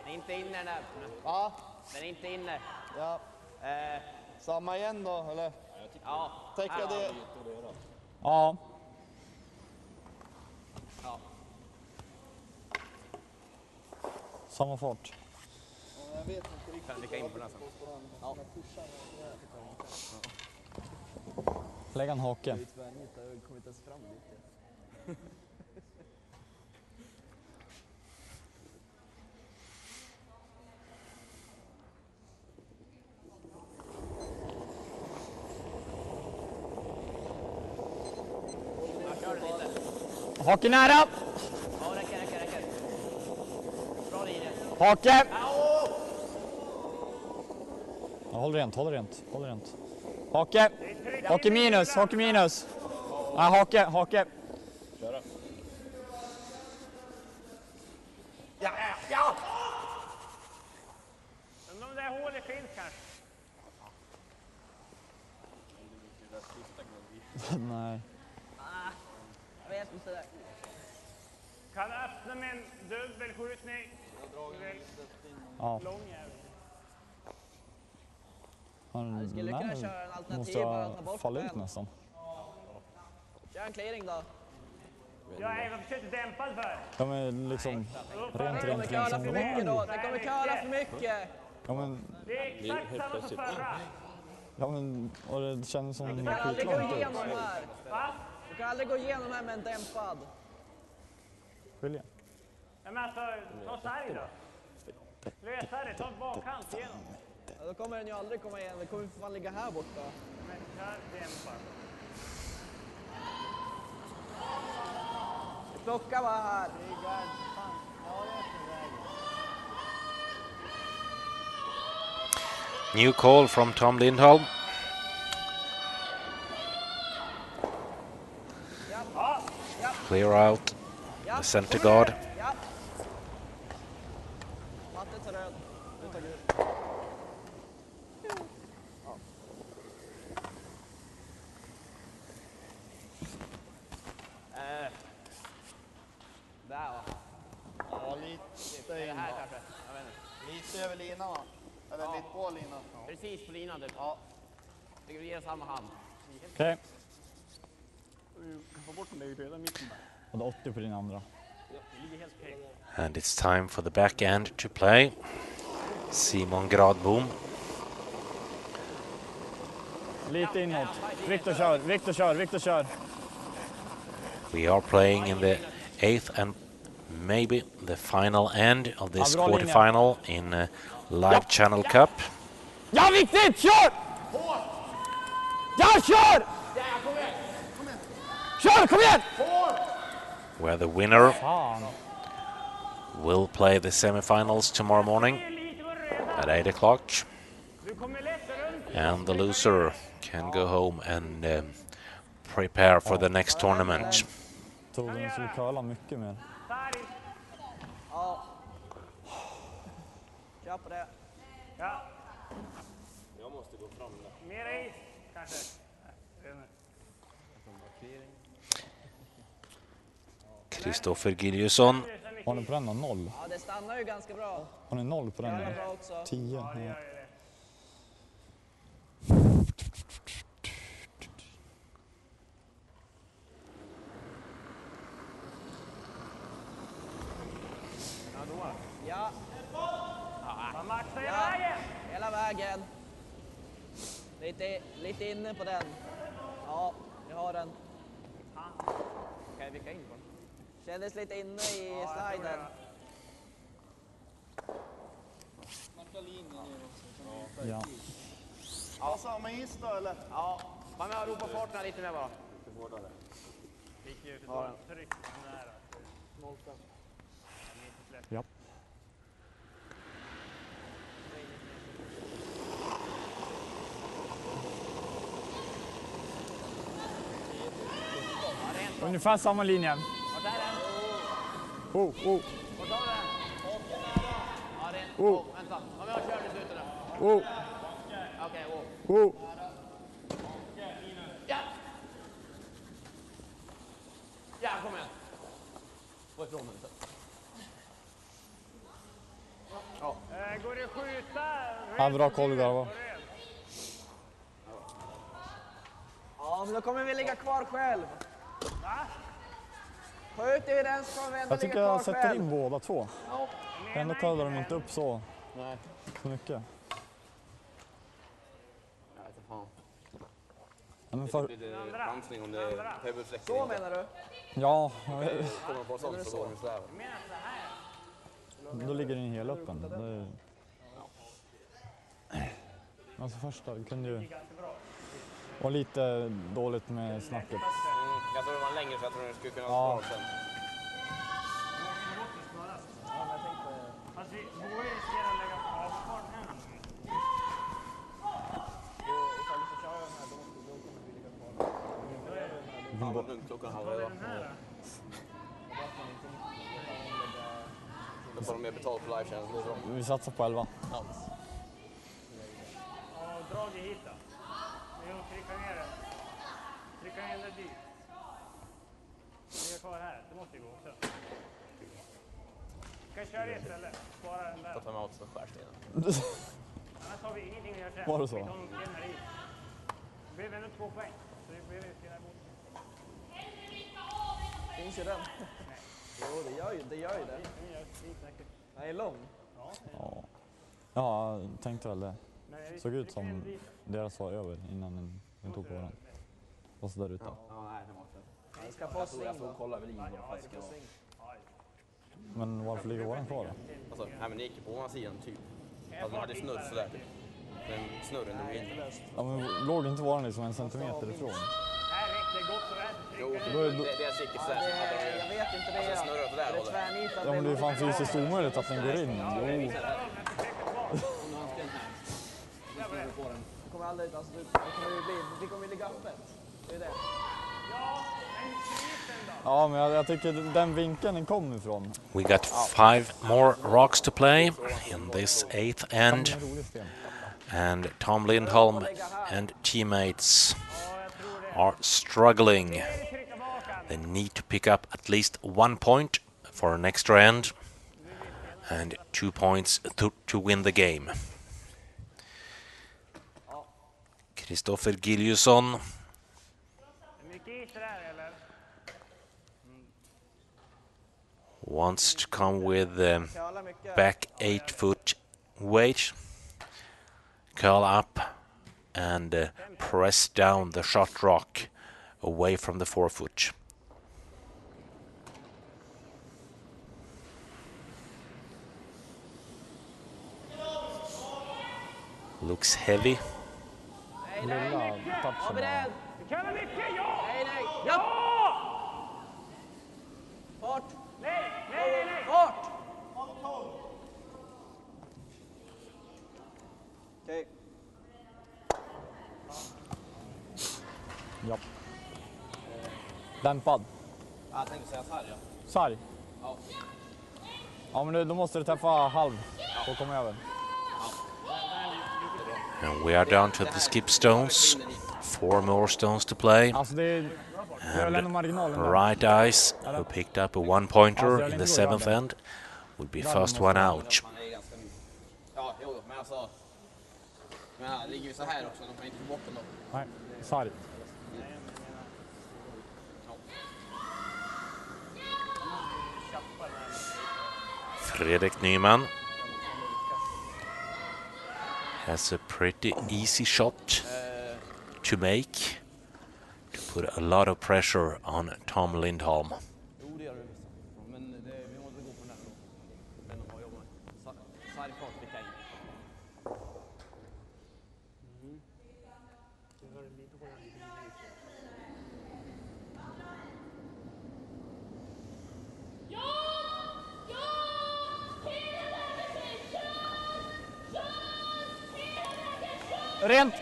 Den är inte inne den där. Ja, Den är inte inne. ja. Samma igen då, eller? Ja. Täcka det. Ja. Ja. Samma fart. Jag vet inte riktigt. Kan vicka in på den sen. Ja. Lägga en hake. Jag kommer inte ens fram dit. Jag kör lite. Hake nära! Ja, räcker. Bra linje. Hake! Au! Ja, håll rent. Hake! Hake minus. Nej, hake. Ja! Men de där hålen finns kanske. Nej. Jag vet inte det. Kan öppna med en dubbelskjutning. Ja. Lång jävel. Han skulle kunna köra en alternativ, måste bara ta ha bort fallit ut den. nästan. Kör en clearing då. Jag är försökt dämpad för. De är liksom Det kommer köra för mycket då. Det kommer köra för mycket. Ja men, Det är exakt samma som förra. och det känns som Du kan aldrig gå skitlångt ut. igenom här. Va? Du kan aldrig gå igenom här med en dämpad. Skilja. Ja, men alltså, ta sarg då. Lösa det, ta bakkant igenom. Ja, då kommer den ju aldrig komma igen. Den kommer för fan ligga här borta. Men kör dämpad. Plocka bara här. New call from Tom Lindholm. Clear out the center guard. Ja. Matte tar röd. Du tar gul. Där va. Ja, lite Är det in här va? kanske? Jag vet inte. Lite över linan va? Eller Ja. lite på linan. Precis på linan typ. Ja. Det ger samma hand. Okej. Du kan få bort den där röda mitten där. Och det är 80 på din andra. Det ligger helt okej. And it's time for the backhand to play. Simon Gradbom. Lite inåt. Viktor kör. We are playing in the 8th and maybe the final end of this bra linje. quarterfinal in Livechannel Cup. Ja, viktigt! Kör! Ja, kör! Kör, kom igen! Where the winner Fan. will play the semifinals tomorrow morning at 8 o'clock. Du kommer lätt runt. And the loser can go home and prepare for the next tournament. Tog den skulle curla mycket mer. Sarg. Ja. Kör på det. Ja. Jag måste gå fram där. Mera is kanske. Kristoffer Giljusson. Har ni på den då? 0? Ja, det stannar ju ganska bra. Har ni 0 på den? Det är bra Då? också. 10? Ja, det Ja. gör ju det. Ja, Man maxar Ja. hela vägen. hela vägen. Lite inne på den. Ja, vi har den. Kan jag vicka in på den? Kändes lite inne i sliden. Ja. Ja, samma is då eller? Ja. Fan med att ropa farten lite mer bara. Gick ju för tryck nära. Ja. Ungefär samma linje. Vart är den? Oh. Vart har du den? Ja, det är en. Vänta. Ja, men jag kör i slutet nu. Oh. Okej, Oh. Ja, kom igen. Gå ifrån mig lite. Ja. Går det att skjuta? Ja, bra koll där va? Ja, men då kommer vi ligga kvar själv. Va? Skjut i den så kommer vi ändå Jag tycker ligga kvar jag sätter själv. in båda två. Ja. Ändå kollar de inte upp så Nej. mycket. Jag vet inte fan. Ja, men Det för... är lite chansning om det är huvudfläkten. Så menar du? Ja, Kommer på sånt så går de sådär. då ligger den helt öppen. Det... Alltså första kunde ju vara lite dåligt med snacket. Jag tror det var längre så jag tror det skulle kunna Ja. vara bra sen. Fast vi borde riskera att lägga avfart här. Ifall du ska köra den här, då kommer vi ligga kvar. Fan vad lugnt klockan halv 11. Då får de mer betalt för Livechannel. Det är bra. Vi satsar på 11. Ja. Och drag hit då. Jo, trycka ner den. Trycka ner den dit. Vi är kvar här. Det måste ju gå också. Vi kan köra det istället. Spara den där. Ta fram out för skärstenen. Annars har vi ingenting att göra sen. Var det så? Vi tar någon sten här i. Det blev ändå 2 poäng. Så det blev spela emot. Finns ju den. Jo, det gör ju det. Den är lång. Ja. Ja, jag tänkte väl det. Såg ut som deras var över innan den tog på den. Och så där ute. Ja, nej, det måste jag. Vi ska få sling Jag får då. kolla över linjen vad det ska vara. Men varför ligger våran kvar då? Alltså, nej men det gick ju på ena sidan typ. Alltså man hade snurr sådär typ. Den snurren drog inte. Ja, men låg inte våran liksom 1 centimeter ifrån? Här räcker gott och väl. Jo, Då- det är säkert sådär. Så hade Jag de vet inte det. alltså snurrat åt det där Det är hållet. tvärnitat. Ja, men det är fan fysiskt omöjligt att den går in. Jo. Om du har handsken här. Då snurrar du på den. Det kommer aldrig, alltså, det kommer ligga öppet. Det är det. Ja, men jag tycker den vinkeln den kom ifrån. We got 5 more rocks to play in this 8th end. En rolig sten. And Tom Lindholm and teammates are struggling. They need to pick up at least 1 point for an extra end and 2 points to win the game. Kristoffer Giljusson wants to come with back 8-foot weight, curl up and press down the shot rock away from the 4-foot. Looks heavy. Lilla touchen. Beredd! Det kan vara mycket, ja! Nej! Ja! Fart! Nej! Fart! Okej. Ja. Dämpad. Jag tänkte säga sarg, ja. Sarg. Ja. Ja, men då måste du träffa halv och komma över. And we are down to the skip stones. 4 more stones to play. Alltså det är väl ändå marginalen där. RiteIce, who picked up a 1-pointer in the 7th end, will be first one out. Man är ganska... Ja, jo, men alltså... Men ligger vi så här också, de kan inte få bort den då. Nej, sarg. Fredrik Nyman has a pretty easy shot to make to put a lot of pressure on Tom Lindholm. Jo, det gör det visst. Men vi måste gå på den här då. Den har jag med. Sarg fart, vilka in. Rent!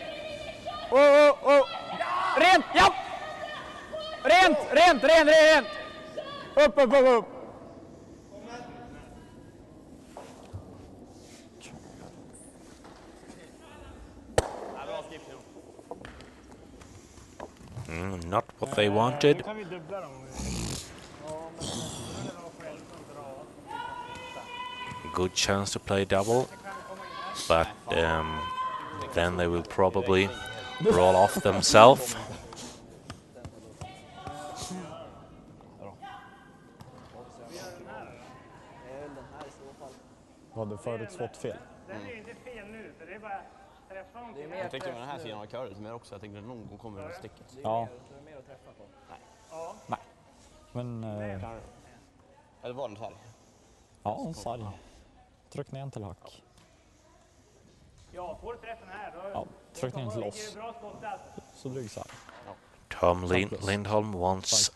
Oh! Rent! Ja! Rent! Upp! Not what they wanted. Kan vi dubbla dem? good chance to play double, but then they will probably roll off themselves. Vad hade förutspått fel? Den är ju inte fel nu, för det är bara träffa dem. Jag tänkte med den här sidan av köret lite mer också. Jag tänkte att någon gång kommer det sticket. Ja. Det är mer att träffa på. Nej. Men... Eller var den sarg? Ja, en sarg. Tryck ner en till hack. Ja, får du träffen här då... Ja, tryck ner en till oss. Det är bra skott där. Så dryg sarg. Tom Lindholm wants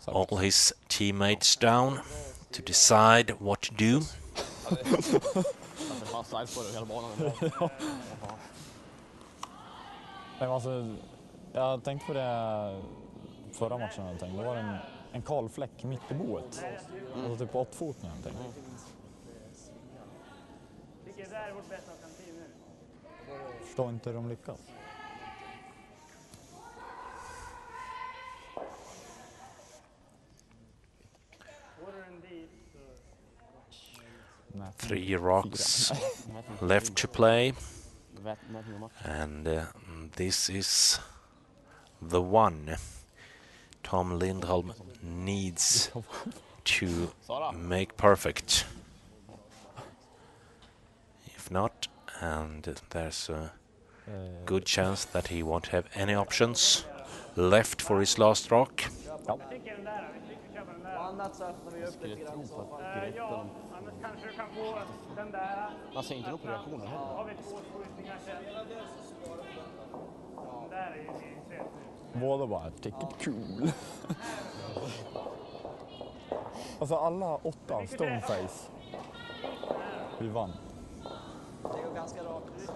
all his teammates down to decide what to do. Det fanns slides på det hela banan. Nej, alltså, jag tänkte på det förra matchen. Jag tänkte. Det var en kal fläck mitt i boet. Alltså typ på 8 fot nu. Vilket är vårt bästa alternativ nu? Förstår inte hur de lyckas. Three rocks left to play, and this is the one Tom Lindholm needs to make perfect. If not, and there's a good chance that he won't have any options left for his last rock. Annat så öppnar vi upp lite grann i så fall. Ja, annars kanske du kan få den där. Man ser inte upp på reaktionen heller. Har vi 2 skjutningar sen. Den där är ju intressant nu. Båda bara, ticket cool. Alltså alla 8 stoneface. Vi vann. Det går ganska rakt.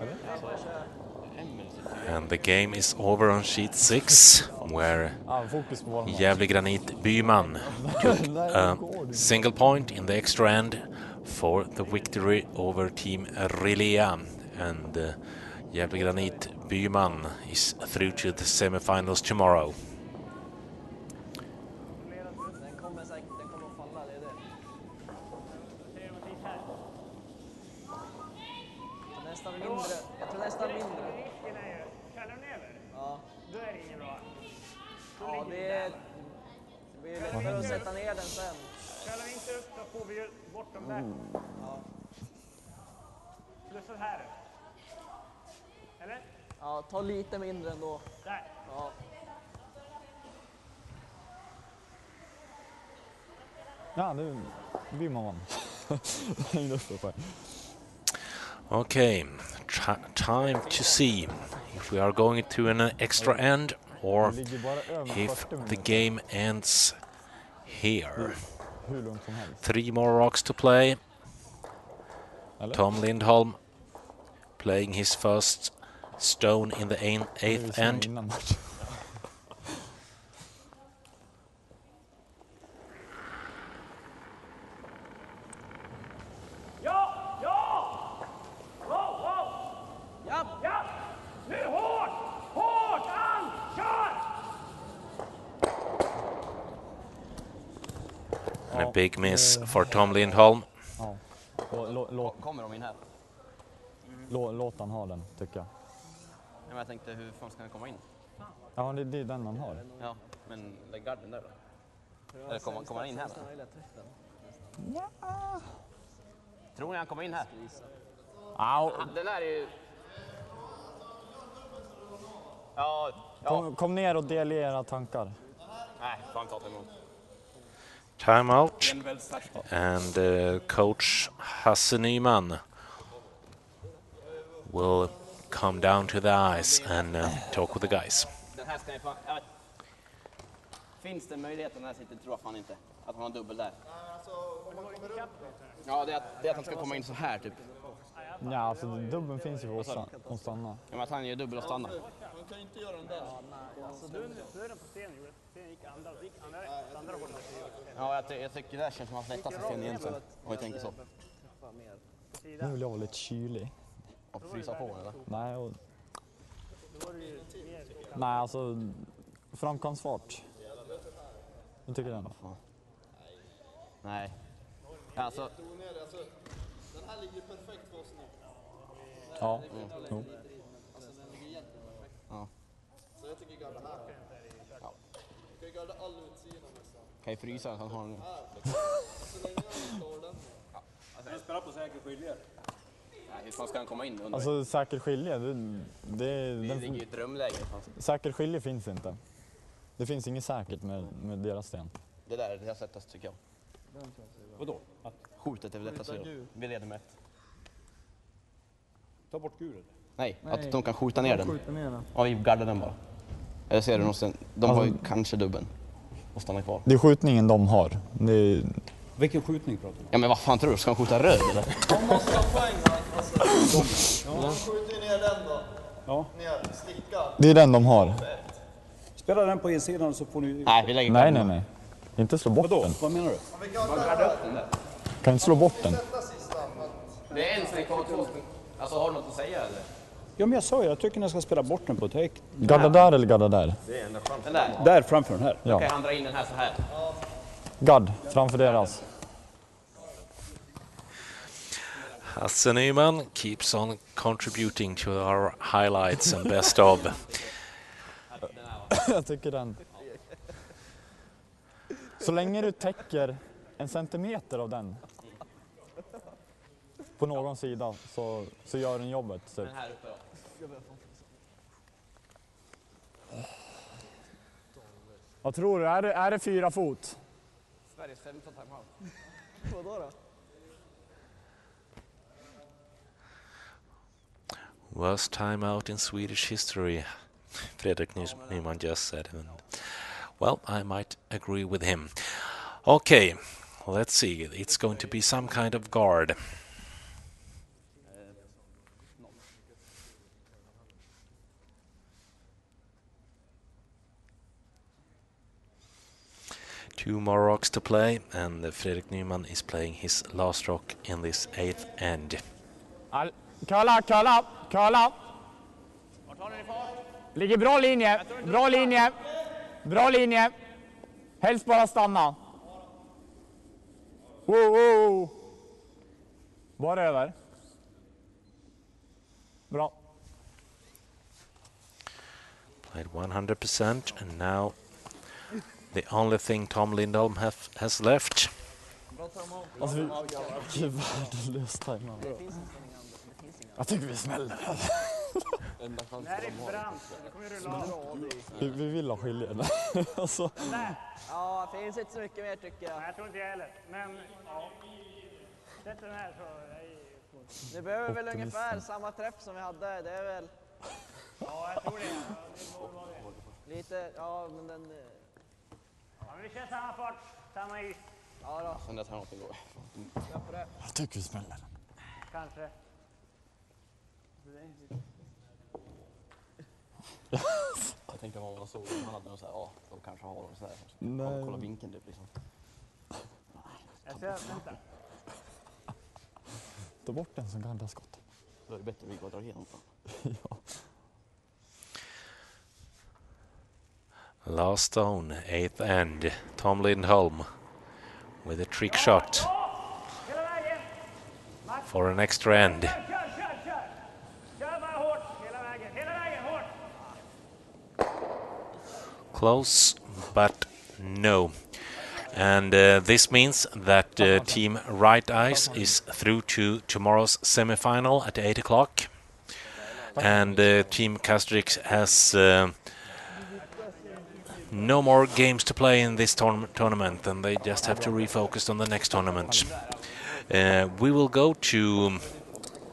And the game is over on sheet 6, where Gävle Granit Byman took a single point in the extra end for the victory over Team Rilea. And Gävle Granit Byman is through to the semifinals tomorrow. Den kommer att falla, det är det. Nästan mindre. Jag tror nästan mindre. Kallar den över? Ja. Då är det inget bra. Ja, det blir lättare att sätta ner den sen. Kallar vi inte upp så får vi ju bort dem där. Ja. Plus så här. Eller? Ja, ta lite mindre ändå. Där. Ja. Ja, nu blir man vann. Okay, time to see if we are going to an extra end or if the game ends here. 3 more rocks to play. Tom Lindholm playing his first stone in the 8th end. And a big miss for Tom Lindholm. Ja. Kommer de in här? Låt han ha den, tycker jag. Men jag tänkte, hur fan ska han komma in? Ja, det är den han har. Ja, men lägg garden där då. Eller kommer han in här? Ja. Tror ni han kommer in här? Den där är ju... Kom ner och delge era tankar. Nej, fan ta emot. Time out, and coach Hasse Nyman will come down to the ice and talk with the guys. Den här ska ni fan... Finns det möjligheten när jag sitter, tror jag fan inte. Att han har dubbel där. Ja, det är att han ska komma in så här typ. Ja, alltså dubbeln finns ju för att stanna. Ja, men att han gör dubbel och stanna. Han kan inte göra den där. Då är den på scenen. Sen gick andra hållet. Ja, jag tycker det känns som att han lättar sig scenen igen sen. Om jag tänker så. Nu vill jag vara lite kylig. Och frysa på eller? Nej, nej, alltså framkomstfart. Jag tycker den. Nej. Alltså, den här ligger perfekt för oss nu. Ja. Jo. Alltså den ligger jätteperfekt. ja. Så jag tycker garda här. Ja. Du kan ju garda all utsidan nästan. Kan ju frysa att han har den. Så länge han står den. Ja. Alltså, Han spelar på säker skiljer. hur fan ska han komma in under? Alltså säker skilje, det ligger ju ett drömläge. Säker skilje finns inte. Det finns inget säkert med deras sten. Det där är det sättaste tycker jag. Vadå? Skjutet är väl lättast att göra. Vi leder med 1. Ta bort gulet. Nej, att de kan skjuta ner den. Ja, vi gardar den bara. Jag ser det någonstans. De har ju kanske dubben. Och stanna kvar. Det är skjutningen de har. Det är... Vilken skjutning pratar du om? Ja men vad fan tror du? Ska de skjuta röd eller? De måste ha poäng alltså. De skjuter ju ner den då. Ja. Ner, sticka. Det är den de har. Spela den på insidan så får ni... Nej, vi lägger Nej. Inte slå bort Vadå? den. Vad menar du? Kan inte slå bort den. Det är en snick och 2 snick. Alltså har du något att säga eller? Ja men jag sa ju, jag tycker ni ska spela bort den på take. Gadda där eller gadda där? Den där. Där framför den här. Ja. Okej, han drar in den här så här. Gadd, framför deras. Hasse Nyman keeps on contributing to our highlights and best of. Jag tycker den. Så länge du täcker 1 centimeter av den på någon sida så gör den jobbet. Så. Den här uppe då. Vad tror du? Är det 4 fot? Sveriges 5:e timeout. Vadå då? Worst timeout in Swedish history, Fredrik Nyman just said. And, well, I might agree with him. Okay, let's see. It's going to be some kind of guard. Two more rocks to play, and Fredrik Nyman is playing his last rock in this 8th end. Kalla! Vart har ni fart? Ligger bra linje. Helst bara stanna. Wow. Bara över. Bra. Played 100%, and now the only thing Tom Lindholm has left. Alltså, vilken värdelös timeout. Jag tycker vi smäller. Det här är brant. Det kommer ju rulla av. Vi vill ha skiljen. Alltså. Ja, det finns inte så mycket mer tycker jag. Nej, jag tror inte jag heller. Men ja. Sätt den här så... Det behöver väl ungefär samma träff som vi hade. Det är väl... Ja, jag tror det. Lite, ja men den... Ja, men vi kör samma fart, samma is. Ja då. Sen att han åker gå. Jag tycker vi smäller. Kanske. Jag tänkte vad man såg. Han hade någon så här, ja, de kanske har dem så här. Nej. Kolla vinkeln typ liksom. Jag ser, vänta. Ta bort den som gardar skott. Då är det bättre att vi går och drar igenom. Ja. Last stone, 8th end. Tom Lindholm with a trick shot for an extra end. Kör bara hårt, hela vägen hårt. Close, but no. And this means that Team RiteIce is through to tomorrow's semifinal at 8 o'clock. And Team Castrix has no more games to play in this tournament, and they just have to refocus on the next tournament. We will go to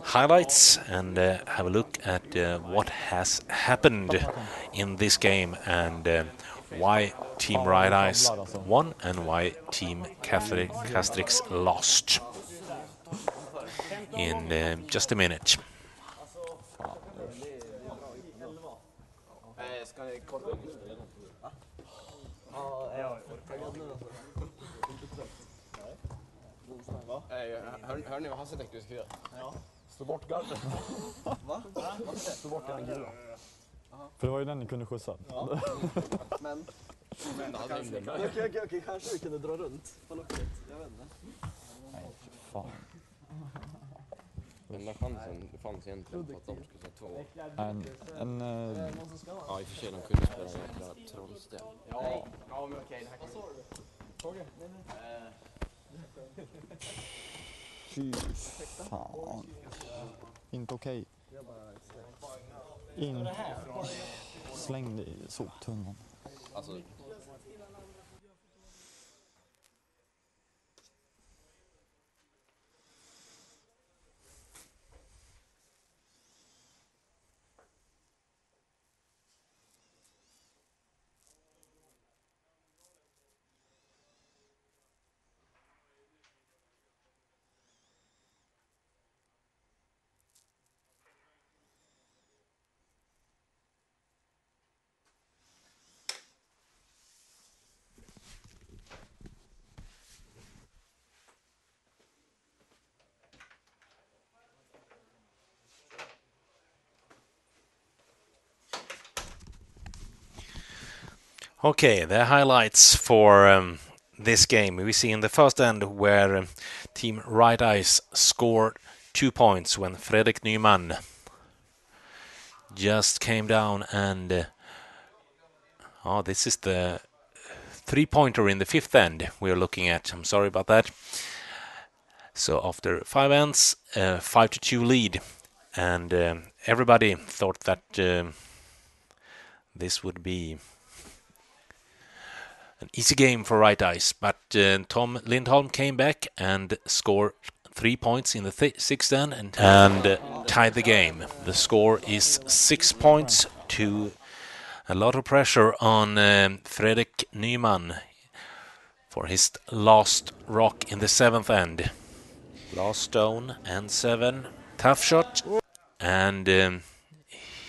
highlights and have a look at what has happened in this game and why Team RiteIce won and why Team Castrix lost. In just a minute. Hör ni vad Hasse tänkte vi ska göra? Ja. Slå bort garden. Va? Slå bort den gula. För det var ju den ni kunde skjutsa. Ja. Men okej, kanske vi kunde dra runt på locket. Jag vet inte. fan. Enda chansen fanns egentligen på att de skulle ta 2. Ja, i och för sig de kunde spela jäkla trollställ. Ja, men okej, det här kan vi... Fy fan. Inte okej. In. Släng det i soptunnan. Alltså... Okay, the highlights for this game. We see in the first end where Team RiteIce scored 2 points when Fredrik Nyman just came down and... this is the 3-pointer in the fifth end we're looking at. I'm sorry about that. So after 5 ends, 5-2 lead. And everybody thought that this would be an easy game for RiteIce, but Tom Lindholm came back and scored 3 points in the sixth end and tied the game. The score is 6 points to a lot of pressure on Fredrik Nyman for his last rock in the seventh end. Last stone and 7. Tough shot, and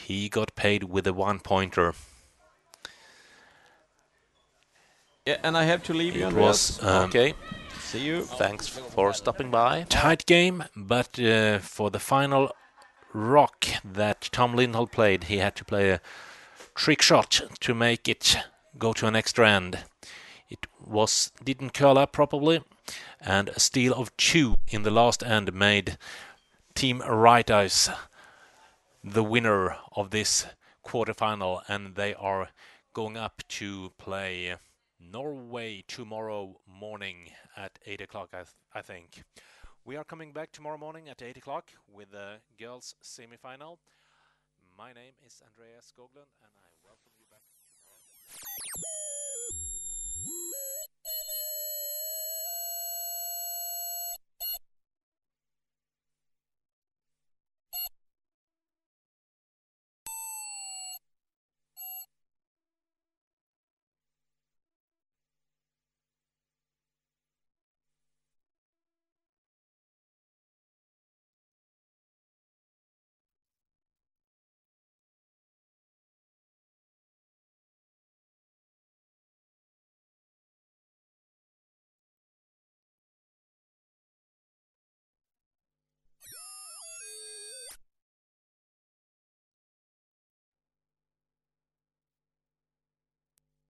he got paid with a 1-pointer. Yeah, and I have to leave you, It Andreas. was okay. See you. Thanks for stopping by. Tight game, but for the final rock that Tom Lindholm played, he had to play a trick shot to make it go to an extra end. It didn't curl up properly, and a steal of 2 in the last end made Team RiteIce the winner of this quarterfinal, and they are going up to play Norway tomorrow morning at 8 o'clock, I think. We are coming back tomorrow morning at 8 o'clock with the girls' semi-final. My name is Andreas Skoglund, and